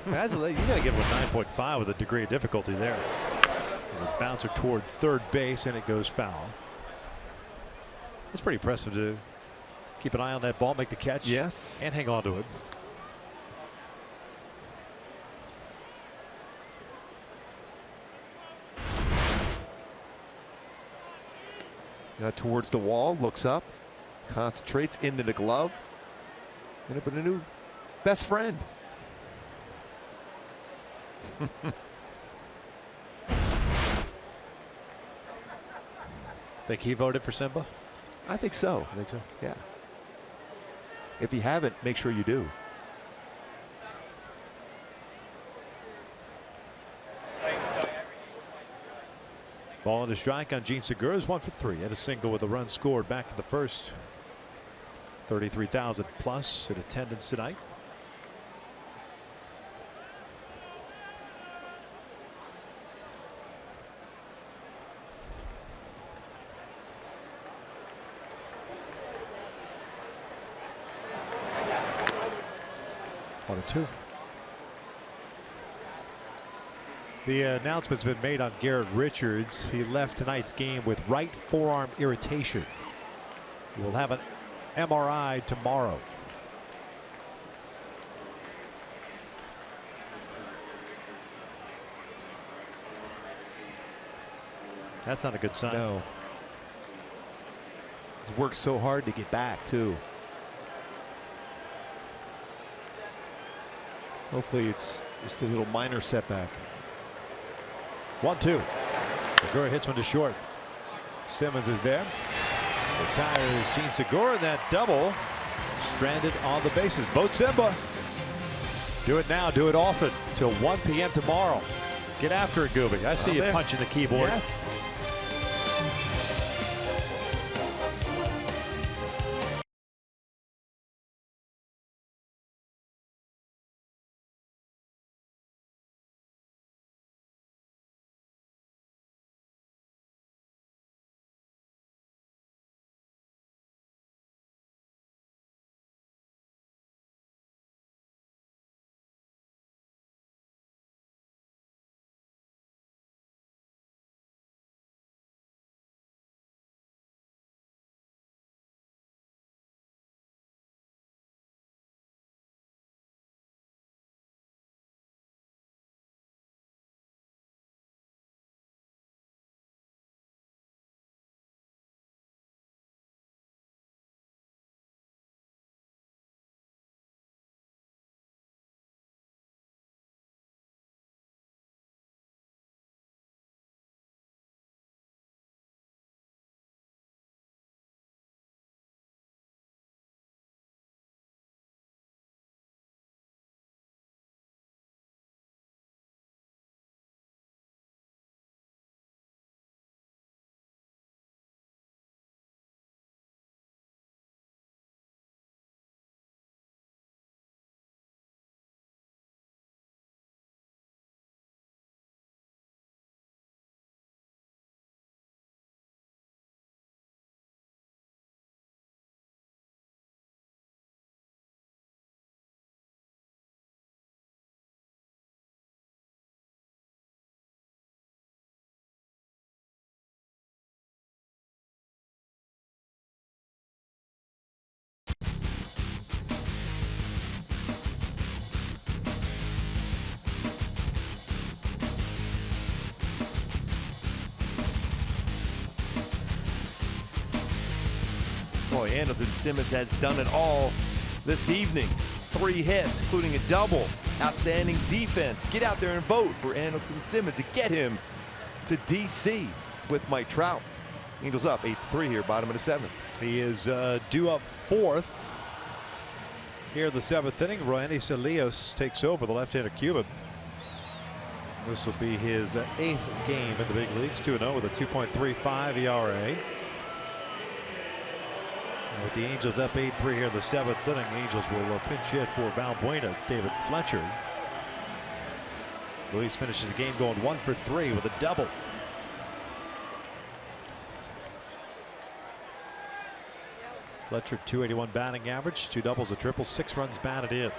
You got to give him a 9.5 with a degree of difficulty there. And a bouncer toward third base, and it goes foul. It's pretty impressive to keep an eye on that ball, make the catch, yes, and hang on to it. Got towards the wall, looks up, concentrates into the glove, and up with a new best friend. Think he voted for Simba? I think so. I think so. Yeah. If you haven't, make sure you do. Ball in a strike on Gene Segura is 1 for 3. Had a single with a run scored back in the first. 33,000 plus in attendance tonight. One and two. The announcement's been made on Garrett Richards. He left tonight's game with right forearm irritation. He will have an MRI tomorrow. That's not a good sign. No. He's worked so hard to get back, too. Hopefully it's just a little minor setback. 1-2. Segura hits one to short. Simmons is there. Retires Gene Segura, and that double stranded on the bases. Vote Simba. Do it now, do it often, till 1 p.m. tomorrow. Get after it, Gooby. I see you punching the keyboard. Yes. Boy, Andrelton Simmons has done it all this evening. 3 hits, including a double. Outstanding defense. Get out there and vote for Andrelton Simmons to get him to D.C. with Mike Trout. Angels up 8-3 here, bottom of the 7th. He is due up 4th here in the 7th inning. Randy Celios takes over, the left-hander Cuban. This will be his 8th game in the big leagues. 2-0 with a 2.35 ERA. With the Angels up 8-3 here in the 7th inning, Angels will pinch hit for Valbuena. It's David Fletcher. Luis finishes the game going 1 for 3 with a double. Fletcher, 281 batting average, 2 doubles, a triple, 6 runs batted in.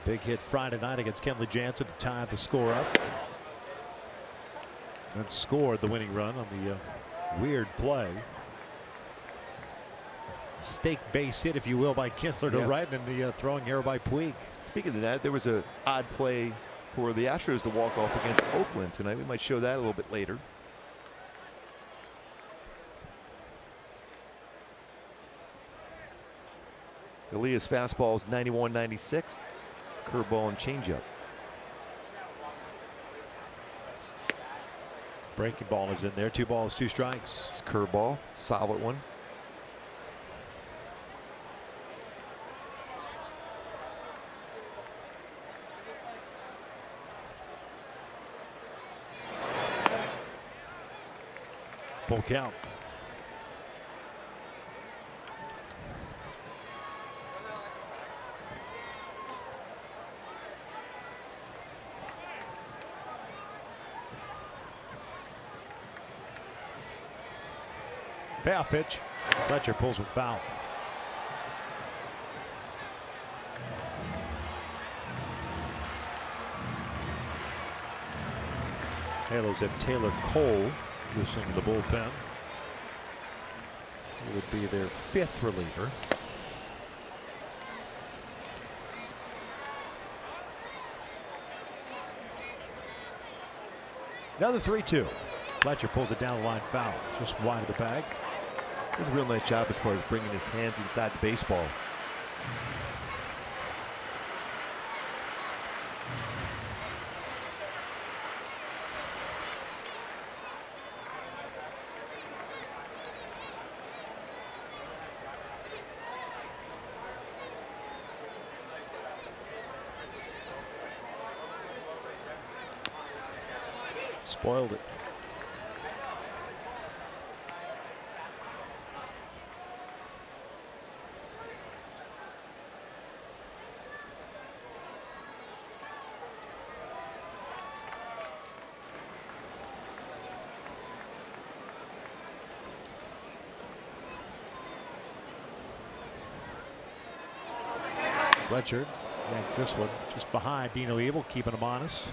Big hit Friday night against Kenley Jansen to tie the score up. And scored the winning run on the weird play. Stake base hit, if you will, by Kinsler to right, and the throwing error by Puig. Speaking of that, there was an odd play for the Astros to walk off against Oakland tonight. We might show that a little bit later. Elias fastball is 91-96. Curveball and changeup. Breaking ball is in there. 2 balls, 2 strikes. Curveball, solid one. Full count. Payoff pitch. Fletcher pulls with foul. Halos have Taylor Cole listening to the bullpen. He would be their 5th reliever. Another 3-2. Fletcher pulls it down the line, foul, just wide of the bag. Does a real nice job as far as bringing his hands inside the baseball. Spoiled it. Fletcher yanks this one just behind Dino Evil, keeping him honest.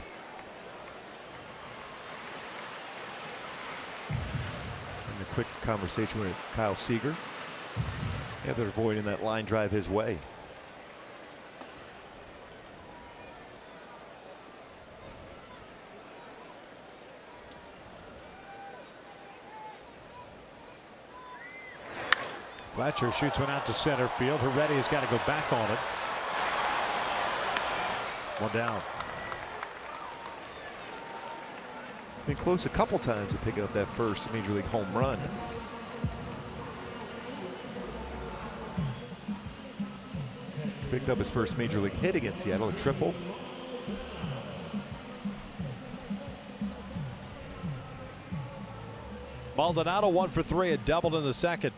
And a quick conversation with Kyle Seager. Yeah, they're avoiding that line drive his way. Fletcher shoots one out to center field. Heredia has got to go back on it. One down. Been close a couple times to picking up that first major league home run. Picked up his first major league hit against Seattle, a triple. Maldonado 1 for 3, a double in the second.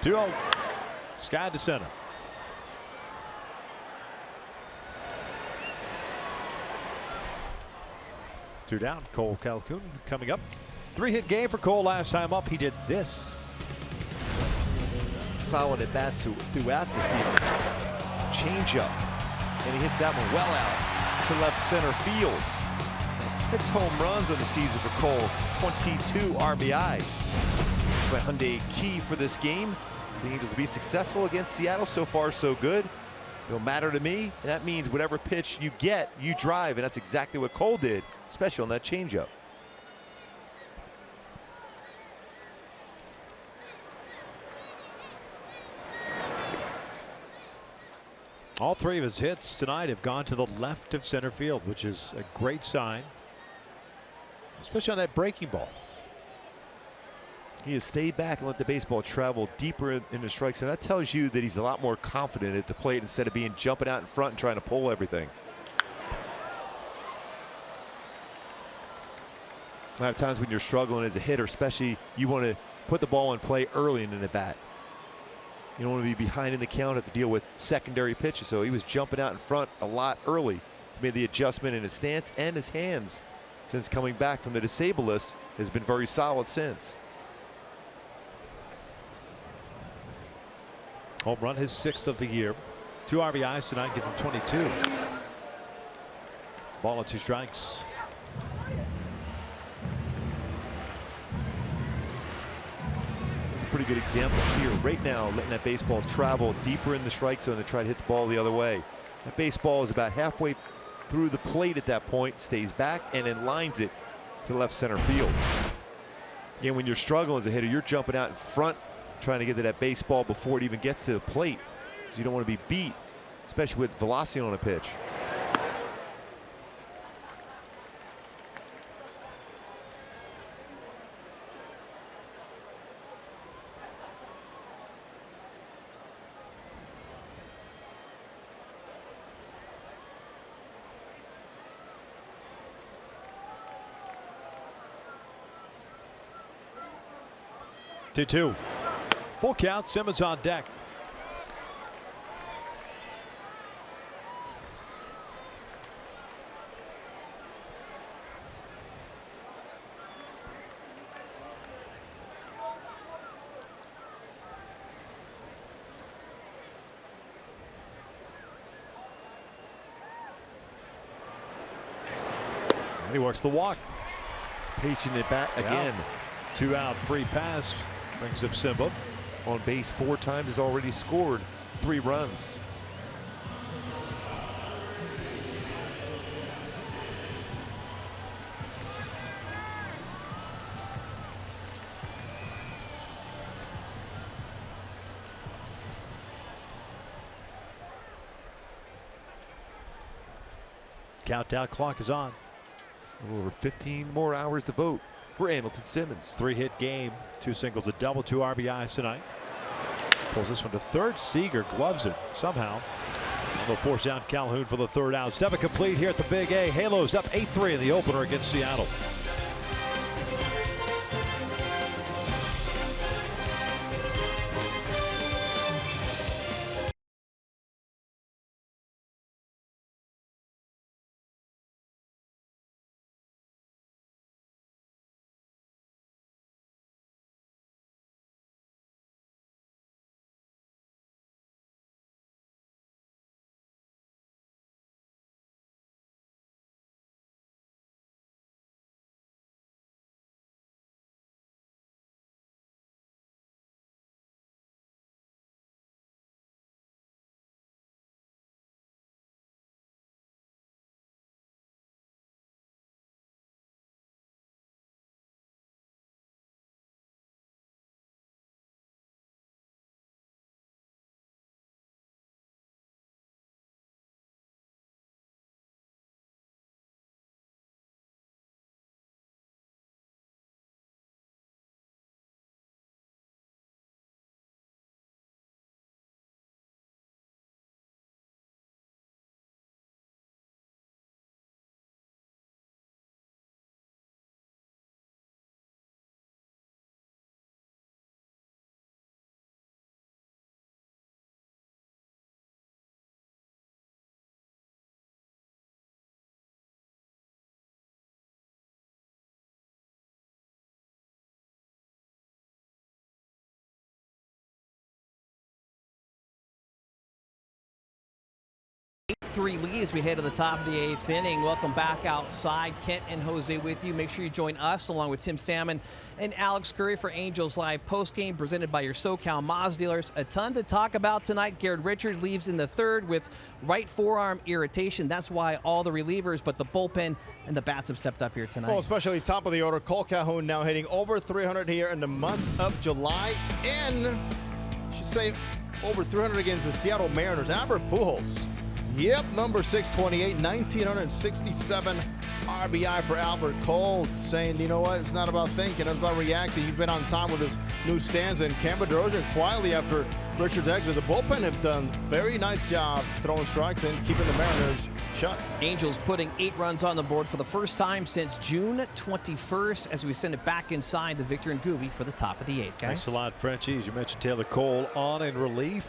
Two-0. Sky to center. Two down. Cole Calhoun coming up. 3-hit game for Cole last time up. He did this. Solid at bats throughout the season. Changeup. And he hits that one well out to left center field. 6 home runs on the season for Cole. 22 RBI. But Hyundai key for this game. The Angels to be successful against Seattle. So far, so good. It'll matter to me. And that means whatever pitch you get, you drive. And that's exactly what Cole did, especially on that changeup. All 3 of his hits tonight have gone to the left of center field, which is a great sign, especially on that breaking ball. He has stayed back and let the baseball travel deeper in the strike zone. That tells you that he's a lot more confident at the plate instead of being jumping out in front and trying to pull everything. A lot of times when you're struggling as a hitter, especially, you want to put the ball in play early in the bat. You don't want to be behind in the count, have to deal with secondary pitches. So he was jumping out in front a lot early. He made the adjustment in his stance and his hands since coming back from the disabled list. Has been very solid since. Home run, his 6th of the year. 2 RBIs tonight, give him 22. Ball and 2 strikes. It's a pretty good example here right now, letting that baseball travel deeper in the strike zone to try to hit the ball the other way. That baseball is about halfway through the plate at that point, stays back and then lines it to left center field. Again, when you're struggling as a hitter, you're jumping out in front trying to get to that baseball before it even gets to the plate, because you don't want to be beat, especially with velocity on a pitch. Two. Full count, Simmons on deck. And he works the walk. Patient at bat again. 2 out, free pass brings up Simba. On base 4 times, has already scored 3 runs. Countdown clock is on. Over 15 more hours to vote for Andrelton Simmons. 3-hit game, 2 singles, a double, 2 RBIs tonight. Pulls this one to third. Seager gloves it somehow. And they'll force out Calhoun for the 3rd out. 7 complete here at the Big A. Halos up 8-3 in the opener against Seattle. Three lead as we head to the top of the 8th inning. Welcome back outside. Kent and Jose with you. Make sure you join us along with Tim Salmon and Alex Curry for Angels Live postgame presented by your SoCal Moz dealers. A ton to talk about tonight. Garrett Richards leaves in the 3rd with right forearm irritation. That's why all the relievers, but the bullpen and the bats have stepped up here tonight. Well, especially top of the order. Cole Calhoun now hitting over 300 here in the month of July. And I should say over 300 against the Seattle Mariners. Albert Pujols Yep, number 628, 1,967 RBI for Albert Cole, saying, you know what, it's not about thinking, it's about reacting. He's been on time with his new stanza, and Cameron DeRozan quietly after Richard's exit. The bullpen have done very nice job throwing strikes and keeping the Mariners shut. Angels putting 8 runs on the board for the first time since June 21st as we send it back inside to Victor and Gooby for the top of the 8th, guys. Thanks a lot, Frenchie. As you mentioned, Taylor Cole on in relief.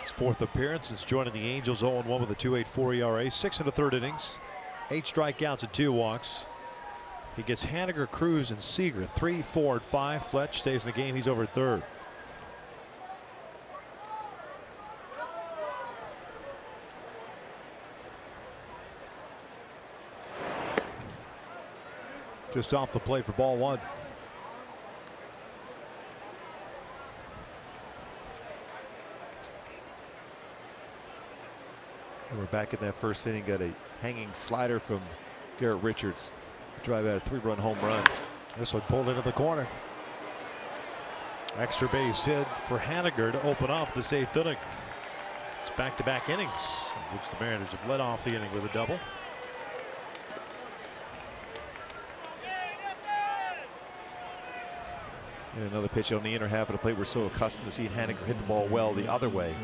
His 4th appearance since joining the Angels, 0-1 with a 2.84 ERA, 6 1/3 innings, 8 strikeouts and 2 walks. He gets Haniger, Cruz, and Seager 3, 4, and 5. Fletch stays in the game. He's over at 3rd. Just off the plate for ball 1. And we're back in that first inning. Got a hanging slider from Garrett Richards. Drive out a 3-run home run. This one pulled into the corner. Extra base hit for Haniger to open up this 8th inning. It's back-to-back innings, in which the Mariners have led off the inning with a double. And another pitch on the inner half of the plate. We're so accustomed to seeing Haniger hit the ball well the other way.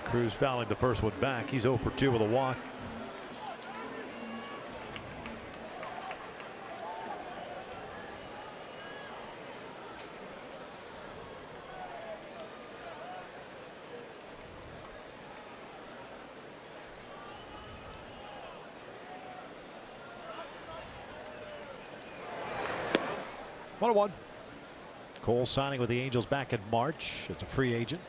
Cruz fouling the first one back. He's 0 for 2 with a walk. One. Cole signing with the Angels back in March as a free agent.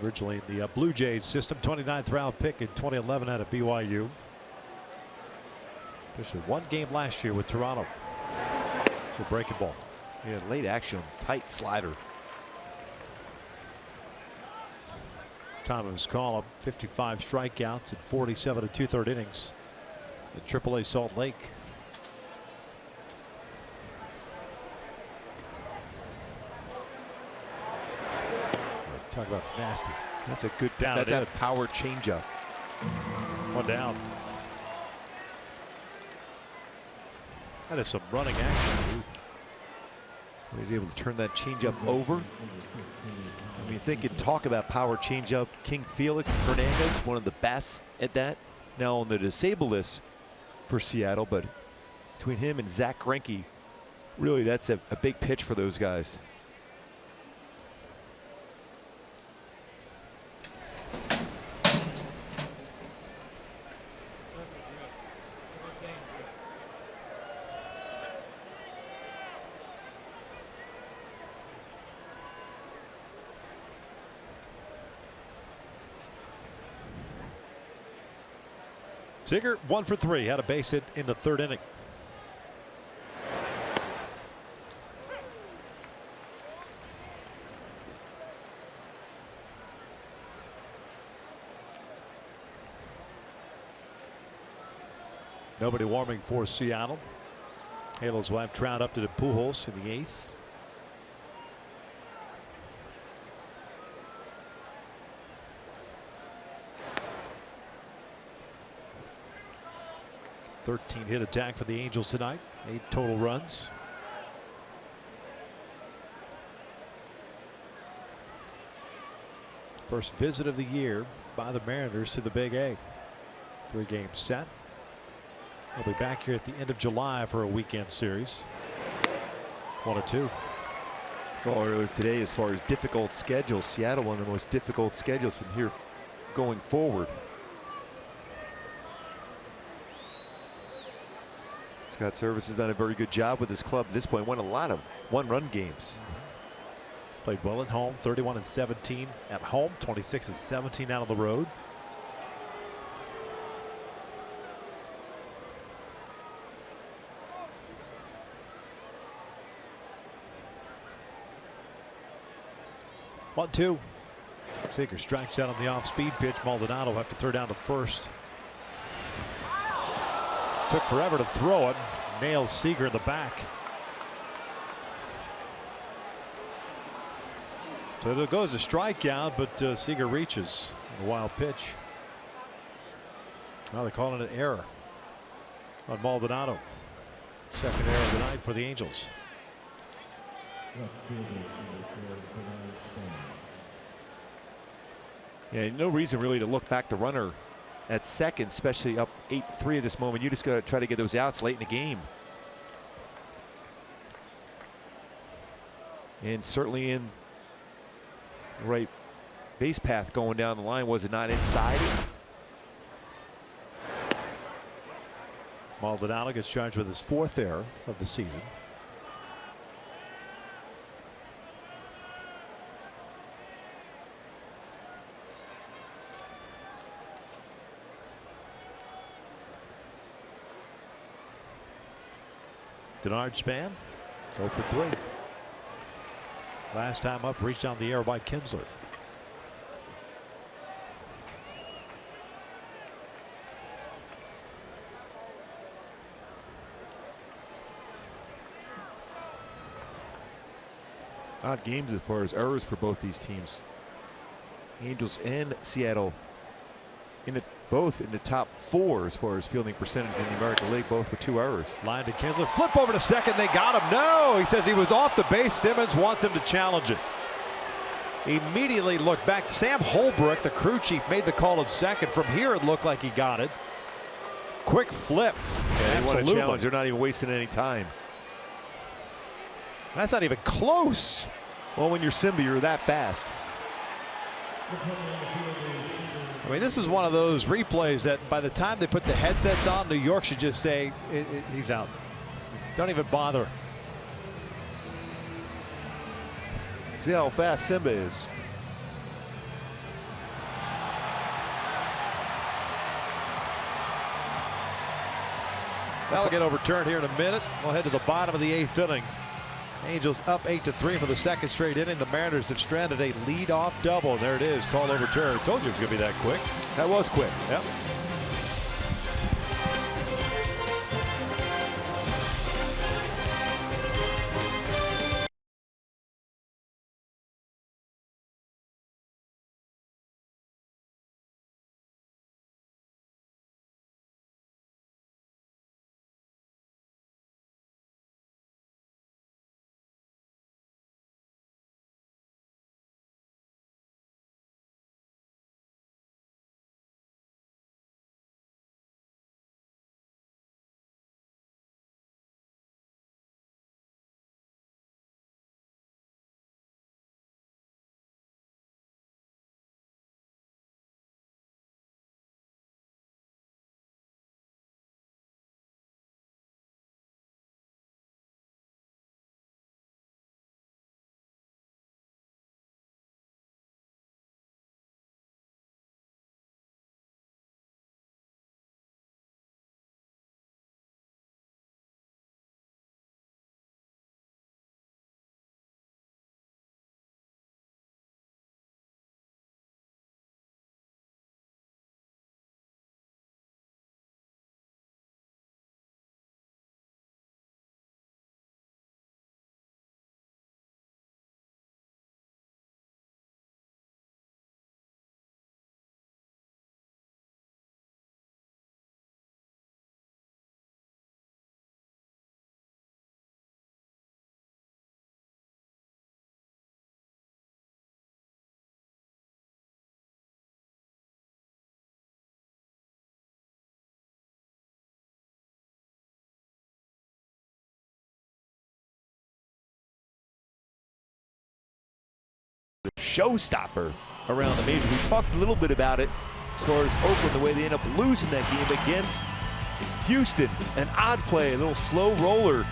Originally in the Blue Jays system, 29th round pick in 2011 out of BYU. Pitched 1 game last year with Toronto. Good breaking ball. Yeah, late action, tight slider. Time of his call up, 55 strikeouts in 47 2/3 innings in AAA Salt Lake. Talk about nasty. That's a good down. That's a power changeup. 1 down. That is some running action. He's able to turn that changeup over. I mean, talk about power changeup. King Felix Hernandez, one of the best at that. Now on the disabled list for Seattle, but between him and Zach Greinke, really that's a big pitch for those guys. Seager 1 for 3, had a base hit in the 3rd inning. Nobody warming for Seattle. Halo's wife Trout up to the Pujols in the 8th. Hit attack for the Angels tonight. 8 total runs. First visit of the year by the Mariners to the Big A. 3-game set. They'll be back here at the end of July for a weekend series. 1-2. Saw earlier today as far as difficult schedules. Seattle, one of the most difficult schedules from here going forward. Scott Service has done a very good job with his club at this point. Won a lot of 1-run games. Played well at home, 31-17 at home, 26-17 out on the road. 1-2. Seager strikes out on the off-speed pitch. Maldonado will have to throw down to first. Took forever to throw it. Nails Seager in the back. So it goes a strikeout, but Seager reaches a wild pitch. Now they're calling it an error on Maldonado. Second error of the night for the Angels. Yeah, no reason really to look back the runner at second, especially up 8-3 at this moment. You just got to try to get those outs late in the game. And certainly in the right base path going down the line. Was it not inside? Maldonado gets charged with his 4th error of the season. Denard Span 0 for 3. Last time up, reached down the air by Kinsler. Odd games as far as errors for both these teams. Angels and Seattle both in the top 4 as far as fielding percentage in the American League, both with 2 errors. Line to Kinsler, flip over to second, they got him. No, he says he was off the base. Simmons wants him to challenge it. Immediately looked back. Sam Holbrook, the crew chief, made the call at second. From here it looked like he got it. Quick flip. Yeah, they want to challenge. They're not even wasting any time. That's not even close. Well, when you're Simba, you're that fast. I mean, this is one of those replays that by the time they put the headsets on, New York should just say he's out. Don't even bother. See how fast Simba is. That'll get overturned here in a minute. We'll head to the bottom of the 8th inning. Angels up 8-3 for the 2nd straight inning. The Mariners have stranded a lead-off double. There it is, call overturned. Told you it was going to be that quick. That was quick. Yep. Showstopper around the major. We talked a little bit about it as far as Oakland, the way they end up losing that game against Houston. An odd play, a little slow roller.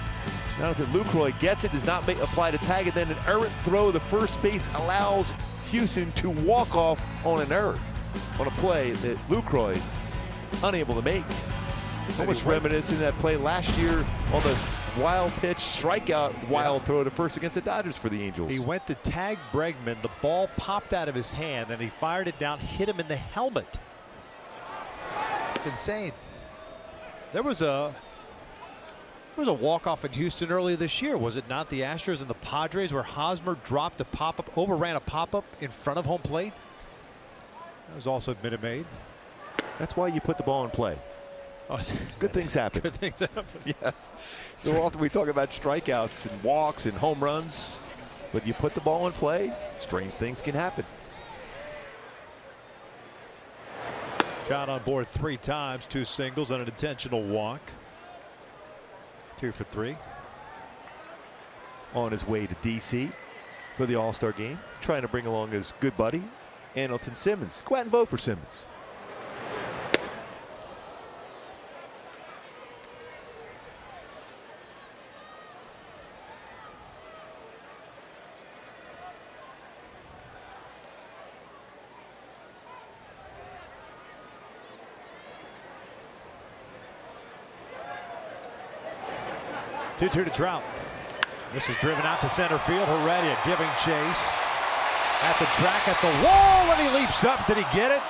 Jonathan Lucroy gets it, does not apply to tag it, then an errant throw. The first base allows Houston to walk off on an error on a play that Lucroy unable to make. Almost reminiscent of that play last year on the wild pitch, strikeout, wild throw to first against the Dodgers for the Angels. He went to tag Bregman. The ball popped out of his hand, and he fired it down, hit him in the helmet. It's insane. There was a walk-off in Houston earlier this year, was it not? The Astros and the Padres, where Hosmer dropped a pop-up, overran a pop-up in front of home plate. That was also Minute Maid. That's why you put the ball in play. Oh, good things happen. Good things happen. Yes. So often we talk about strikeouts and walks and home runs, but you put the ball in play, strange things can happen. John on board 3 times, 2 singles and an intentional walk. 2 for 3. On his way to DC for the All-Star game, trying to bring along his good buddy, Andrelton Simmons. Go out and vote for Simmons. Two to Trout. This is driven out to center field. Heredia giving chase at the track, at the wall, and he leaps up. Did he get it?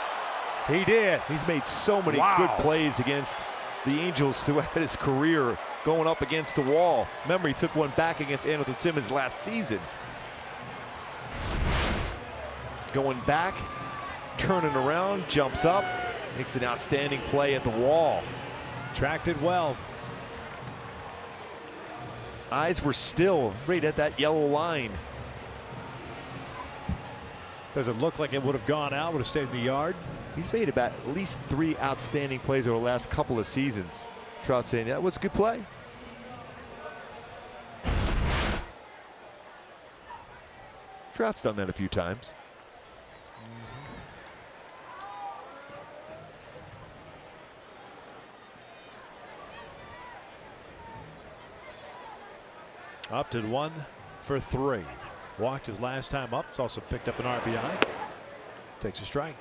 He did. He's made so many good plays against the Angels throughout his career, going up against the wall. Remember, he took one back against Andrelton Simmons last season. Going back, turning around, jumps up, makes an outstanding play at the wall. Tracked it well. Eyes were still right at that yellow line. Doesn't look like it would have gone out, would have stayed in the yard. He's made about at least 3 outstanding plays over the last couple of seasons. Trout saying that was a good play. Trout's done that a few times. Up to 1 for 3. Walked his last time up. He's also picked up an RBI. Takes a strike.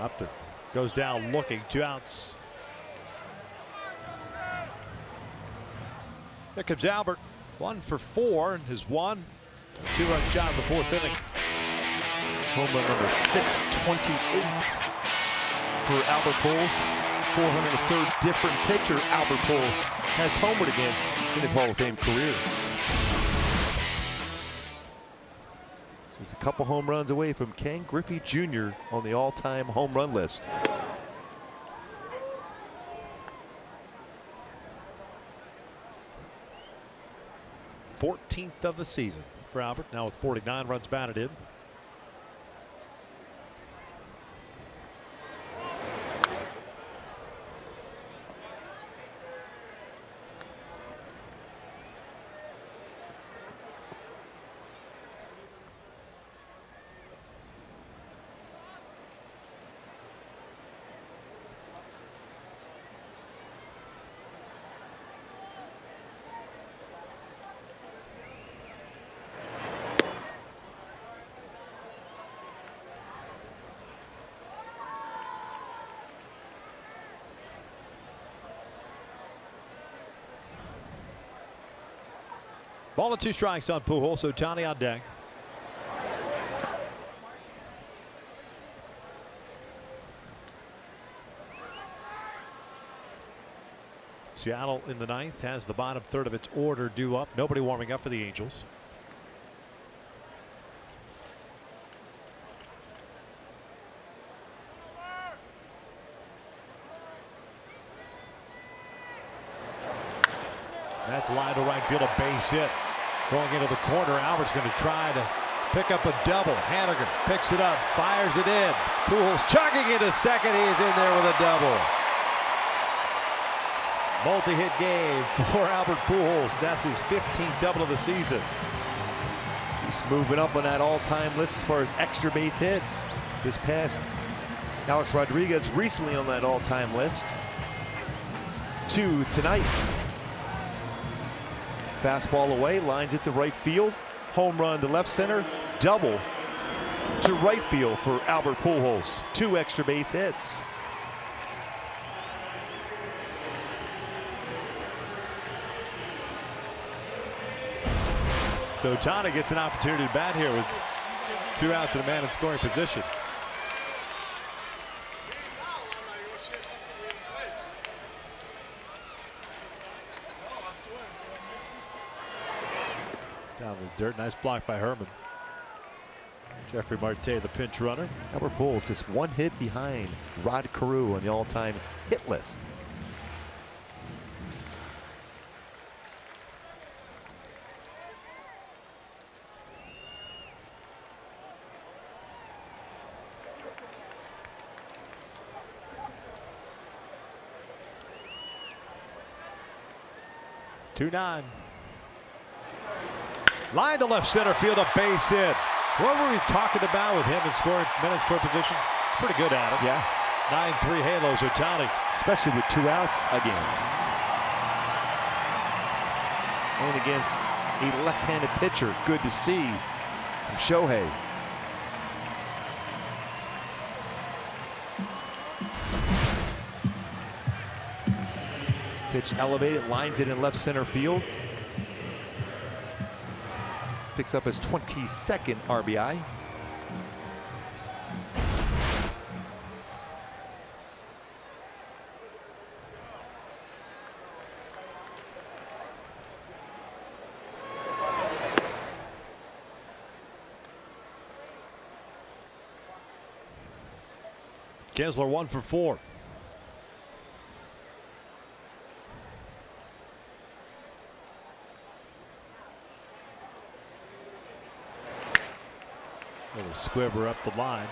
Upton goes down looking, 2 outs. There comes Albert, 1 for 4 in his 2-run shot in the 4th inning. Home run number 628 for Albert Pujols. 403rd different pitcher Albert Pujols has homered against in his Hall of Fame career. He's a couple home runs away from Ken Griffey Jr. on the all-time home run list. .14th of the season for Albert, now with 49 runs batted in. Ball and 2 strikes on Pujols, so Ohtani on deck. Seattle in the 9th has the bottom third of its order due up. Nobody warming up for the Angels. That's line to right field, a base hit. Going into the corner, Albert's going to try to pick up a double. Haniger picks it up, fires it in. Pujols chugging into second. He's in there with a double. Multi-hit game for Albert Pujols. That's his 15th double of the season. Keeps moving up on that all-time list as far as extra base hits. This past Alex Rodriguez recently on that all-time list. 2 tonight. Fastball away, lines it to right field. Home run to left center. Double to right field for Albert Pujols. 2 extra base hits. So Ohtani gets an opportunity to bat here with 2 outs and a man in scoring position. Down the dirt, nice block by Herman. Jeffrey Marte, the pinch runner. Albert Pujols just 1 hit behind Rod Carew on the all-time hit list. .29. Line to left center field, a base hit. What were we talking about with him in men in scoring position? It's pretty good at it. Yeah. 9-3 halos, Ohtani. Especially with 2 outs again. And against a left-handed pitcher. Good to see from Shohei. Pitch elevated, lines it in left center field. Picks up his 22nd RBI. Kessler 1 for 4. Little squibber up the line.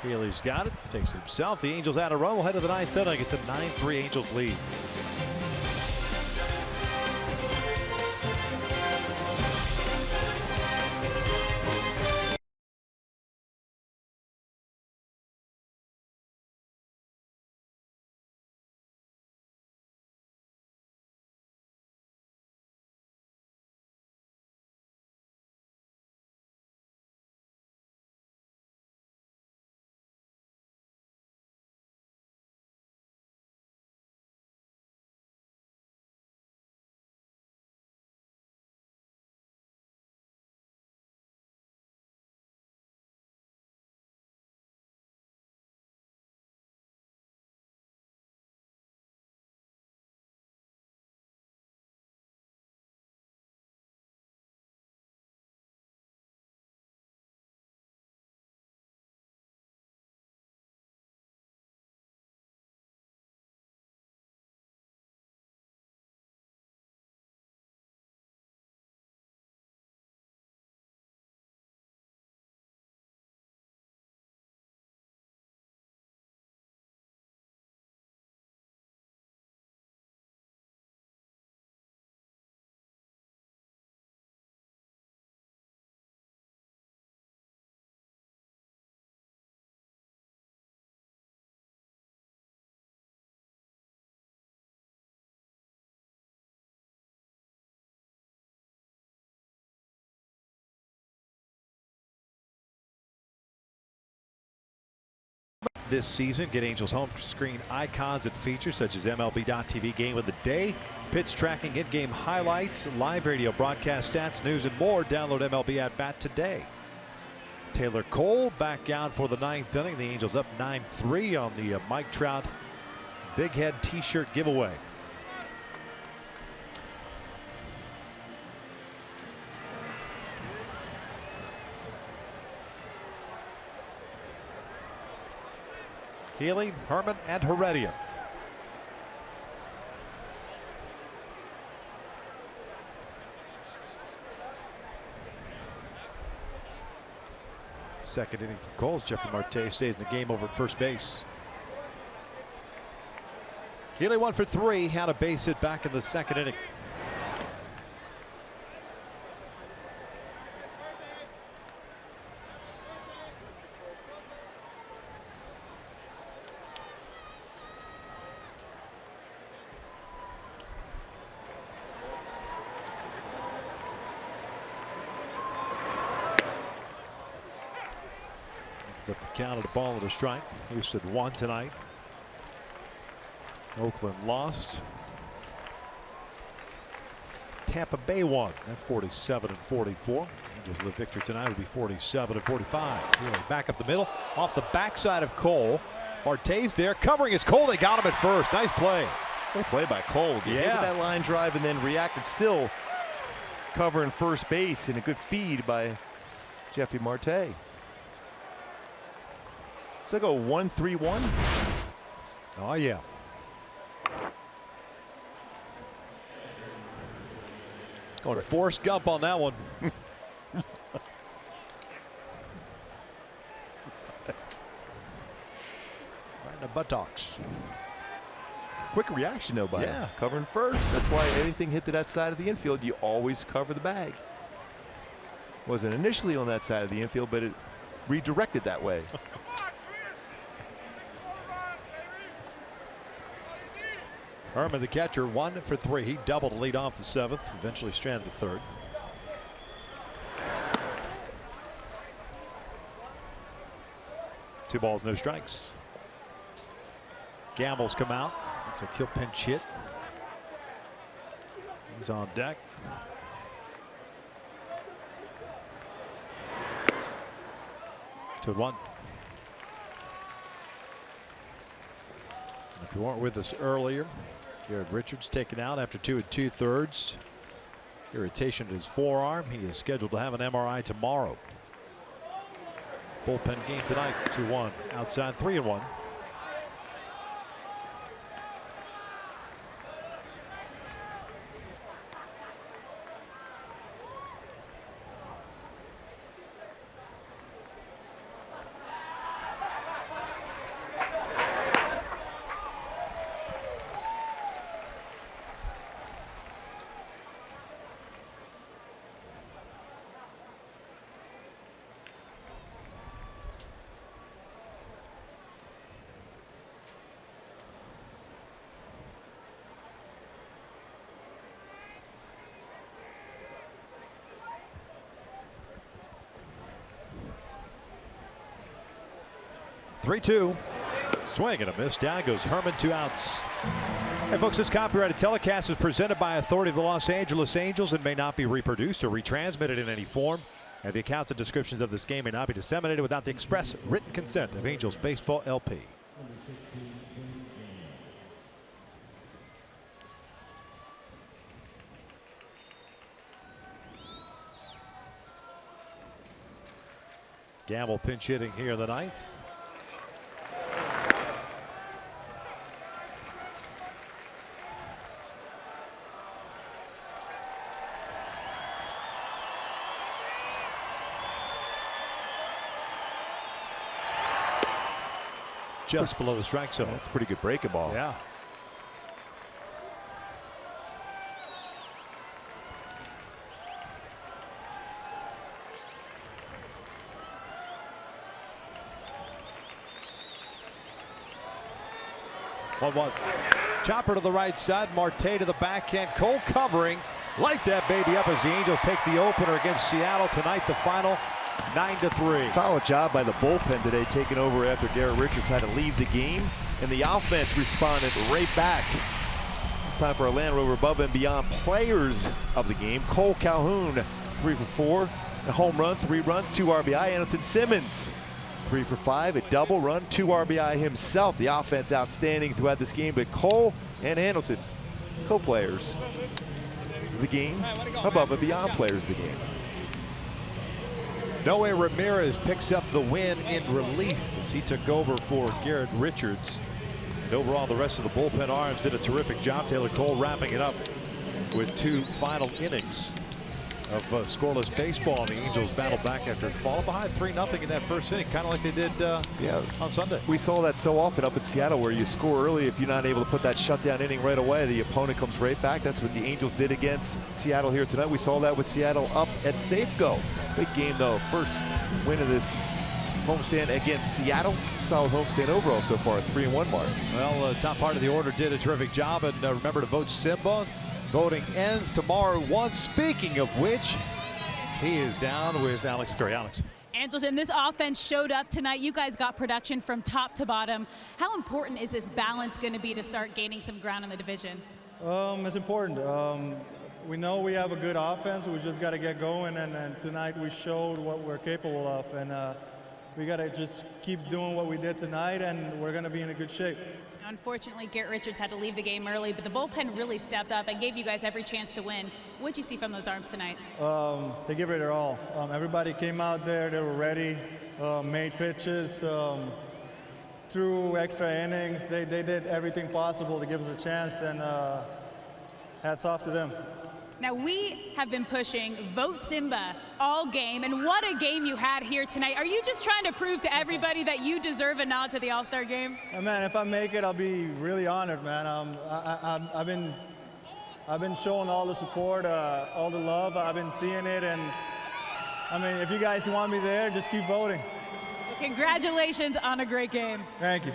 Healy's got it, takes it himself. The Angels out a run. We'll head to the 9th inning. It's a 9-3 Angels lead. This season, get Angels home screen icons and features such as MLB.TV Game of the Day, pitch tracking, in-game highlights, live radio broadcast stats, news, and more. Download MLB at Bat today. Taylor Cole back out for the 9th inning. The Angels up 9-3 on the Mike Trout Big Head T-shirt giveaway. Healy, Herman, and Heredia. Second inning for Cole. Jeffrey Marte stays in the game over at first base. Healy 1 for 3, had a base hit back in the second inning. It's up the count of the ball and a strike. Houston won tonight. Oakland lost. Tampa Bay won at 47-44. Angels the victor tonight will be 47-45. Really back up the middle, off the backside of Cole. Marte's there covering his Cole. They got him at first. Nice play. Good play by Cole. He hit that line drive and then reacted, still covering first base, and a good feed by Jeffrey Marte. It's like a 1-3-1. Oh yeah. Going Forrest Gump on that one. Right in the buttocks. Quick reaction though by him. Covering first. That's why anything hit to that side of the infield, you always cover the bag. Wasn't initially on that side of the infield, but it redirected that way. Herman, the catcher, 1 for 3. He doubled to lead off the 7th, eventually stranded at third. Two balls, no strikes. Gamble's come out. It's a kill pinch hit. He's on deck. Two and one. If you weren't with us earlier, Garrett Richards taken out after 2 2/3. Irritation in his forearm. He is scheduled to have an MRI tomorrow. Bullpen game tonight. 2-1 outside, 3-1. Three-two. Swing and a miss. Down goes Herman. 2 outs. Hey folks, this copyrighted telecast is presented by authority of the Los Angeles Angels and may not be reproduced or retransmitted in any form. And the accounts and descriptions of this game may not be disseminated without the express written consent of Angels Baseball LP. Gamble pinch hitting here in the 9th. Just below the strike zone. That's a pretty good breaking ball. Yeah. One. Chopper to the right side. Marte to the backhand. Cole covering. Light that baby up as the Angels take the opener against Seattle tonight. The final 9-3. Solid job by the bullpen today, taking over after Garrett Richards had to leave the game, and the offense responded right back. It's time for our Land Rover above and beyond players of the game. Cole Calhoun, 3 for 4, a home run, 3 runs, 2 RBI. Andrelton Simmons, 3 for 5, a double run, 2 RBI himself. The offense outstanding throughout this game, but Cole and Andrelton, co-players of the game, above and beyond players of the game. Noe Ramirez picks up the win in relief as he took over for Garrett Richards. And overall, the rest of the bullpen arms did a terrific job. Taylor Cole wrapping it up with 2 final innings. of scoreless baseball. The Angels battled back after falling behind 3-0 in that first inning, kind of like they did on Sunday. We saw that so often up in Seattle, where you score early. If you're not able to put that shutdown inning right away, the opponent comes right back. That's what the Angels did against Seattle here tonight. We saw that with Seattle up at Safeco. Big game though, first win of this homestand against Seattle. Solid homestand overall so far, 3-1 mark. Well, top part of the order did a terrific job, and remember to vote Simba. Voting ends tomorrow 1. Speaking of which, he is down with Alex Curry. Alex. Angels, and this offense showed up tonight. You guys got production from top to bottom. How important is this balance going to be to start gaining some ground in the division? It's important. We know we have a good offense. We just got to get going, and tonight we showed what we're capable of, and we got to just keep doing what we did tonight, and we're going to be in a good shape. Unfortunately, Garrett Richards had to leave the game early, but the bullpen really stepped up and gave you guys every chance to win. What did you see from those arms tonight? They give it their all. Everybody came out there. They were ready, made pitches, threw extra innings. They did everything possible to give us a chance, and hats off to them. Now, we have been pushing Vote Simba all game, and what a game you had here tonight. Are you just trying to prove to everybody that you deserve a nod to the All-Star game? Man, if I make it, I'll be really honored, man. I've been showing all the support, all the love. I've been seeing it, and I mean, if you guys want me there, just keep voting. Well, congratulations on a great game. Thank you.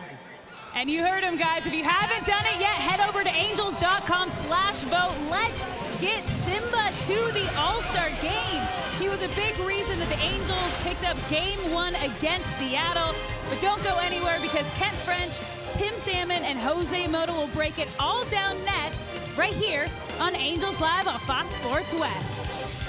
And you heard him, guys. If you haven't done it yet, head over to angels.com/vote. Let's get Simba to the All-Star game. He was a big reason that the Angels picked up Game 1 against Seattle. But don't go anywhere, because Kent French, Tim Salmon, and Jose Mota will break it all down next, right here on Angels Live on Fox Sports West.